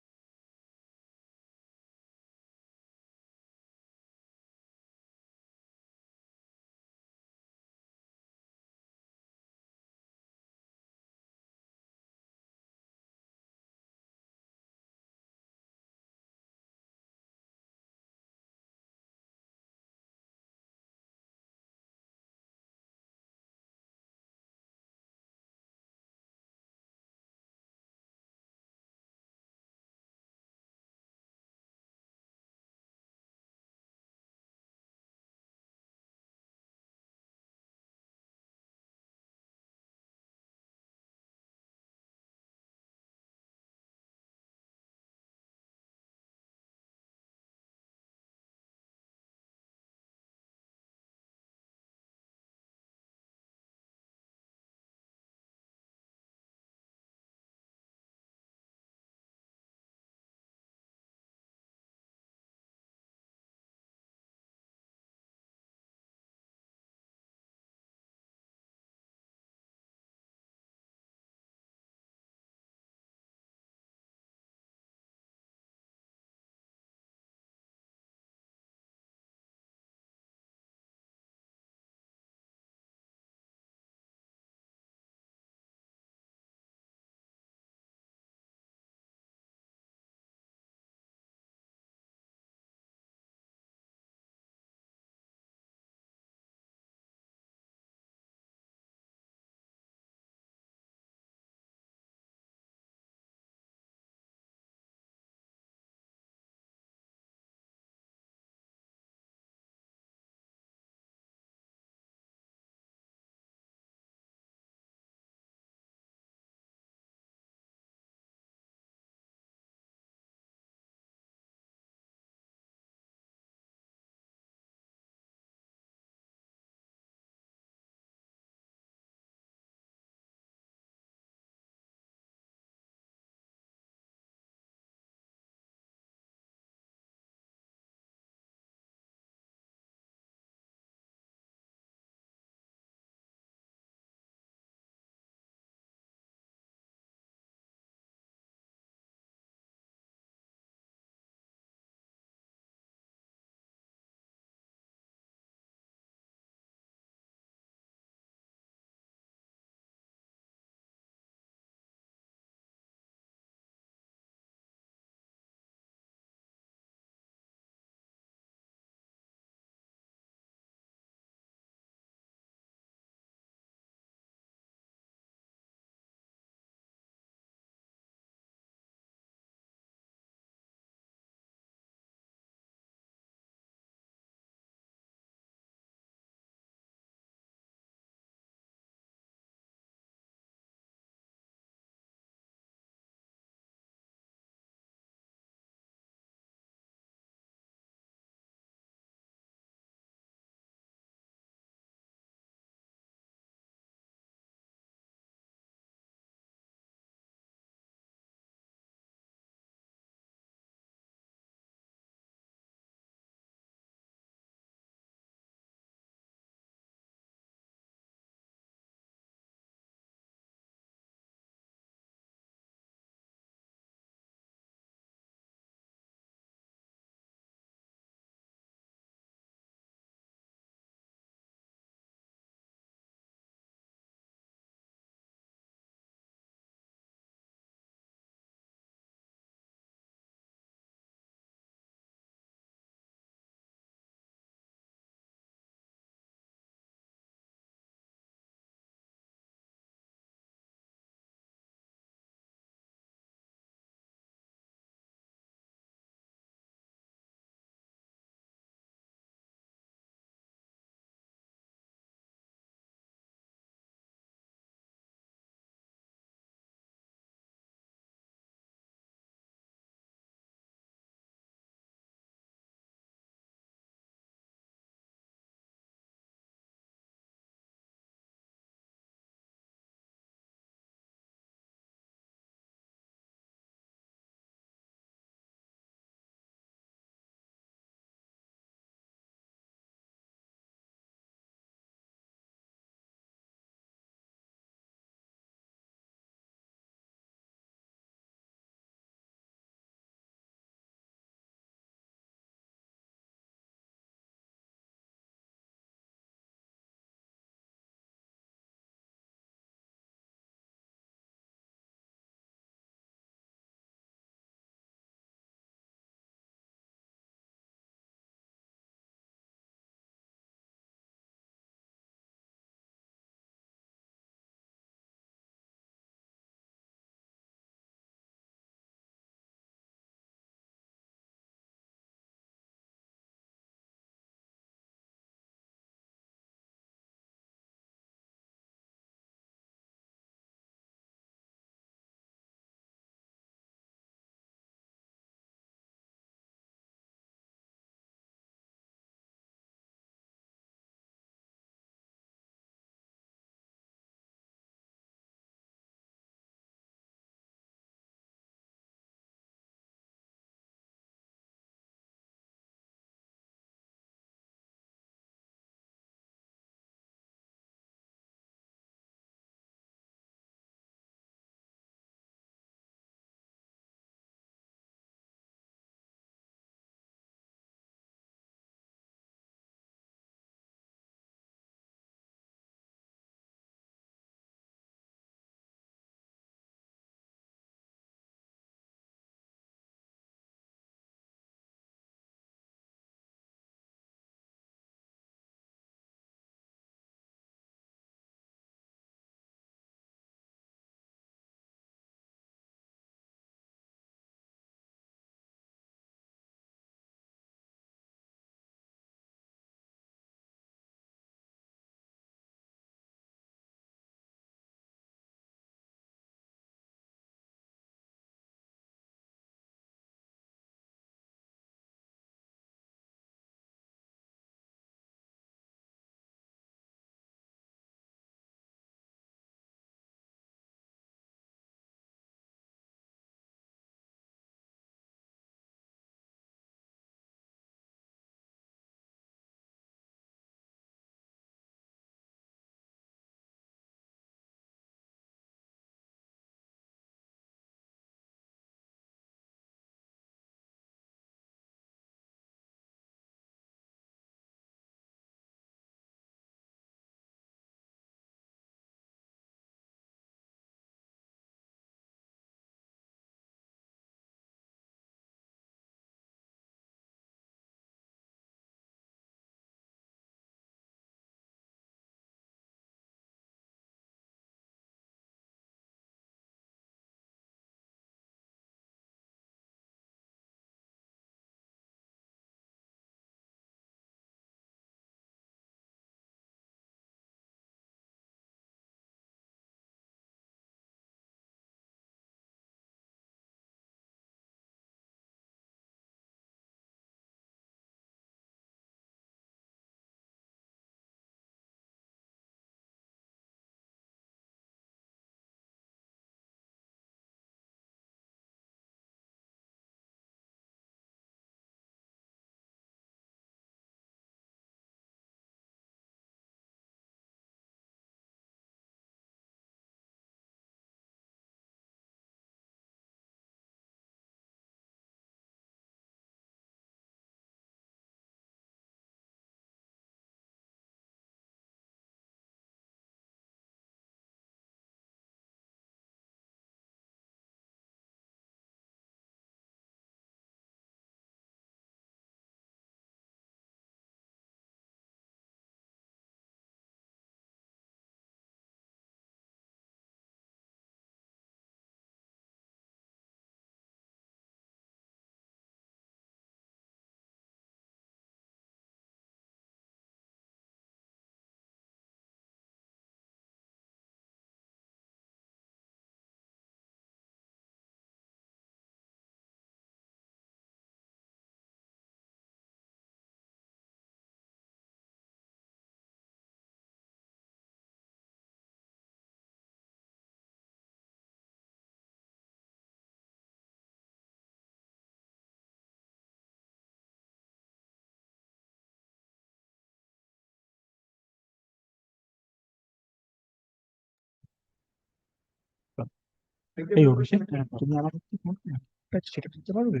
এই অভিষেক তুমি আমার একটু phone করো। সেটা দিতে পারবে?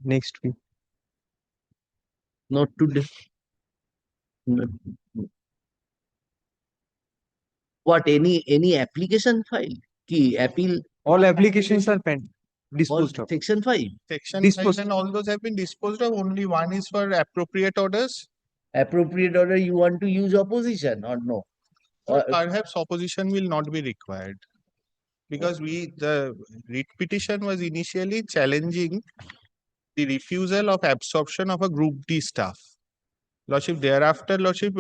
Next week. Not today. Not- What, any application file? Ki appeal All applications are penned, or disposed of. section 5? Section Disposed. 5 and all those have been disposed of. Only one is for appropriate orders. Appropriate order, you want to use opposition or no? So Or- perhaps opposition will not be required. Because the writ petition was initially challenging the refusal of absorption of a Group D staff. Lordship, thereafter, Lordship,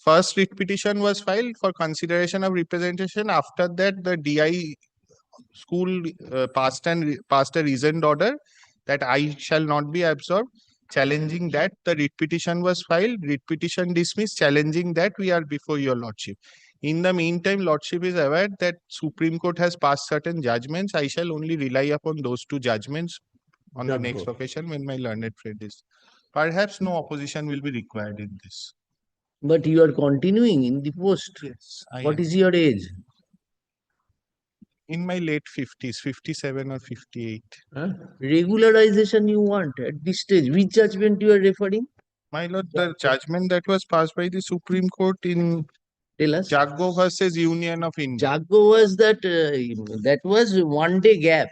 first writ petition was filed for consideration of representation. After that, the DI school passed a reasoned order that I shall not be absorbed. Challenging that, the writ petition was filed, writ petition dismissed, challenging that we are before your Lordship. In the meantime, Lordship is aware that Supreme Court has passed certain judgments. I shall only rely upon those two judgments on the Done next good. occasion when my learned friend is. Perhaps no opposition will be required in this. But you are continuing in the post. Yes, I What am. is your age? In my late 50s, 57 or 58. Huh? Regularization you want at this stage. Which judgment you are referring? My lord, the judgment that was passed by the Supreme Court in Tell us. Jaggo versus Union of India. Jaggo was that was 1 day gap.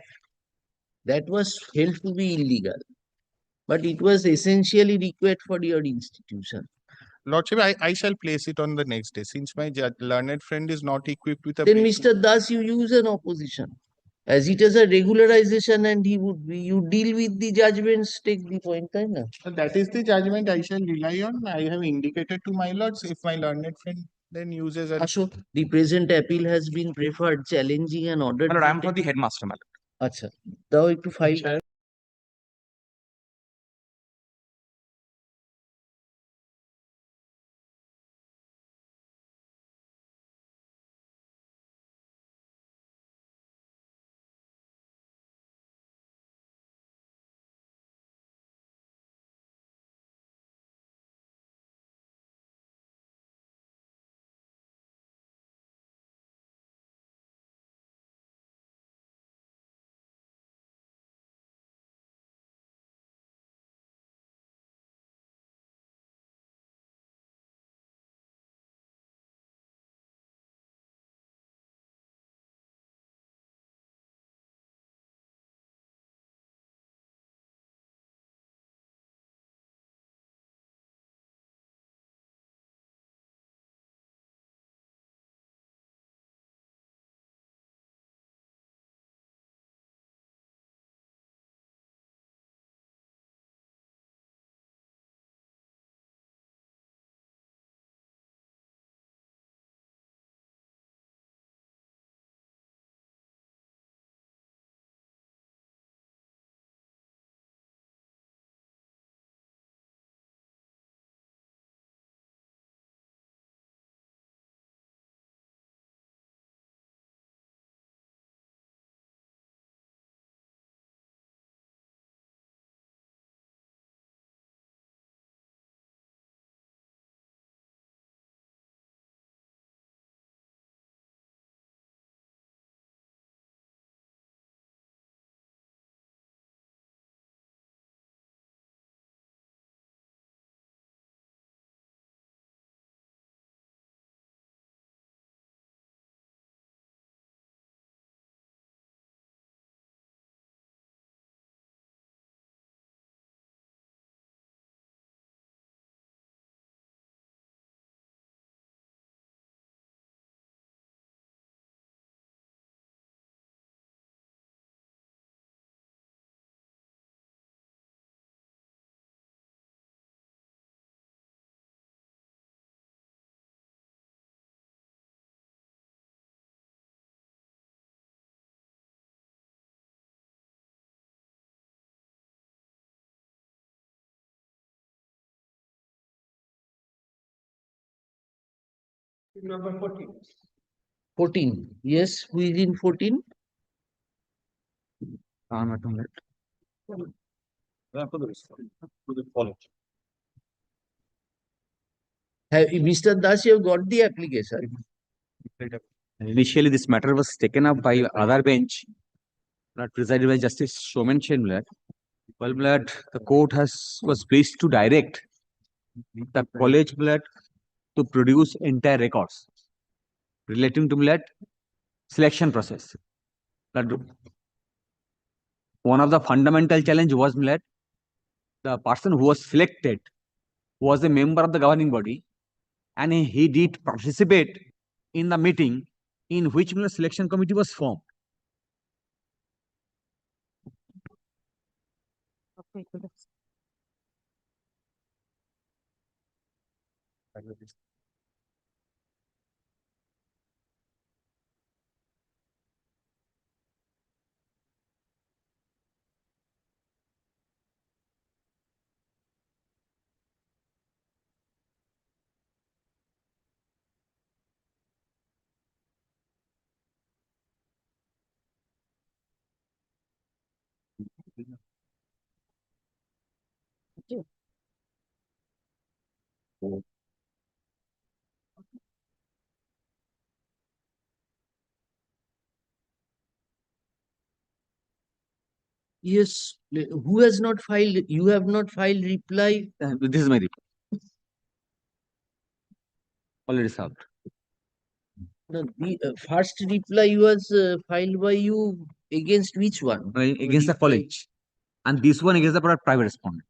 That was held to be illegal. But it was essentially required for your institution. Lordship, I shall place it on the next day since my learned friend is not equipped with a Then brief- Mr. Das, you use an opposition. As it is a regularization and you deal with the judgments, take the point, right? So that is the judgment I shall rely on. I have indicated to my lords if my learned friend then uses a. Ashok, the present appeal has been preferred challenging an order. My lord, I am for the headmaster, my lord. আচ্ছা দাও একটু file Number 14. 14. Yes, who is in 14? Mr. Das, you have got the application. Initially, this matter was taken up by other bench, not presided by Justice Somen Shenmlat. Well, blood, the court was pleased to direct the college blood to produce entire records relating to blood selection process. Blood, one of the fundamental challenge was blood, the person who was selected was a member of the governing body, and he did participate in the meeting in which the selection committee was formed. Yes, who has not filed? You have not filed reply. This is my report. Already served. No, the first reply was filed by you against which one? Against the college. And this one against the private respondent,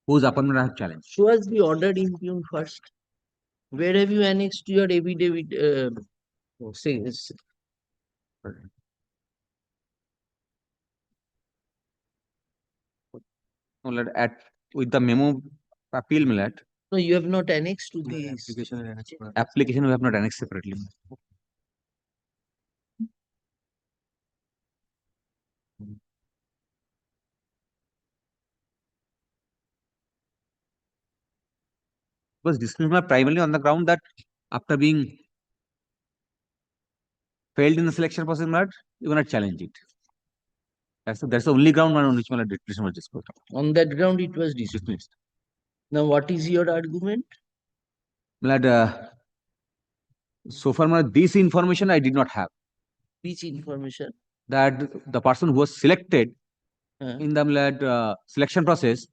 whose appointment I have challenged. Show us the order impugned first. Where have you annexed your affidavit? With the memo appeal millet. No, you have not annexed to the Application we have not annexed separately. Was dismissed primarily on the ground that after being failed in the selection process, you cannot challenge it. That's the only ground on which decision was disposed. On that ground, it was dismissed. Now, what is your argument? So far, this information I did not have. Which information? That the person who was selected in the selection process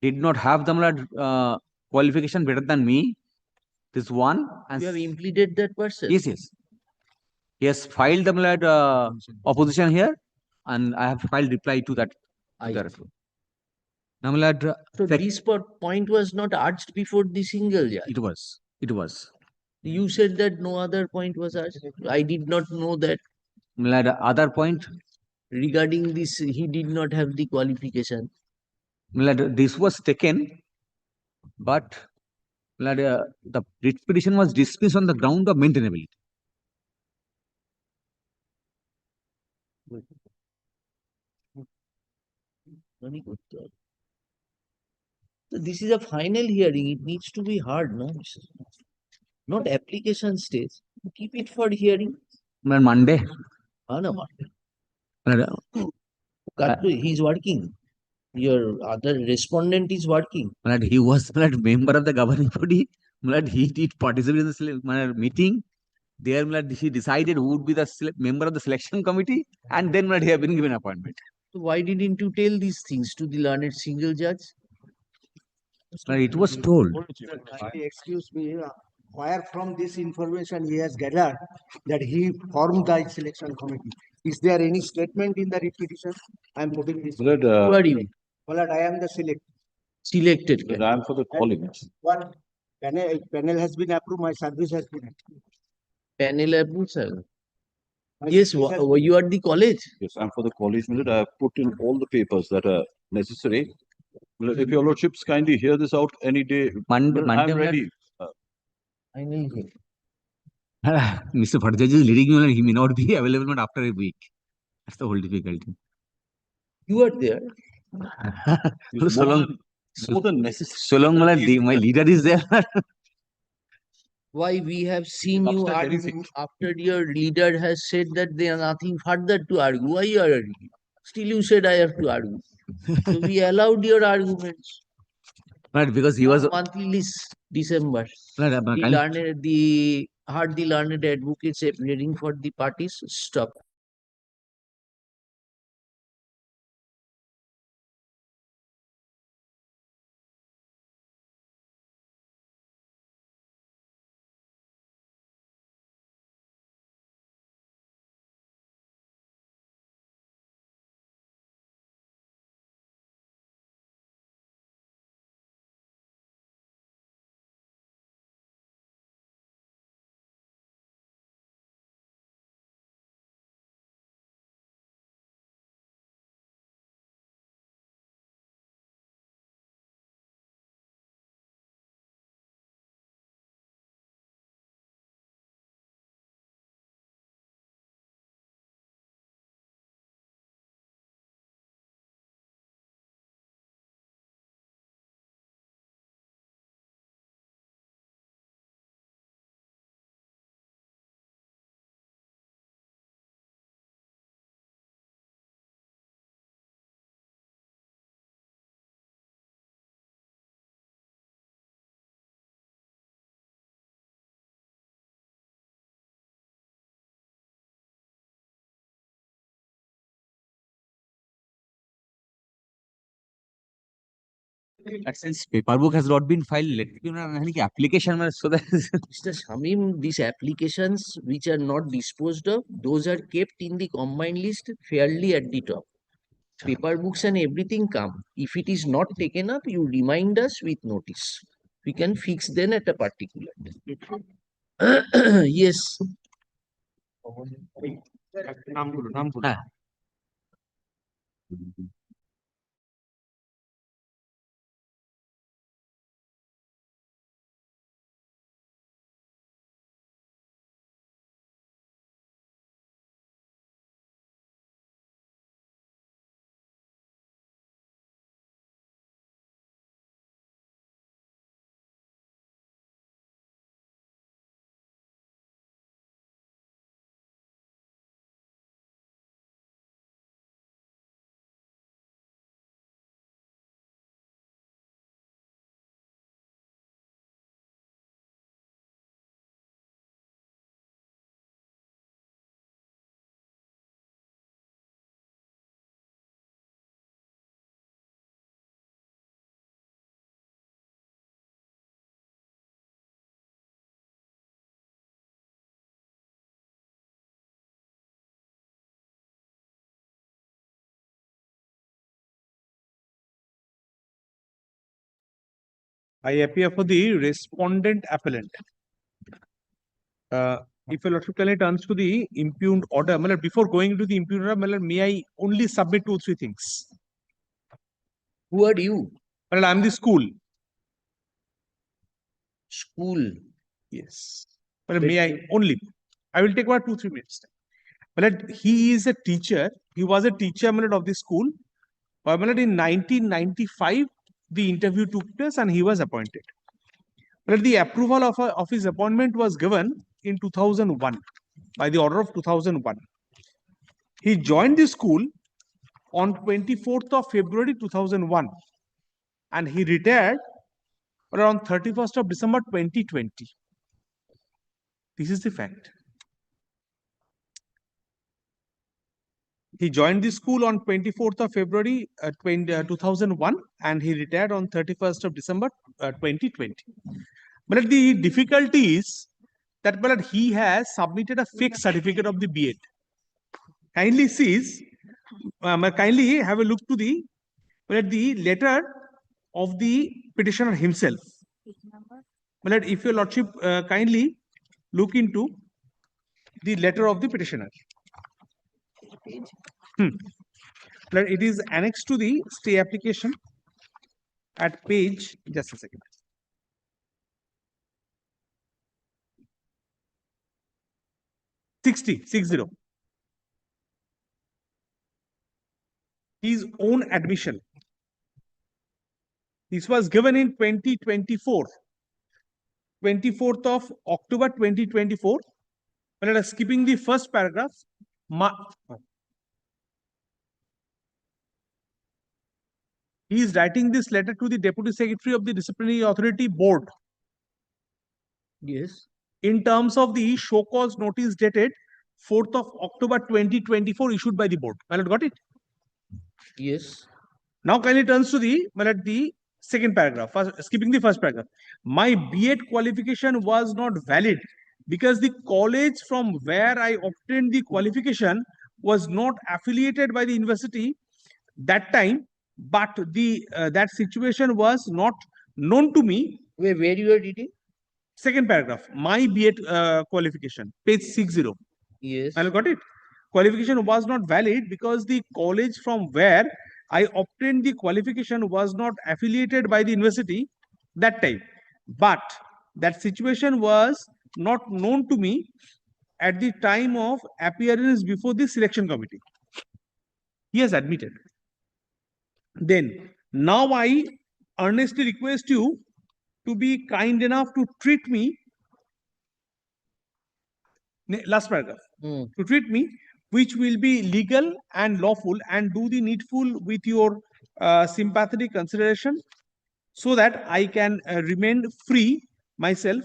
did not have the qualification better than me. This one. And you have implemented that person? Yes, yes. He has filed the opposition here, and I have filed reply to that. So this point was not urged before the single judge? It was. It was. You said that no other point was urged. I did not know that. Other point? Regarding this, he did not have the qualification. This was taken, but the writ petition was dismissed on the ground of maintainability. Very good. So this is a final hearing. It needs to be heard, no? Not application stage. Keep it for hearing. Monday. No, Monday. He's working. Your other respondent is working. He was member of the governing body. He did participate in the meeting. There, he decided who would be the member of the selection committee, and then he have been given appointment. So why didn't you tell these things to the learned single judge? It was told. Excuse me, where from this information he has gathered that he formed the selection committee? Is there any statement in the repetition? I am putting this. Who are you? Well, I am the selected. I am for the college. What panel has been approved? My service has been approved. Panel approved, sir. Yes, you are the college? Yes, I'm for the college. I have put in all the papers that are necessary. If your lordships kindly hear this out any day, Monday I'm ready. I know. Mr. Bhattacharya is leading you, and he may not be available after a week. That's the whole difficulty. You are there. So long, my leader is there. Why we have seen you Lobster very argue after your leader has said that there are nothing further to argue. Why you are arguing? Still you said I have to argue. So we allowed your arguments. Right, because he was Monthly list December. right, The hardly learned advocates appearing for the parties stop. that since paperwork has not been filed, let me know application so that Mr. Shamim, these applications which are not disposed of, those are kept in the combined list fairly at the top. Paper books and everything come. If it is not taken up, you remind us with notice. We can fix then at a particular time. Yes. I appear for the respondent appellant. If your lordship kindly turns to the impugned order, before going to the impugned order, may I only submit 2-3 things? Who are you? I am the school. School. Yes. May I only? I will take 2-3 minutes. He is a teacher. He was a teacher of the school. In 1995, the interview took place and he was appointed. The approval of his appointment was given in 2001 by the order of 2001. He joined the school on 24th of February 2001 and he retired around 31st of December 2020. This is the fact. He joined the school on 24th of February 2001 and he retired on 31st of December 2020. But the difficulty is that he has submitted a fake certificate of the B.Ed. Kindly kindly have a look to the letter of the petitioner himself. If your lordship kindly look into the letter of the petitioner. It is annexed to the stay application at page, just a second. Sixty. His own admission. This was given in 2024. 24th of October 2024. Let us skipping the first paragraph. He is writing this letter to the Deputy Secretary of the Disciplinary Authority Board. Yes. In terms of the show cause notice dated 4th of October 2024 issued by the board. Got it? Yes. Now kindly turns to the second paragraph, skipping the first paragraph. My B.Ed qualification was not valid because the college from where I obtained the qualification was not affiliated by the university that time, but that situation was not known to me. Where you are reading? Second paragraph, my B.Ed qualification, page 60. Yes. I got it. Qualification was not valid because the college from where I obtained the qualification was not affiliated by the university that time. But that situation was not known to me at the time of appearance before the selection committee. He has admitted. Then, now I earnestly request you to be kind enough to treat me, last paragraph, to treat me, which will be legal and lawful, and do the needful with your sympathetic consideration, so that I can remain free myself.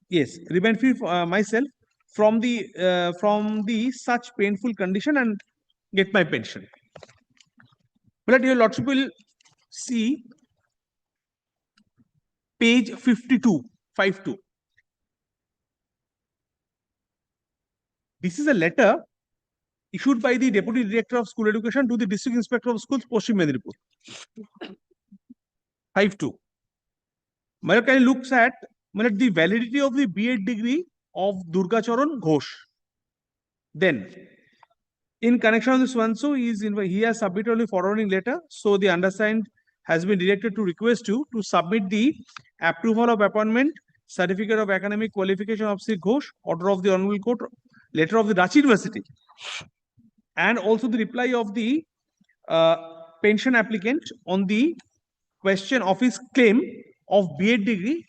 Yes, remain free myself from the such painful condition and get my pension. But your lordship will see page 52, 52. This is a letter issued by the Deputy Director of School Education to the District Inspector of Schools, Paschim Medinipur. 52. Can looks at the validity of the B.Ed degree of Durga Charan Ghosh. Then, in connection with this one, so he has submitted a forwarding letter. So the undersigned has been directed to request you to submit the approval of appointment, certificate of academic qualification of Sri Ghosh, order of the Honorable Court, letter of the Ranchi University, and also the reply of the pension applicant on the question of his claim of B.Ed degree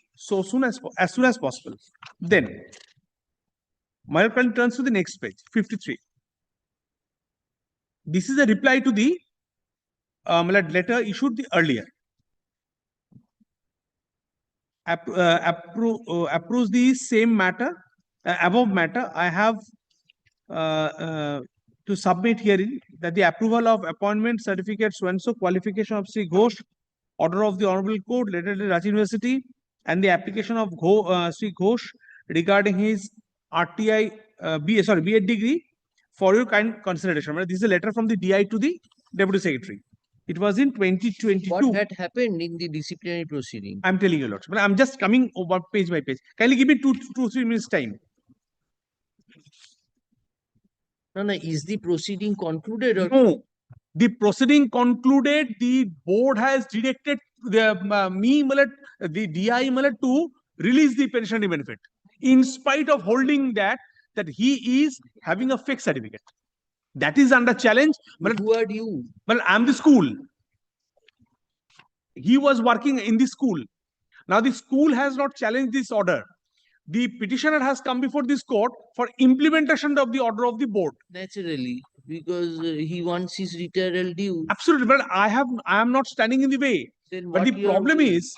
as soon as possible. Then, my friend turns to the next page, 53. This is a reply to the letter issued earlier. Approves the same matter, above matter. I have to submit herein that the approval of appointment certificate so qualification of Sri Ghosh, order of the Honorable Court, letter to Ranchi University, and the application of Sri Ghosh regarding his RTI B.Ed degree for your kind consideration. This is a letter from the DI to the Deputy Secretary. It was in 2022. What had happened in the disciplinary proceeding? I'm telling you, Lord. But I'm just coming over page by page. Kindly give me 2-3 minutes time. No, is the proceeding concluded or no? The proceeding concluded. The board has directed the DI to release the pension benefit, in spite of holding that he is having a fake certificate. That is under challenge. Who are you? Well, I'm the school. He was working in the school. Now the school has not challenged this order. The petitioner has come before this court for implementation of the order of the board. Naturally, because he wants his retirement due. Absolutely, but I am not standing in the way. Then but the problem is,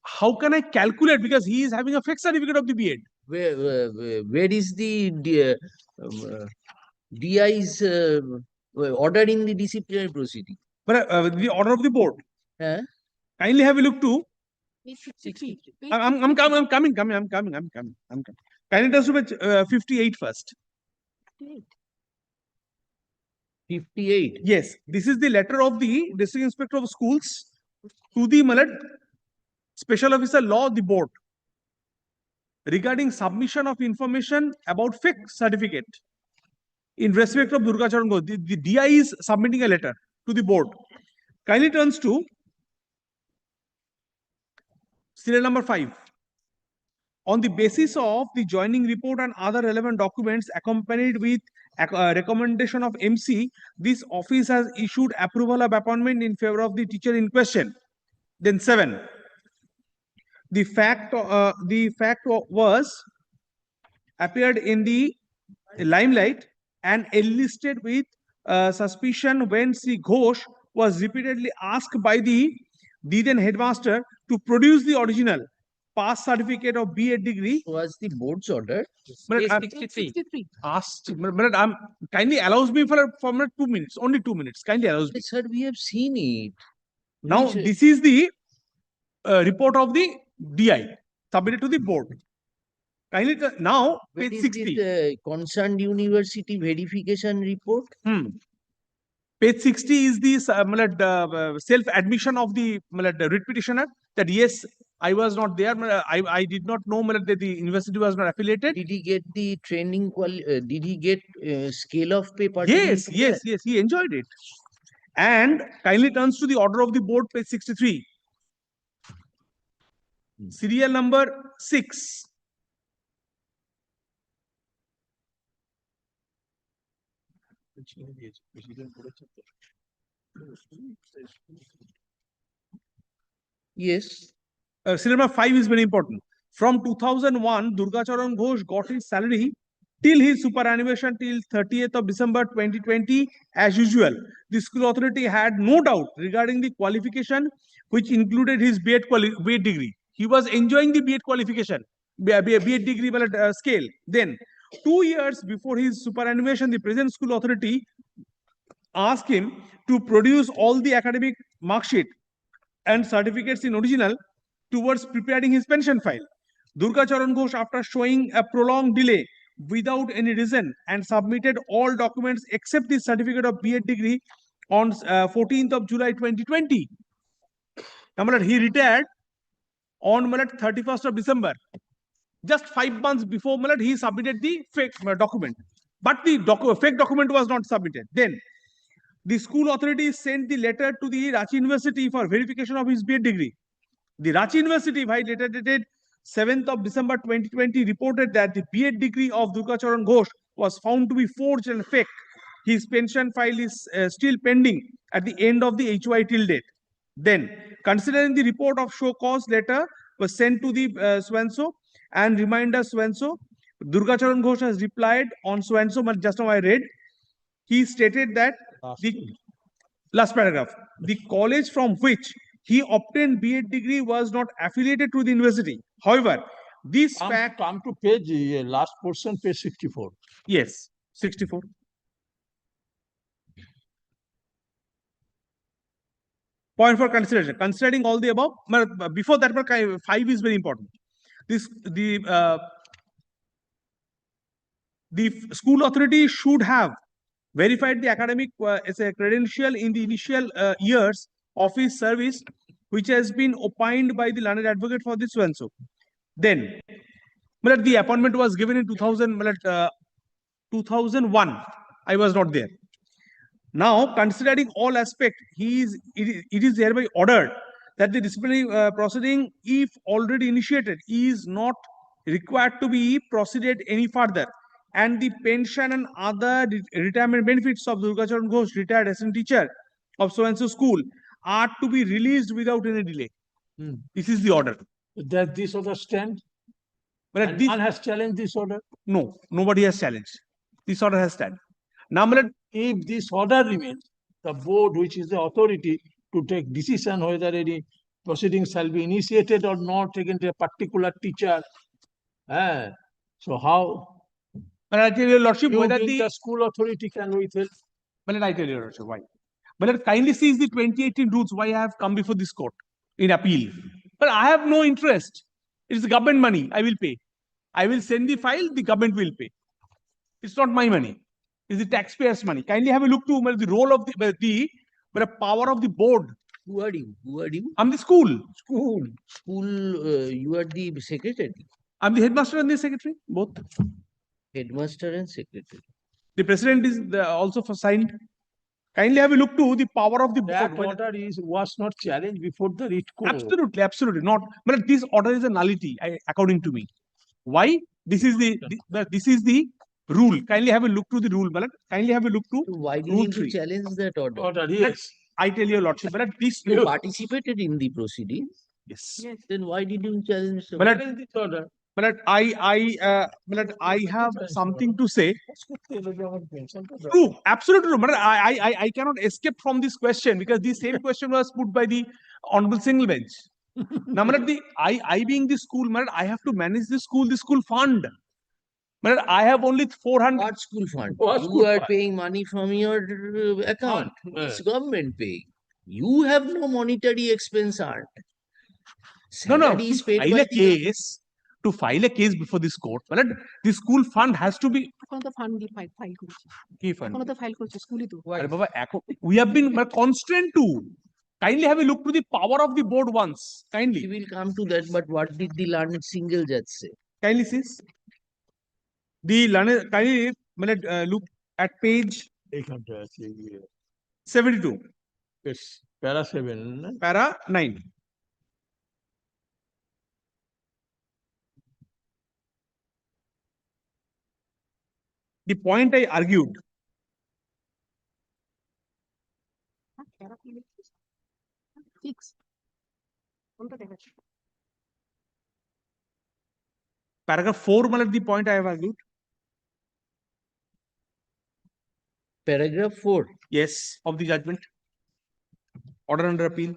how can I calculate, because he is having a fake certificate of the B.Ed. Where is the DI's order in the disciplinary proceeding? But the order of the board. Kindly have a look to. I'm coming. Kindly turn to page 58 first. 58. Yes, this is the letter of the District Inspector of Schools to the Special Officer Law of the board regarding submission of information about fake certificate in respect of Durga Charan Ghosh. The DI is submitting a letter to the board. Kindly turns to serial number 5. On the basis of the joining report and other relevant documents accompanied with recommendation of MC, this office has issued approval of appointment in favor of the teacher in question. Then 7. the was appeared in the limelight and enlisted with suspicion when Sri Ghosh was repeatedly asked by the then headmaster to produce the original pass certificate of B.Ed degree. Was the board's order? But I'm 63. asked, but I'm kindly allows me for 2 minutes, only 2 minutes. Kindly allows me. Sir, we have seen it. Now, this is the report of the DI submitted to the board. Kindly now, Where page is 60. this, concerned university verification report? Page 60 is the self-admission of the writ petitioner that yes, I was not there. I did not know that the university was not affiliated. Did he get the training did he get scale of pay? Yes, yes, yes. He enjoyed it. And kindly turns to the order of the board, page 63. Serial number 6. Yes. Serial number 5 is very important. From 2001, Durgacharan Ghosh got his salary till his superannuation till 30th of December 2020 as usual. The school authority had no doubt regarding the qualification which included his B.Ed degree. He was enjoying the B.Ed qualification, B.Ed degree scale. Then 2 years before his superannuation, the present school authority asked him to produce all the academic mark sheet and certificates in original towards preparing his pension file. Durgacharan Ghosh, after showing a prolonged delay without any reason, and submitted all documents except the certificate of B.Ed degree on 14th of July 2020. He retired on 31st of December. Just 5 months before he submitted the fake document. But the fake document was not submitted. Then the school authority sent the letter to the Ranchi University for verification of his B.Ed degree. The Ranchi University, by letter dated 7th of December 2020, reported that the B.Ed degree of Durgacharan Ghosh was found to be forged and fake. His pension file is still pending at the end of the HY till date. Then, considering the report of show cause letter was sent to the Swanso and reminder Swanso, Durgacharan Ghosh has replied on Swanso, just now I read. He stated that the last paragraph, the college from which he obtained B.Ed degree was not affiliated to the university. However, this fact... Come to page, last portion, page 64. Yes, 64. Point for consideration. Considering all the above, before that, 5 is very important. The school authority should have verified the academic as a credential in the initial years of his service, which has been opined by the learned advocate for this one. So, then, the appointment was given in 2001. I was not there. Now, considering all aspects, it is thereby ordered that the disciplinary proceeding, if already initiated, is not required to be proceeded any further, and the pension and other retirement benefits of Durgacharan Ghosh, retired assistant teacher of so-and-so school, are to be released without any delay. This is the order. Does this order stand? But None has challenged this order? No, nobody has challenged. This order has stand. Now, if this order remains, the board, which is the authority to take decision whether any proceedings shall be initiated or not against a particular teacher, so how? But I tell your lordship, whether the school authority can withhold. But I tell your lordship, why? But kindly sees the 2018 rules why I have come before this court in appeal. But I have no interest. It is government money. I will pay. I will send the file. The government will pay. It's not my money. It's the taxpayers' money. Kindly have a look to the role of the power of the board. Who are you? Who are you? I'm the school. School. You are the secretary. I'm the headmaster and the secretary, both. Headmaster and secretary. The president is also for signed. Kindly have a look to the power of the that board. Order was not challenged before the writ court. Absolutely, absolutely not. But this order is a nullity, according to me. Why? This is the rule. Kindly have a look to the rule, Balat. Kindly have a look to why do rule you 3. Challenge that order? Yes. I tell your lordship, Balat, please. You participated in the proceedings. Yes. Then why did you challenge Mr. But Bhatt? This order? But I have something to say. True, absolutely true. But I cannot escape from this question because the same question was put by the honorable single bench. Now, I being the school, I have to manage the school fund. I have only 400. What school fund? What You school are fund? paying money from your account. It's government paying. You have no monetary expense earned. No, Salary is paid by the case, to file a case before this court, the school fund has to be. এখনো তো fund দিয়ে file করছি কি fund? এখনো তো file করছি স্কুলই তো আরে বাবা, we have been constrained to. Kindly have a look to the power of the board once. Kindly. We will come to that, but what did the learned single judge say? Kindly see. The learned, kindly look at page 72. Yes, para 7. na? Para 9. The point I argued. Fix কোনটা দেখাচ্ছি Paragraph 4, the point I have argued. Paragraph 4. Yes, of the judgment. Order under appeal.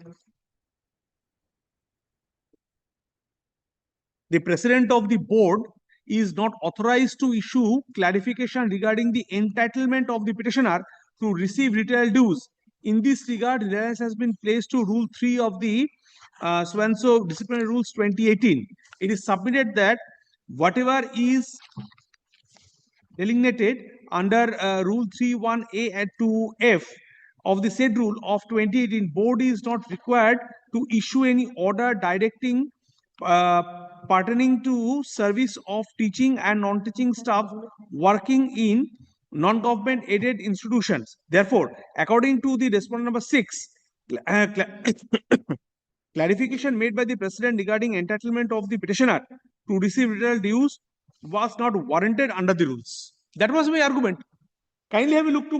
The president of the board is not authorized to issue clarification regarding the entitlement of the petitioner to receive retail dues. In this regard, reliance has been placed to Rule 3 of the so-and-so Disciplinary Rules 2018. It is submitted that whatever is designated under Rule 3(1)(a) and 2(f) of the said rule of 2018, board is not required to issue any order directing pertaining to service of teaching and non-teaching staff working in non-government aided institutions. Therefore, according to the respondent number 6, clarification made by the president regarding entitlement of the petitioner to receive retail dues was not warranted under the rules. That was my argument. Kindly have a look to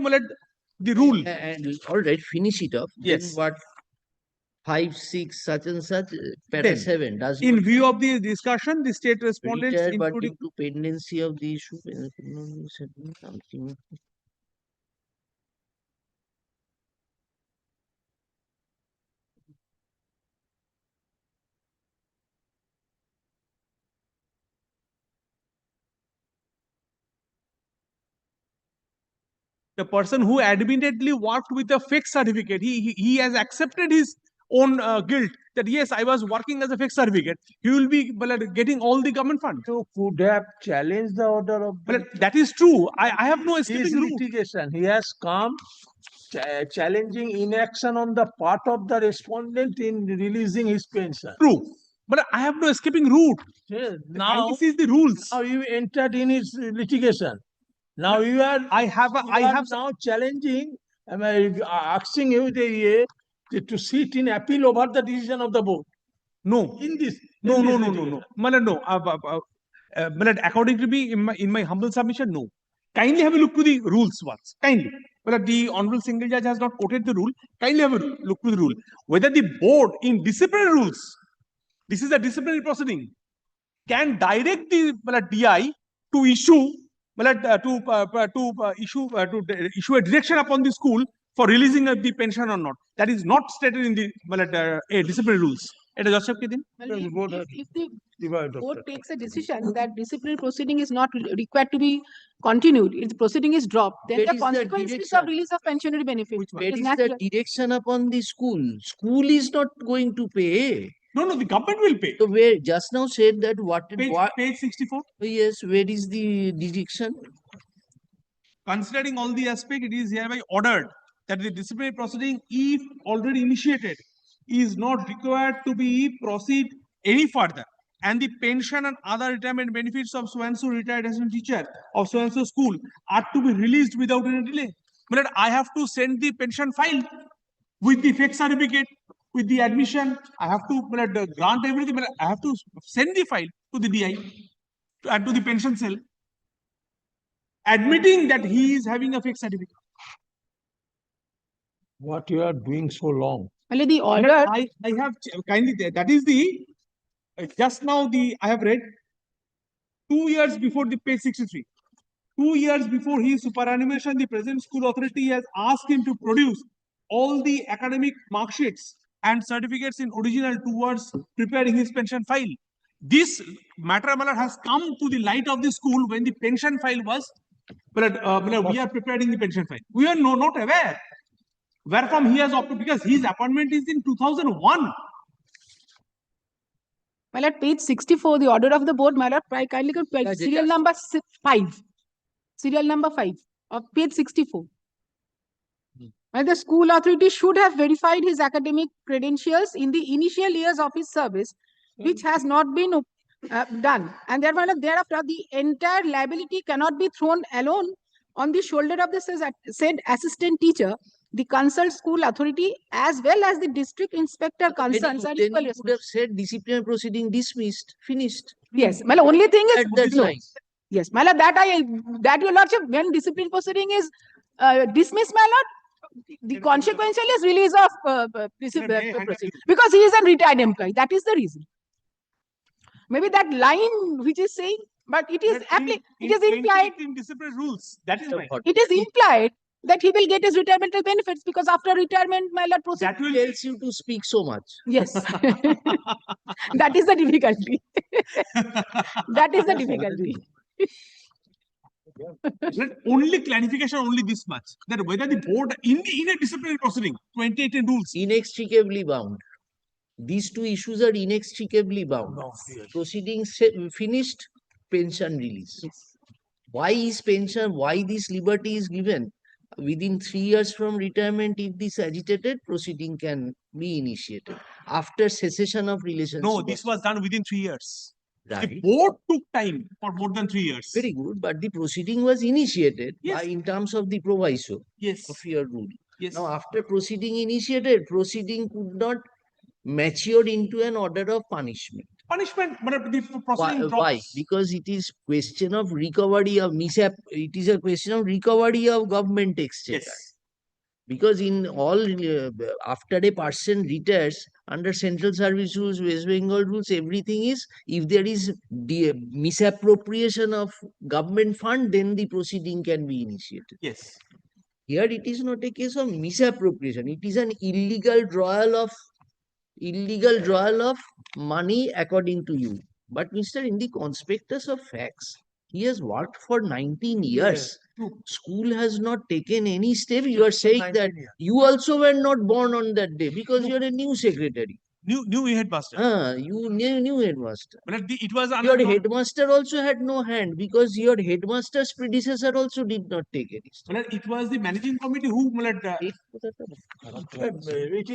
the rule. And all right, finish it up. Yes. Then what 5, 6, such and such, para Then, 7 does in not view of the discussion, the state respondents, retired, but including due to pendency of the issue, something. the person who admittedly worked with a fake certificate, he has accepted his own guilt that yes, I was working as a fake certificate. He will be getting all the government fund. So could have challenged the order of the That is true. I have no his escaping route. litigation. He has come challenging inaction on the part of the respondent in releasing his pension. True. But I have no escaping route. Now, this is the rules. Now you entered in his litigation. Now you are. I have now challenging. Asking you to sit in appeal over the decision of the board. No. In this. No. No. According to me, in my humble submission, no. Kindly have a look to the rules once. Kindly. The honorable single judge has not quoted the rule. Kindly have a look to the rule. Whether the board in disciplinary rules, this is a disciplinary proceeding, can direct the DI to issue issue a direction upon the school for releasing of the pension or not. That is not stated in the disciplinary rules. It is also if the board takes a decision that disciplinary proceeding is not required to be continued, if the proceeding is dropped, then Where the is the consequences direction? of release of pensionary benefits Where is is natural. the direction upon the school? School is not going to pay. No, the government will pay. So where just now said that Page 64. Yes, where is the direction? Considering all the aspect, it is hereby ordered that the disciplinary proceeding, if already initiated, is not required to be proceed any further, and the pension and other retirement benefits of so-and-so retired assistant teacher of so-and-so school are to be released without any delay. But I have to send the pension file with the fake certificate, with the admission. I have to grant everything, but I have to send the file to the DI and to the pension cell, admitting that he is having a fake certificate. What you are doing so long? Well, the My lord, order. I have kindly, that is the, just now I have read 2 years before the page 63. 2 years before his superannuation, the present school authority has asked him to produce all the academic mark sheets and certificates in original towards preparing his pension file. This matter, my lord, has come to the light of the school when the pension file was, my lord, we are preparing the pension file. We are not aware wherefrom he has opted, because his appointment is in 2001. Well, at page 64, the order of the board, my lord, kindly go to serial number 5. Serial number 5 of page 64. And the school authority should have verified his academic credentials in the initial years of his service, which has not been done. And therefore, thereafter, the entire liability cannot be thrown alone on the shoulder of the said assistant teacher. The concerned school authority as well as the district inspector concerned are Then equally you could have said disciplinary proceeding dismissed, finished. Yes, my only thing is At that no. time. Yes, my lord, that your lordship, when discipline proceeding is dismissed, my lord, the consequential is release of proceeding because he is a retired employee. That is the reason. Maybe that line which is saying, but it is it is implied in discipline rules. That is right. it is implied that he will get his retirement benefits because after retirement, my lord, proceed. That tells you to speak so much. Yes, that is the difficulty. That is the difficulty. Only clarification, only this much, that whether the board in a disciplinary proceeding, 2018 rules, inextricably bound. These two issues are inextricably bound. Proceedings finished, pension release. Yes. Why is pension? Why this liberty is given? Within 3 years from retirement, if this agitated, proceeding can be initiated after cessation of relationship. no, this was done within 3 years. The Right. board took time for more than 3 years. Very good, but the proceeding was initiated Yes. in terms of the proviso Yes. of your rule. Yes. Now, after proceeding initiated, proceeding could not mature into an order of punishment. Punishment, but the proceeding Why? drops. Because it is question of recovery of mishap. It is a question of recovery of government exchequer. Yes. Because in all, after a person retires under central service rules, West Bengal rules, everything is, if there is misappropriation of government fund, then the proceeding can be initiated. Yes. Here it is not a case of misappropriation. It is an illegal drawal of money according to you. But Mr. in the conspectus of facts, he has worked for 19 years. School has not taken any step. You are saying that you also were not born on that day because you are a new secretary. New headmaster. You new headmaster. But it was Your headmaster also had no hand because your headmaster's predecessor also did not take any step. It was the managing committee who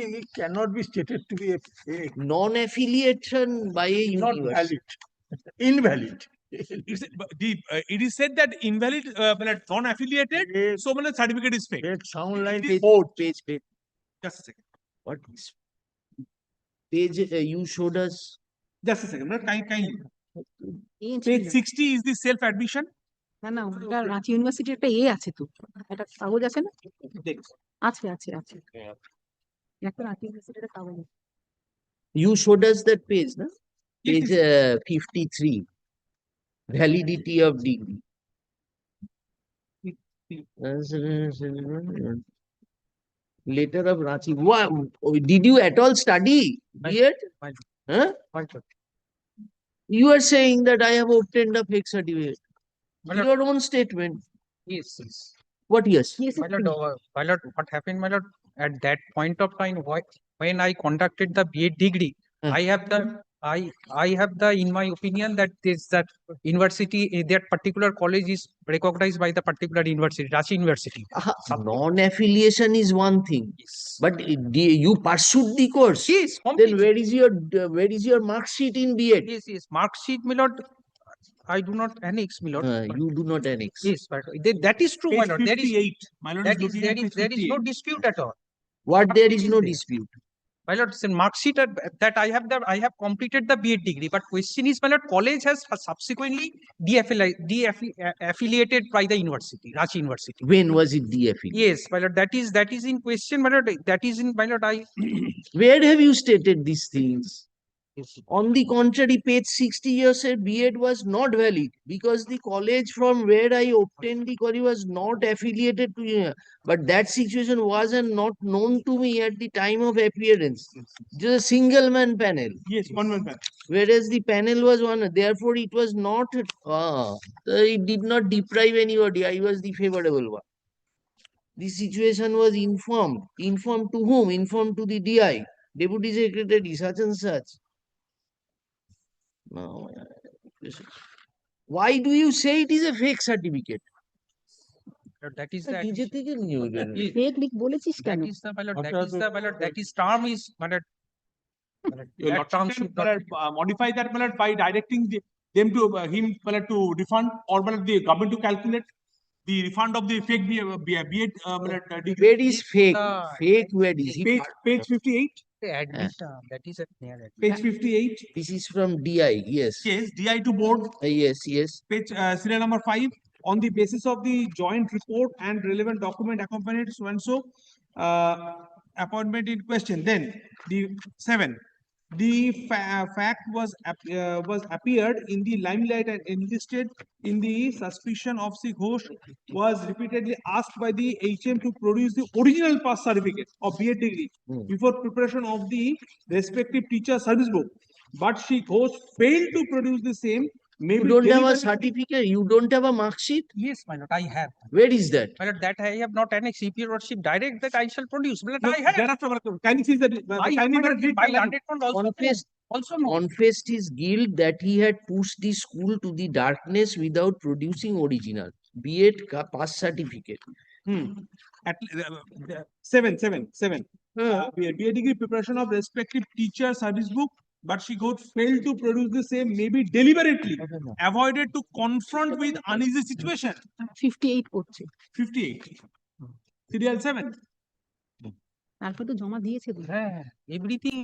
It cannot be stated to be a non-affiliation by a not university. valid, invalid. It is said that invalid, non-affiliated, so many certificate is fake. Sound line Page. Just a second. What is page you showed us? Just a second. Kindly. Page 60 is the self-admission. না না ওটা রাঁচি ইউনিভার্সিটির একটা আছে তো একটা কাগজ আছে না আছে একটা রাঁচি ইউনিভার্সিটির কাগজ আছে You showed us that page, no? Page 53. Validity of degree. Letter of Ranchi. Wow. Did you at all study B.Ed? Huh? You are saying that I have obtained a fake certificate. Your own statement. Yes. What yes? My lord, what happened, my lord, at that point of time, when I conducted the B.Ed degree, I have the in my opinion that that university, that particular college is recognized by the particular university, Ranchi University. Non-affiliation is one thing, but you pursued the course. Yes. Then where is your mark sheet in B.Ed? Yes. Mark sheet, my lord. I do not annex, my lord. You do not annex. Yes, but that is true, my lord. There is, My lord, there is no dispute at all. What there is no dispute? My lord, it's in mark sheet that I have completed the B.Ed degree, but question is, my lord, college has subsequently de-affiliated by the university, Ranchi University. When was it deaffiliated? Yes, my lord, that is in question, my lord. That is in, my lord, Where have you stated these things? On the contrary, page 60 years said B.Ed was not valid because the college from where I obtained the college was not affiliated to but that situation wasn't not known to me at the time of appearance. Just a single man panel. Yes, one man panel. Whereas the panel was one, therefore it was not, it did not deprive anybody. I was the favorable one. The situation was informed. Informed to whom? Informed to the DI, Deputy Secretary, such and such. No. Why do you say it is a fake certificate? that is the নিজে থেকে নিয়ে fake লিখ বলেছিস কেন? that is the, my lord, that is term is, my lord, Your that term lordship should can, not modify that, my lord, by directing them to him, my lord, to refund, or my lord, the government to calculate the refund of the fake B.Ed my lord, degree. Where is fake? Fake where is he? Page 58. admit that is a near admit. Page 58. This is from DI, yes. Yes, DI to board. Yes, yes. Page serial number 5. On the basis of the joint report and relevant document accompanied so and so appointment in question. Then the 7. The fact was appeared in the limelight and enlisted in the suspicion of Sri Ghosh was repeatedly asked by the HM to produce the original pass certificate of B.Ed degree before preparation of the respective teacher service book. But Sri Ghosh failed to produce the same. Maybe you don't have a certificate, you don't have a mark sheet? Yes, my lord, I have. Where is that? My lord, that I have not annexed. If your lordship direct that I shall produce. My lord, I have. Can you see that? Confessed his guilt that he had pushed the school to the darkness without producing original B.Ed pass certificate. At 7. B.Ed degree preparation of respective teacher service book, but she failed to produce the same, maybe deliberately avoided to confront with uneasy situation. 58 করছে 58. Serial 7. তারপর তো জমা দিয়েছে তো। হ্যাঁ, everything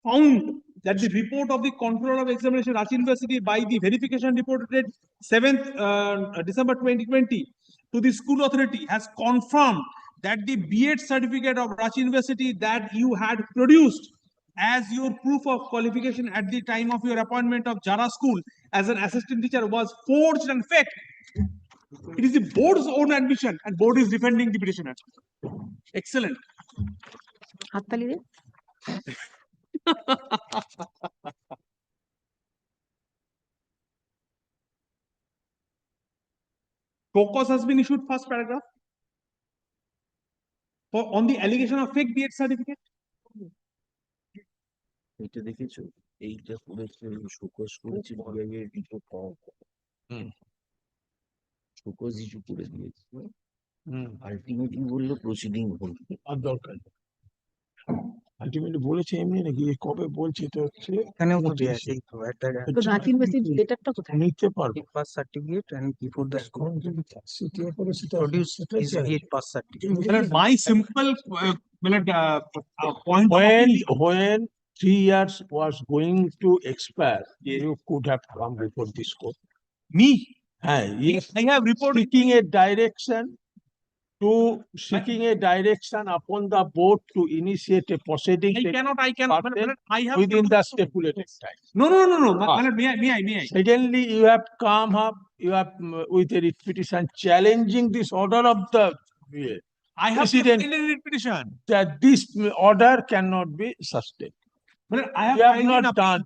found that the report of the controller of examination Ranchi University by the verification report dated 7th December 2020 to the school authority has confirmed that the B.Ed certificate of Ranchi University that you had produced as your proof of qualification at the time of your appointment of Jara School as an assistant teacher was forged and fake. It is the board's own admission and board is defending the petitioner. Excellent. হাততালি দে। Focus has been issued, first paragraph, on the allegation of fake B.Ed certificate. এটা দেখেছো, এইটা করেছে show cause করেছে DI এর report পাওয়া show cause issue করে দিয়েছে আলটিমেটলি বললো প্রসিডিং হল আর দরকার আলটিমেটলি বলেছে এমনি নাকি কবে বলছে তো হচ্ছে এখানেও তো দেয়া আছে তো একটা তো রাঁচি ইউনিভার্সিটির লেটারটা কোথায়? নিতে পারবো pass certificate and before the school city করে সেটা produce his B.Ed pass certificate. My simple point when 3 years was going to expire, you could have come before this court. Me? Yes. I have reported Seeking a direction upon the board to initiate a proceeding. I cannot, I have within the stipulated time. No. May I? Secondly, you have come up, you have with a writ petition challenging this order of the I have president filed a writ petition. that this order cannot be sustained. I have You have filed not an appeal. done.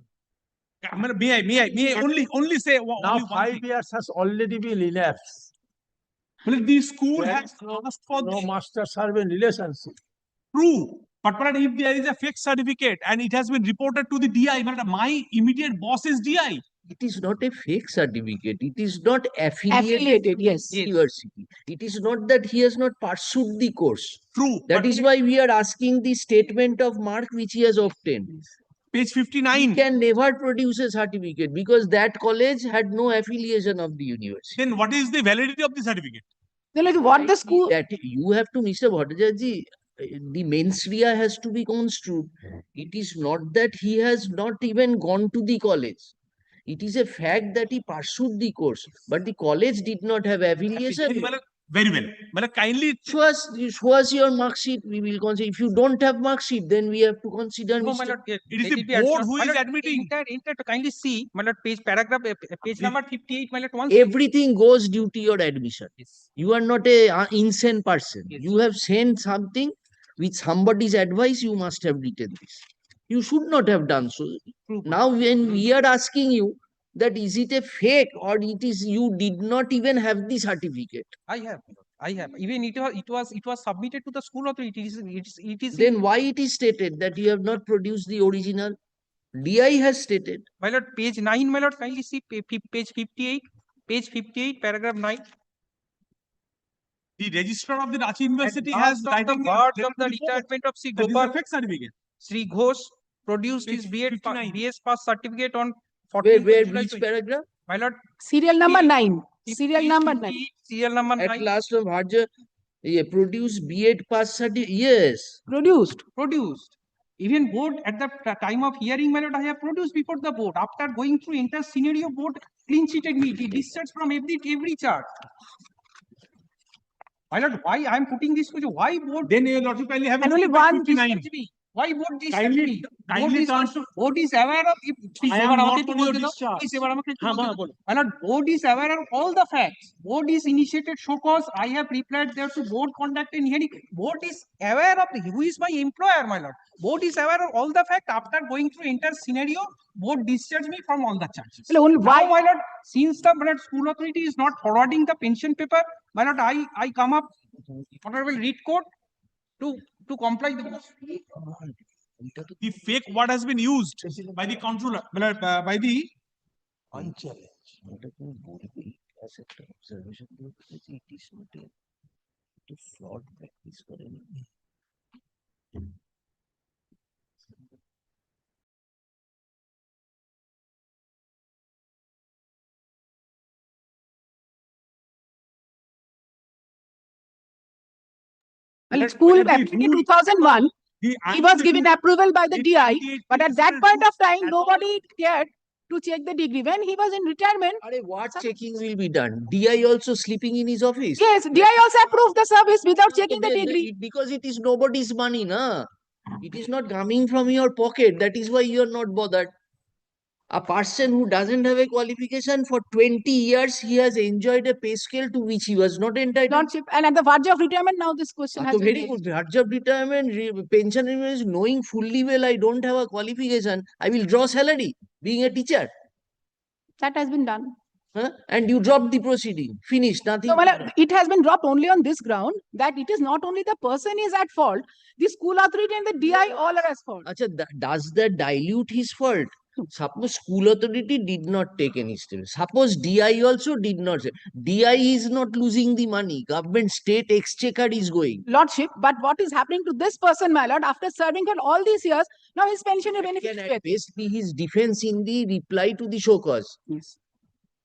May I only say Now only one 5 thing. years has already been elapsed. The school There has is no asked for master-servant relationship. true, but if there is a fake certificate and it has been reported to the DI, but my immediate boss is DI. It is not a fake certificate. It is not affiliated, Affiliated, to yes. the university. It is not that he has not pursued the course. True. That is why we are asking the statement of mark which he has obtained. Page 59. He can never produce a certificate because that college had no affiliation of the university. Then what is the validity of the certificate? Then like what the school That you have to, Mr. Bhattacharya, the mens rea has to be construed. It is not that he has not even gone to the college. It is a fact that he pursued the course, but the college did not have affiliation. Very well. Kindly show us your mark sheet. We will consider. If you don't have mark sheet, then we have to consider. No, my Mr. lord, It is the board who is admitting. Enter to kindly see, my lord, page number 58, my lord, once. Everything goes due to your admission. You are not a insane person. You have sent something with somebody's advice. You must have written this. You should not have done so. Now, when we are asking you that is it a fake or it is you did not even have the certificate. I have. Even it was submitted to the school authority. It is. Then why it is stated that you have not produced the original? DI has stated. My lord, page 9, my lord, kindly see page 58. Page 58, paragraph 9. The registrar of the Ranchi University At has last of the verge of the retirement of Sri that is a Gopal fake certificate. Sri Ghosh produced his BS pass certificate on 14th Where of July which 20. paragraph? My lord, serial number 9. Serial number 9. serial number At 9. last of Harja, produce B.Ed pass certificate. Yes. Produced. Even board at the time of hearing, my lord, I have produced before the board. After going through entire scenario, board clean cheated me. He discharged from every charge. My lord, why I am putting this question? Why board? Then you logically have And only one 59. Why board discharge Kindly- me? kindly transfer- Board is aware of if I am not on your discharge. My lord, board is aware of all the facts. Board is initiated show cause. I have replied there to board conduct in hearing. Board is aware of who is my employer, my lord. Board is aware of all the fact. After going through entire scenario, board discharged me from all the charges. Well, only Now, why- my lord, since the my lord, school authority is not forwarding the pension paper, my lord, I come up, honorable read court to comply the. The fake word has been used by the controller, by the Well, school back in 2001, he was given approval by the DI, but at that point of time, nobody cared to check the degree. When he was in retirement, What checking will be done? DI also sleeping in his office. yes, DI also approved the service without checking the degree. Because it is nobody's money, na. It is not coming from your pocket. That is why you are not bothered. A person who doesn't have a qualification for 20 years, he has enjoyed a pay scale to which he was not entitled. Lordship, and at the verge of retirement, now this question has So been very raised. good. Verge of retirement, pension is knowing fully well I don't have a qualification. I will draw salary being a teacher. That has been done. Huh? And you drop the proceeding. Finished. Nothing. So, well, it has been dropped only on this ground that it is not only the person is at fault, the school authority and the DI all are at fault. Achha, does that dilute his fault? Suppose school authority did not take any steps. Suppose DI also did not. DI is not losing the money. Government state exchequer is going. Lordship, but what is happening to this person, my lord, after serving for all these years, now his pension and benefits. Can at best be his defense in the reply to the show cause. Yes.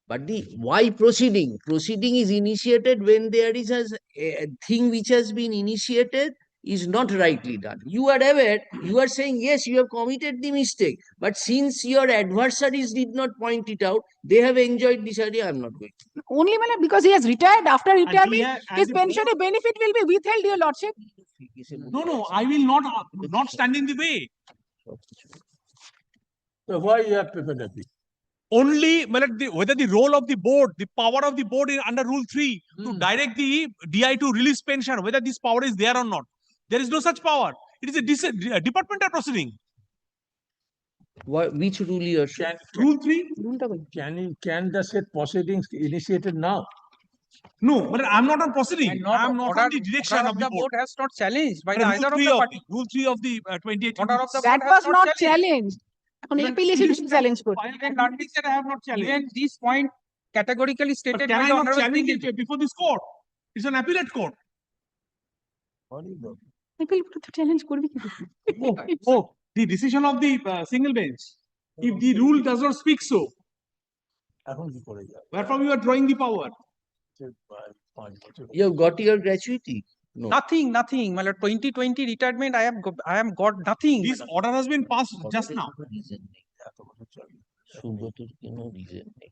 But the why proceeding? Proceeding is initiated when there is a thing which has been initiated is not rightly done. You are aware, you are saying, yes, you have committed the mistake. But since your adversaries did not point it out, they have enjoyed this idea. I am not going. Only, my lord, because he has retired. After retirement, and his the pension and benefit will be withheld, dear lordship. No, I will not stand in the way. So why you have prepared a bill? Only whether the role of the board, the power of the board in under Rule 3 to direct the DI to release pension, whether this power is there or not. There is no such power. It is a departmental proceeding. What, which rule you are Can, Rule 3? can the said proceedings initiated now? No, but I'm not on proceeding. And not I'm not order, on the direction order of the board. has not challenged by But the rule either of 3 the of party. Rule 3 of the 28 Order of the That board has was not challenged. challenged. এখন Even- appealation challenge করতে Even Nandini said I have not challenged. Even this point categorically But stated can by I the not honorable challenge single it before this court? It's an appellate court. appeal করতে challenge করবে কি করে? Oh, the decision of the single bench. If the rule does not speak so, এখন কি করে যায়? wherefrom you are drawing the power? You have got your gratuity? No. Nothing. My lord, 2020 retirement, I am got nothing. This order has been passed just now. Reason নেই। সুব্রতর কোনো reason নেই।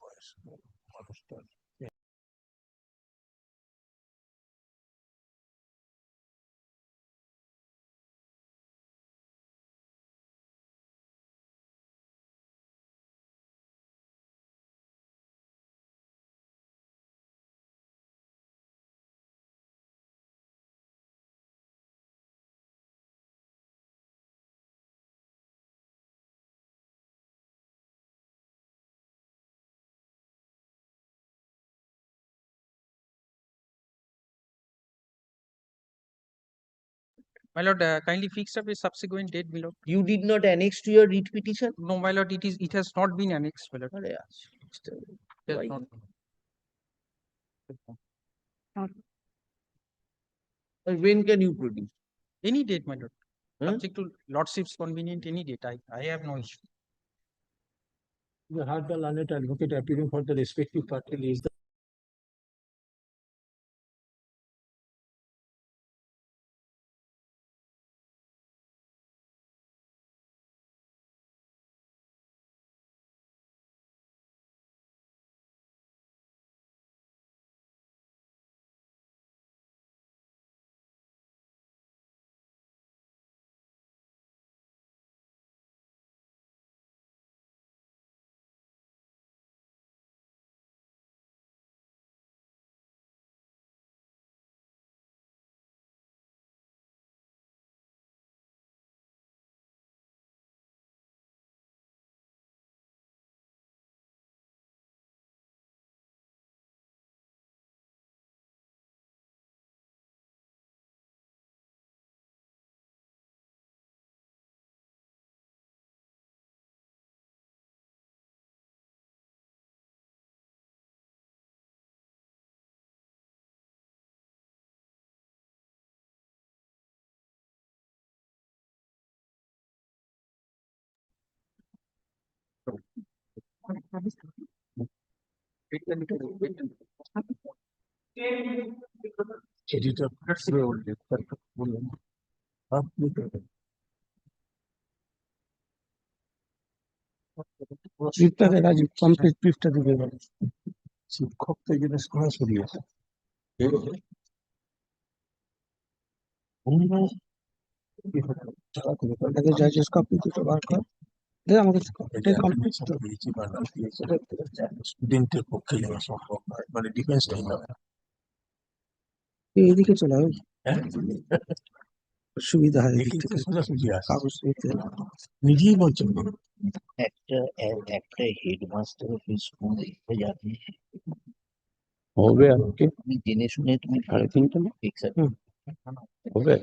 My lord, kindly fix up a subsequent date, my lord. You did not annex to your writ petition? No, my lord, it has not been annexed, my lord. আরে আচ্ছা, It has why? not. When can you produce? Any date, my lord. Huh? Subject to lordship's convenient, any date. I have no issue. The heard the learned advocate appearing for the respective party is the editor. শিক্ষকদের আজ complete পৃষ্ঠা দিবে শিক্ষক তো এখানে সরাসরি আছে জাজেস copy দুটো বার কর দে আমাকে স্টুডেন্টের পক্ষে যাওয়া সম্ভব নয় মানে ডিফেন্স টাইম এইদিকে চলে হয় সুবিধা হয় এদিক থেকে কাগজ নিজেই বলছেন একটা হেডমাস্টার অফিস স্কুল যাবে হবে আর কি তুমি জেনে শুনে তুমি 3:30 না ফিক্স হবে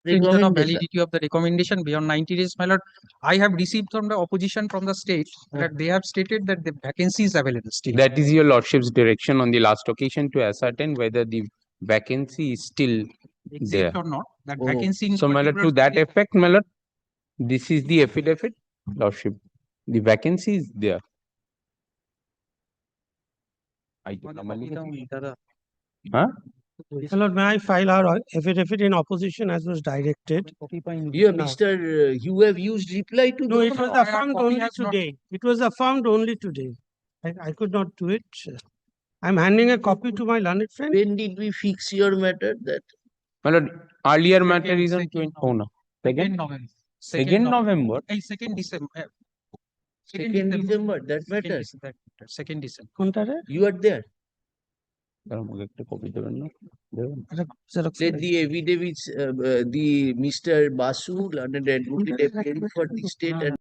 Extension of recommendation. validity of the recommendation beyond 90 days, my lord. I have received from the opposition from the state that they have stated that the vacancy is available still. That is your lordship's direction on the last occasion to ascertain whether the vacancy is still Exist there. or not, that Oh. vacancy in So, my lord, to particular that state- effect, my lord, this is the affidavit, lordship. The vacancy is there. I One normally, copy the- huh? My lord, may I file our affidavit in opposition as was directed? Yeah, Mr. You have used reply to No, the. it was affirmed only today. It was affirmed only today. I could not do it. I'm handing a copy to my learned friend. When did we fix your matter that? My lord, earlier matter is on 20, oh no, second November. 2nd November. 2nd December. 2nd December, that matters. That matter, 2nd December. You are there. আমাকে একটা copy দেবেন না দেবেন Let the affidavits, the Mr. Basu, learned advocate, appearing for the state and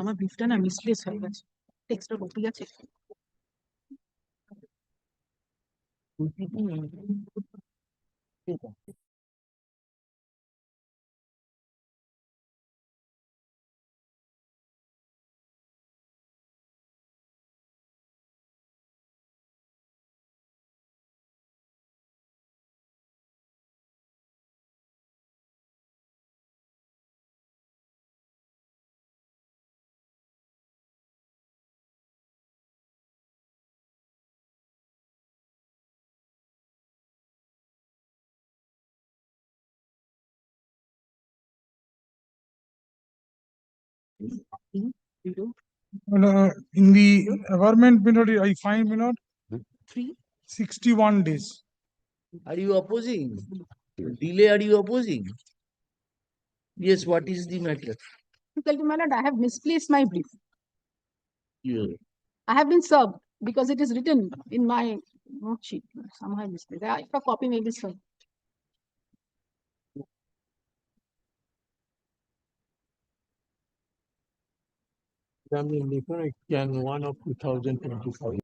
আমার ব্রিফটা না misplace হয়ে গেছে টেক্সটটা কপি আছে In the government minute, I find minute 61 days. are you opposing? Delay, are you opposing? Yes, what is the matter? Tell you, my lord, I have misplaced my brief. Yeah. I have been served because it is written in my note sheet. Somehow I misplaced. If a copy may be served. Jan 1 of 2025.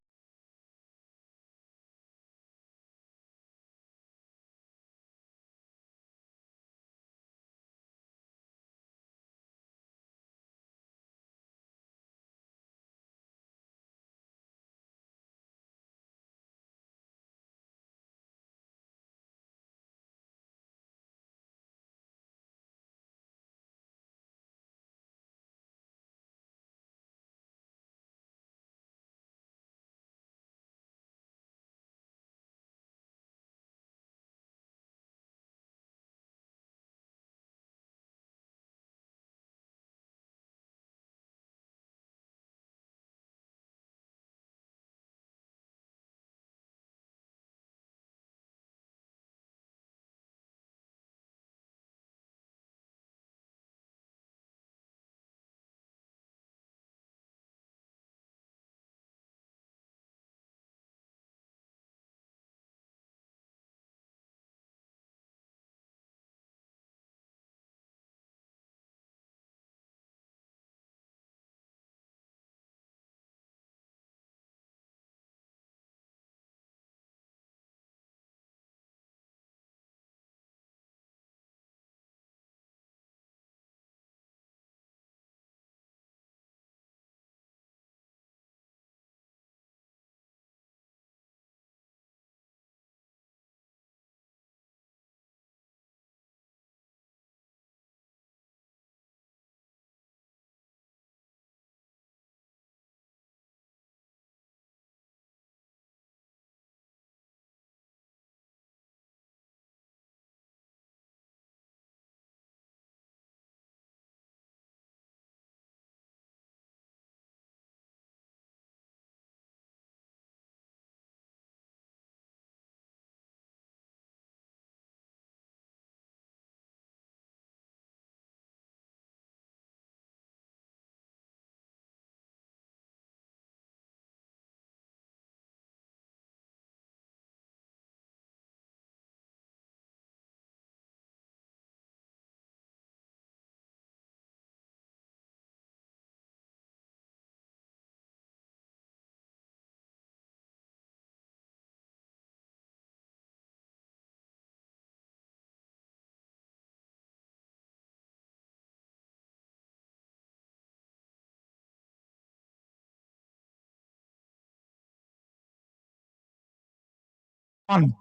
None.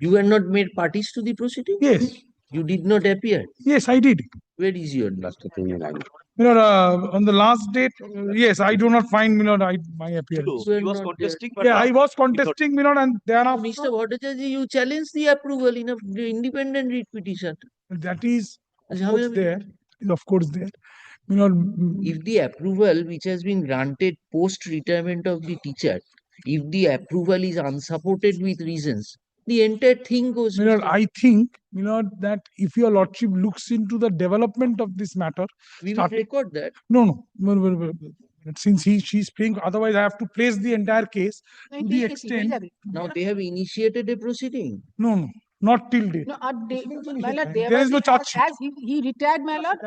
You were not made parties to the proceeding? Yes. You did not appear? Yes, I did. Where is your last appearance? On the last date, yes, I do not find, my appearance. You were not there. Yeah, I was contesting, and thereafter. Mr. Bhattacharya, you challenged the approval in a independent writ petition. That is, of How course, have you- there. Is of course there. If the approval which has been granted post retirement of the teacher, if the approval is unsupported with reasons, the entire thing goes. I think, that if your lordship looks into the development of this matter. We will record that. No. Since she's paying, otherwise I have to place the entire case to the extent. Now they have initiated a proceeding. No, not till date. No, my lord, There is no charge sheet. as he retired, my lord,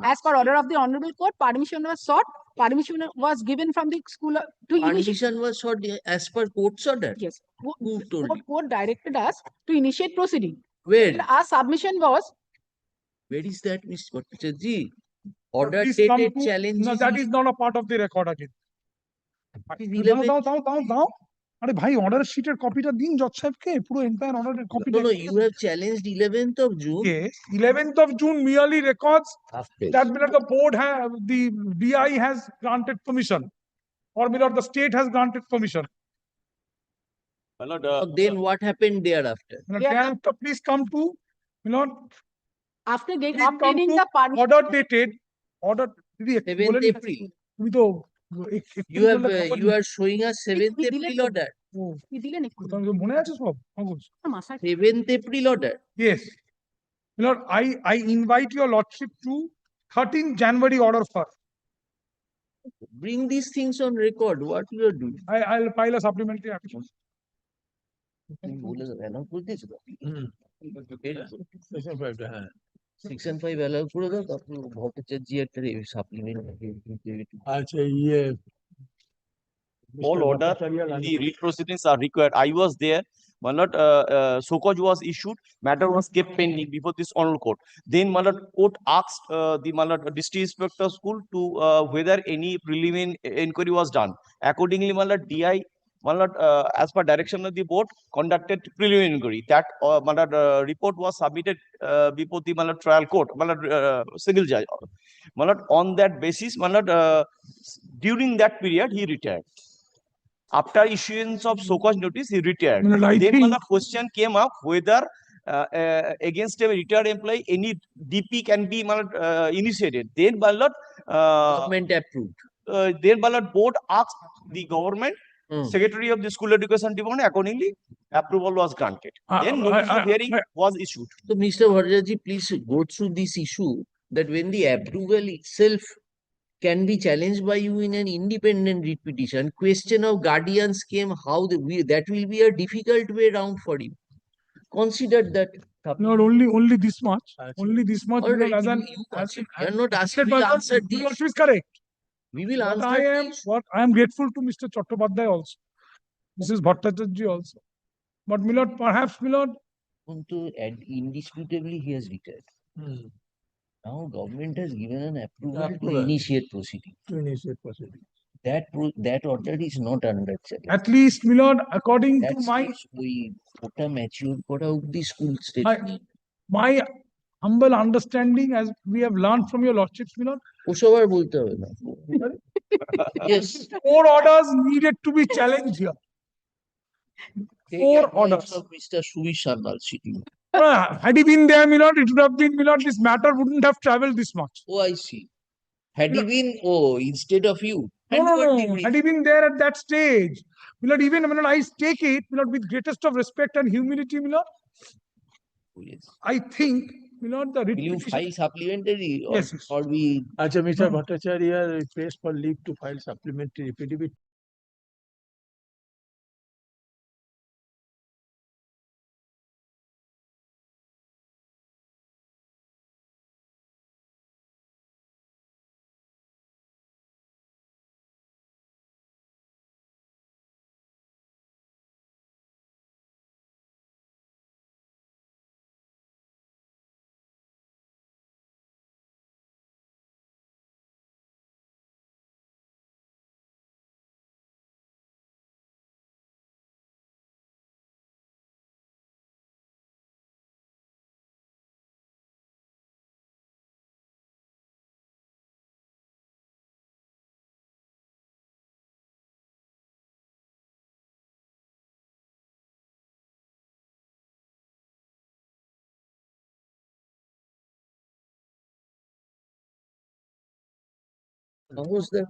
as per order of the honorable court, permission was sought. Permission was given from the school to initiate. Permission was sought as per court's order. Yes. Who told you? Court directed us to initiate proceeding. Where? Our submission was. Where is that, Mr. Bhattacharya? Order Please come dated to- challenge. No, that is not a part of the record again. দাও আরে ভাই order শিটের কপিটা দিন জজ সাহেবকে পুরো entire অর্ডারের copy No, you have challenged 11th of June. Yes, 11th of June merely records that the board the DI has granted permission, or the state has granted permission. Then what happened thereafter? Thereafter, please come to, After they please come obtaining to the permission. order dated, order 7th April. তুমি তো You are showing us 7th April order. মনে আছে সব 7th April order. Yes. I invite your lordship to 13th January order first. Bring these things on record. What you are doing? I'll file a supplementary application. Section 5 allow করে দাও তারপর ভট্টাচার্য একটা supplement আচ্ছা all order the read proceedings are required. I was there. My lord, Sokoj was issued. Matter was kept pending before this honorable court. Then my lord, court asked the my lord, district inspector school to whether any preliminary inquiry was done. Accordingly, my lord, DI, my lord, as per direction of the board, conducted preliminary inquiry. That my lord, report was submitted before the my lord, trial court, my lord, single judge. My lord, on that basis, my lord, during that period, he retired. After issuance of so-called notice, he retired. Then the question came up whether against a retired employee, any DP can be initiated. Then government approved. Then board asked the government, secretary of the school education department, accordingly, approval was granted. Then notice of hearing was issued. So, Mr. Bhattacharya, please go through this issue that when the approval itself can be challenged by you in an independent writ petition, question of guardians came, how that will be a difficult way round for you. Consider that. Not only this much. Only this much. All right, As an, you are not asking me to answer this. Is correct. We will answer this. I am grateful to Mr. Chattopadhyay also. Mrs. Bhattacharya also. But Milord, perhaps Milord. Indisputably, he has retired. Now government has given an approval to initiate proceeding. That order is not under challenge. At least, Milord, according to my mature the school state. My humble understanding, as we have learned from your lordships, Milord. Yes. 4 orders needed to be challenged here. 4 orders. Of Mr. Suvish Sharmal sitting. Had he been there, Milord, it would have been, Milord, this matter wouldn't have traveled this much. Oh, I see. Had he been, instead of you. No. Had he been there at that stage, Milord, even when I take it, Milord, with greatest of respect and humility, Milord, yes. I think, Milord, the will you file supplementary? Yes. Or we. Acha, Mr. Bhattacharya request for leave to file supplementary affidavit Almost that.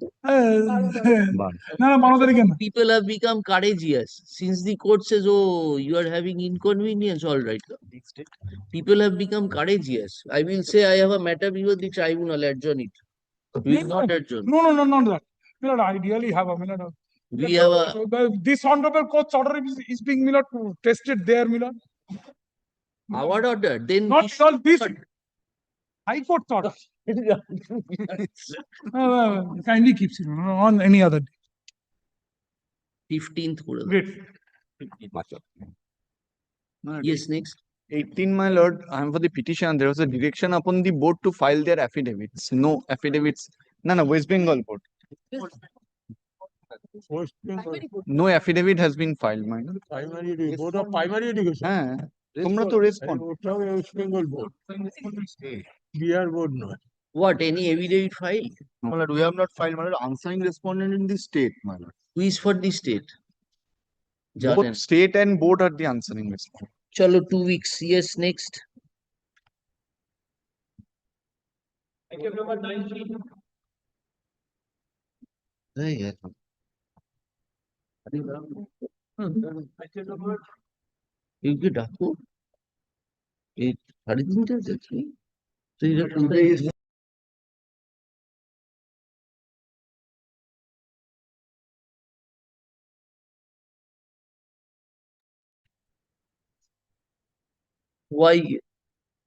না মানবতারি কেন People have become courageous since the court says, oh, you are having inconvenience, all right. People have become courageous. I will say I have a matter before the tribunal, adjourn it. We will not adjourn. No, not that. Milord, I really have a Milord. We have a, This honorable court's order is being Milord tested there, Milord. our order, then Not we all this should- High Court's order. Kindly keeps it on any other day. 15th করে দাও। Great. Yes, next. 18, my lord, I am for the petition. There was a direction upon the board to file their affidavits. No affidavits. No, West Bengal board. No affidavit has been filed, my lord. Primary board of primary education. হ্যাঁ, তোমরা তো respond. ওটাও West Bengal board, Bihar board নয়। What, any affidavit file? My lord, we have not filed, my lord. Answering respondent in the state, my lord. Who is for the state? Both জানেন। state and board are the answering respondent. চলো 2 weeks. Yes, next. Item number 19. Item number এগুলো ডাকো। এই 3:30 আছে। তো এটা why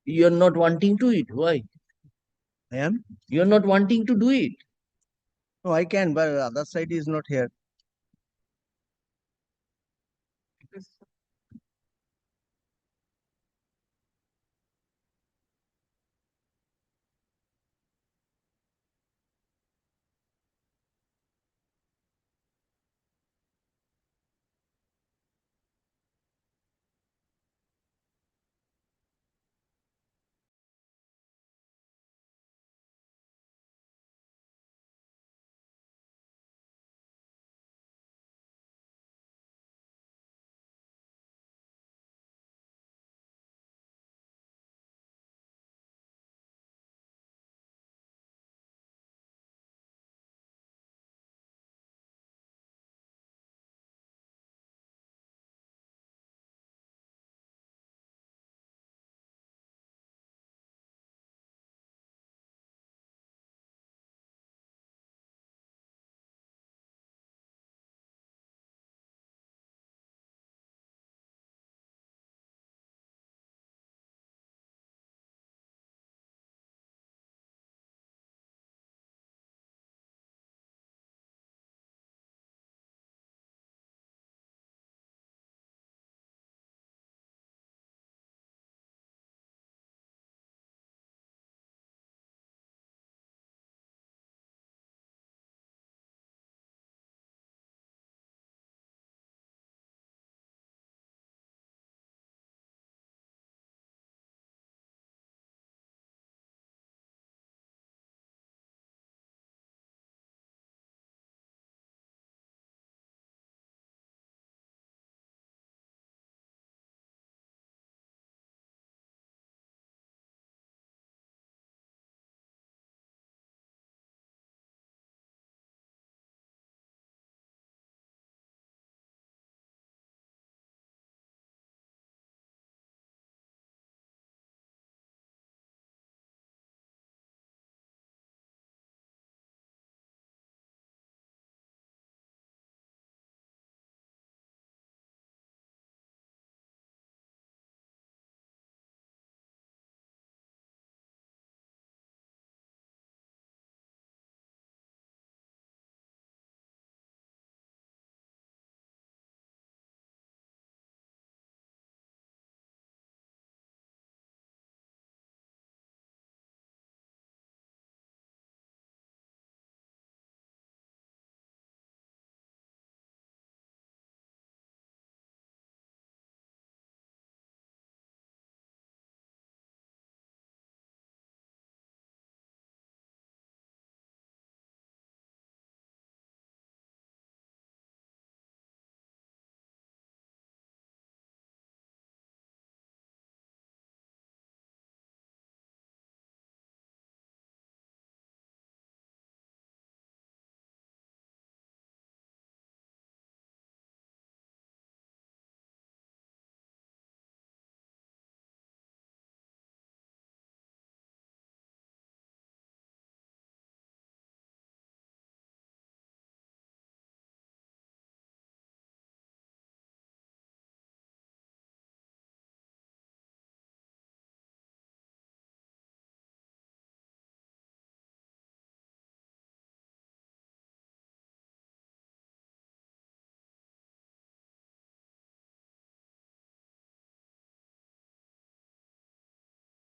you are not wanting to it? Why? I am? You are not wanting to do it. No, I can, but the other side is not here.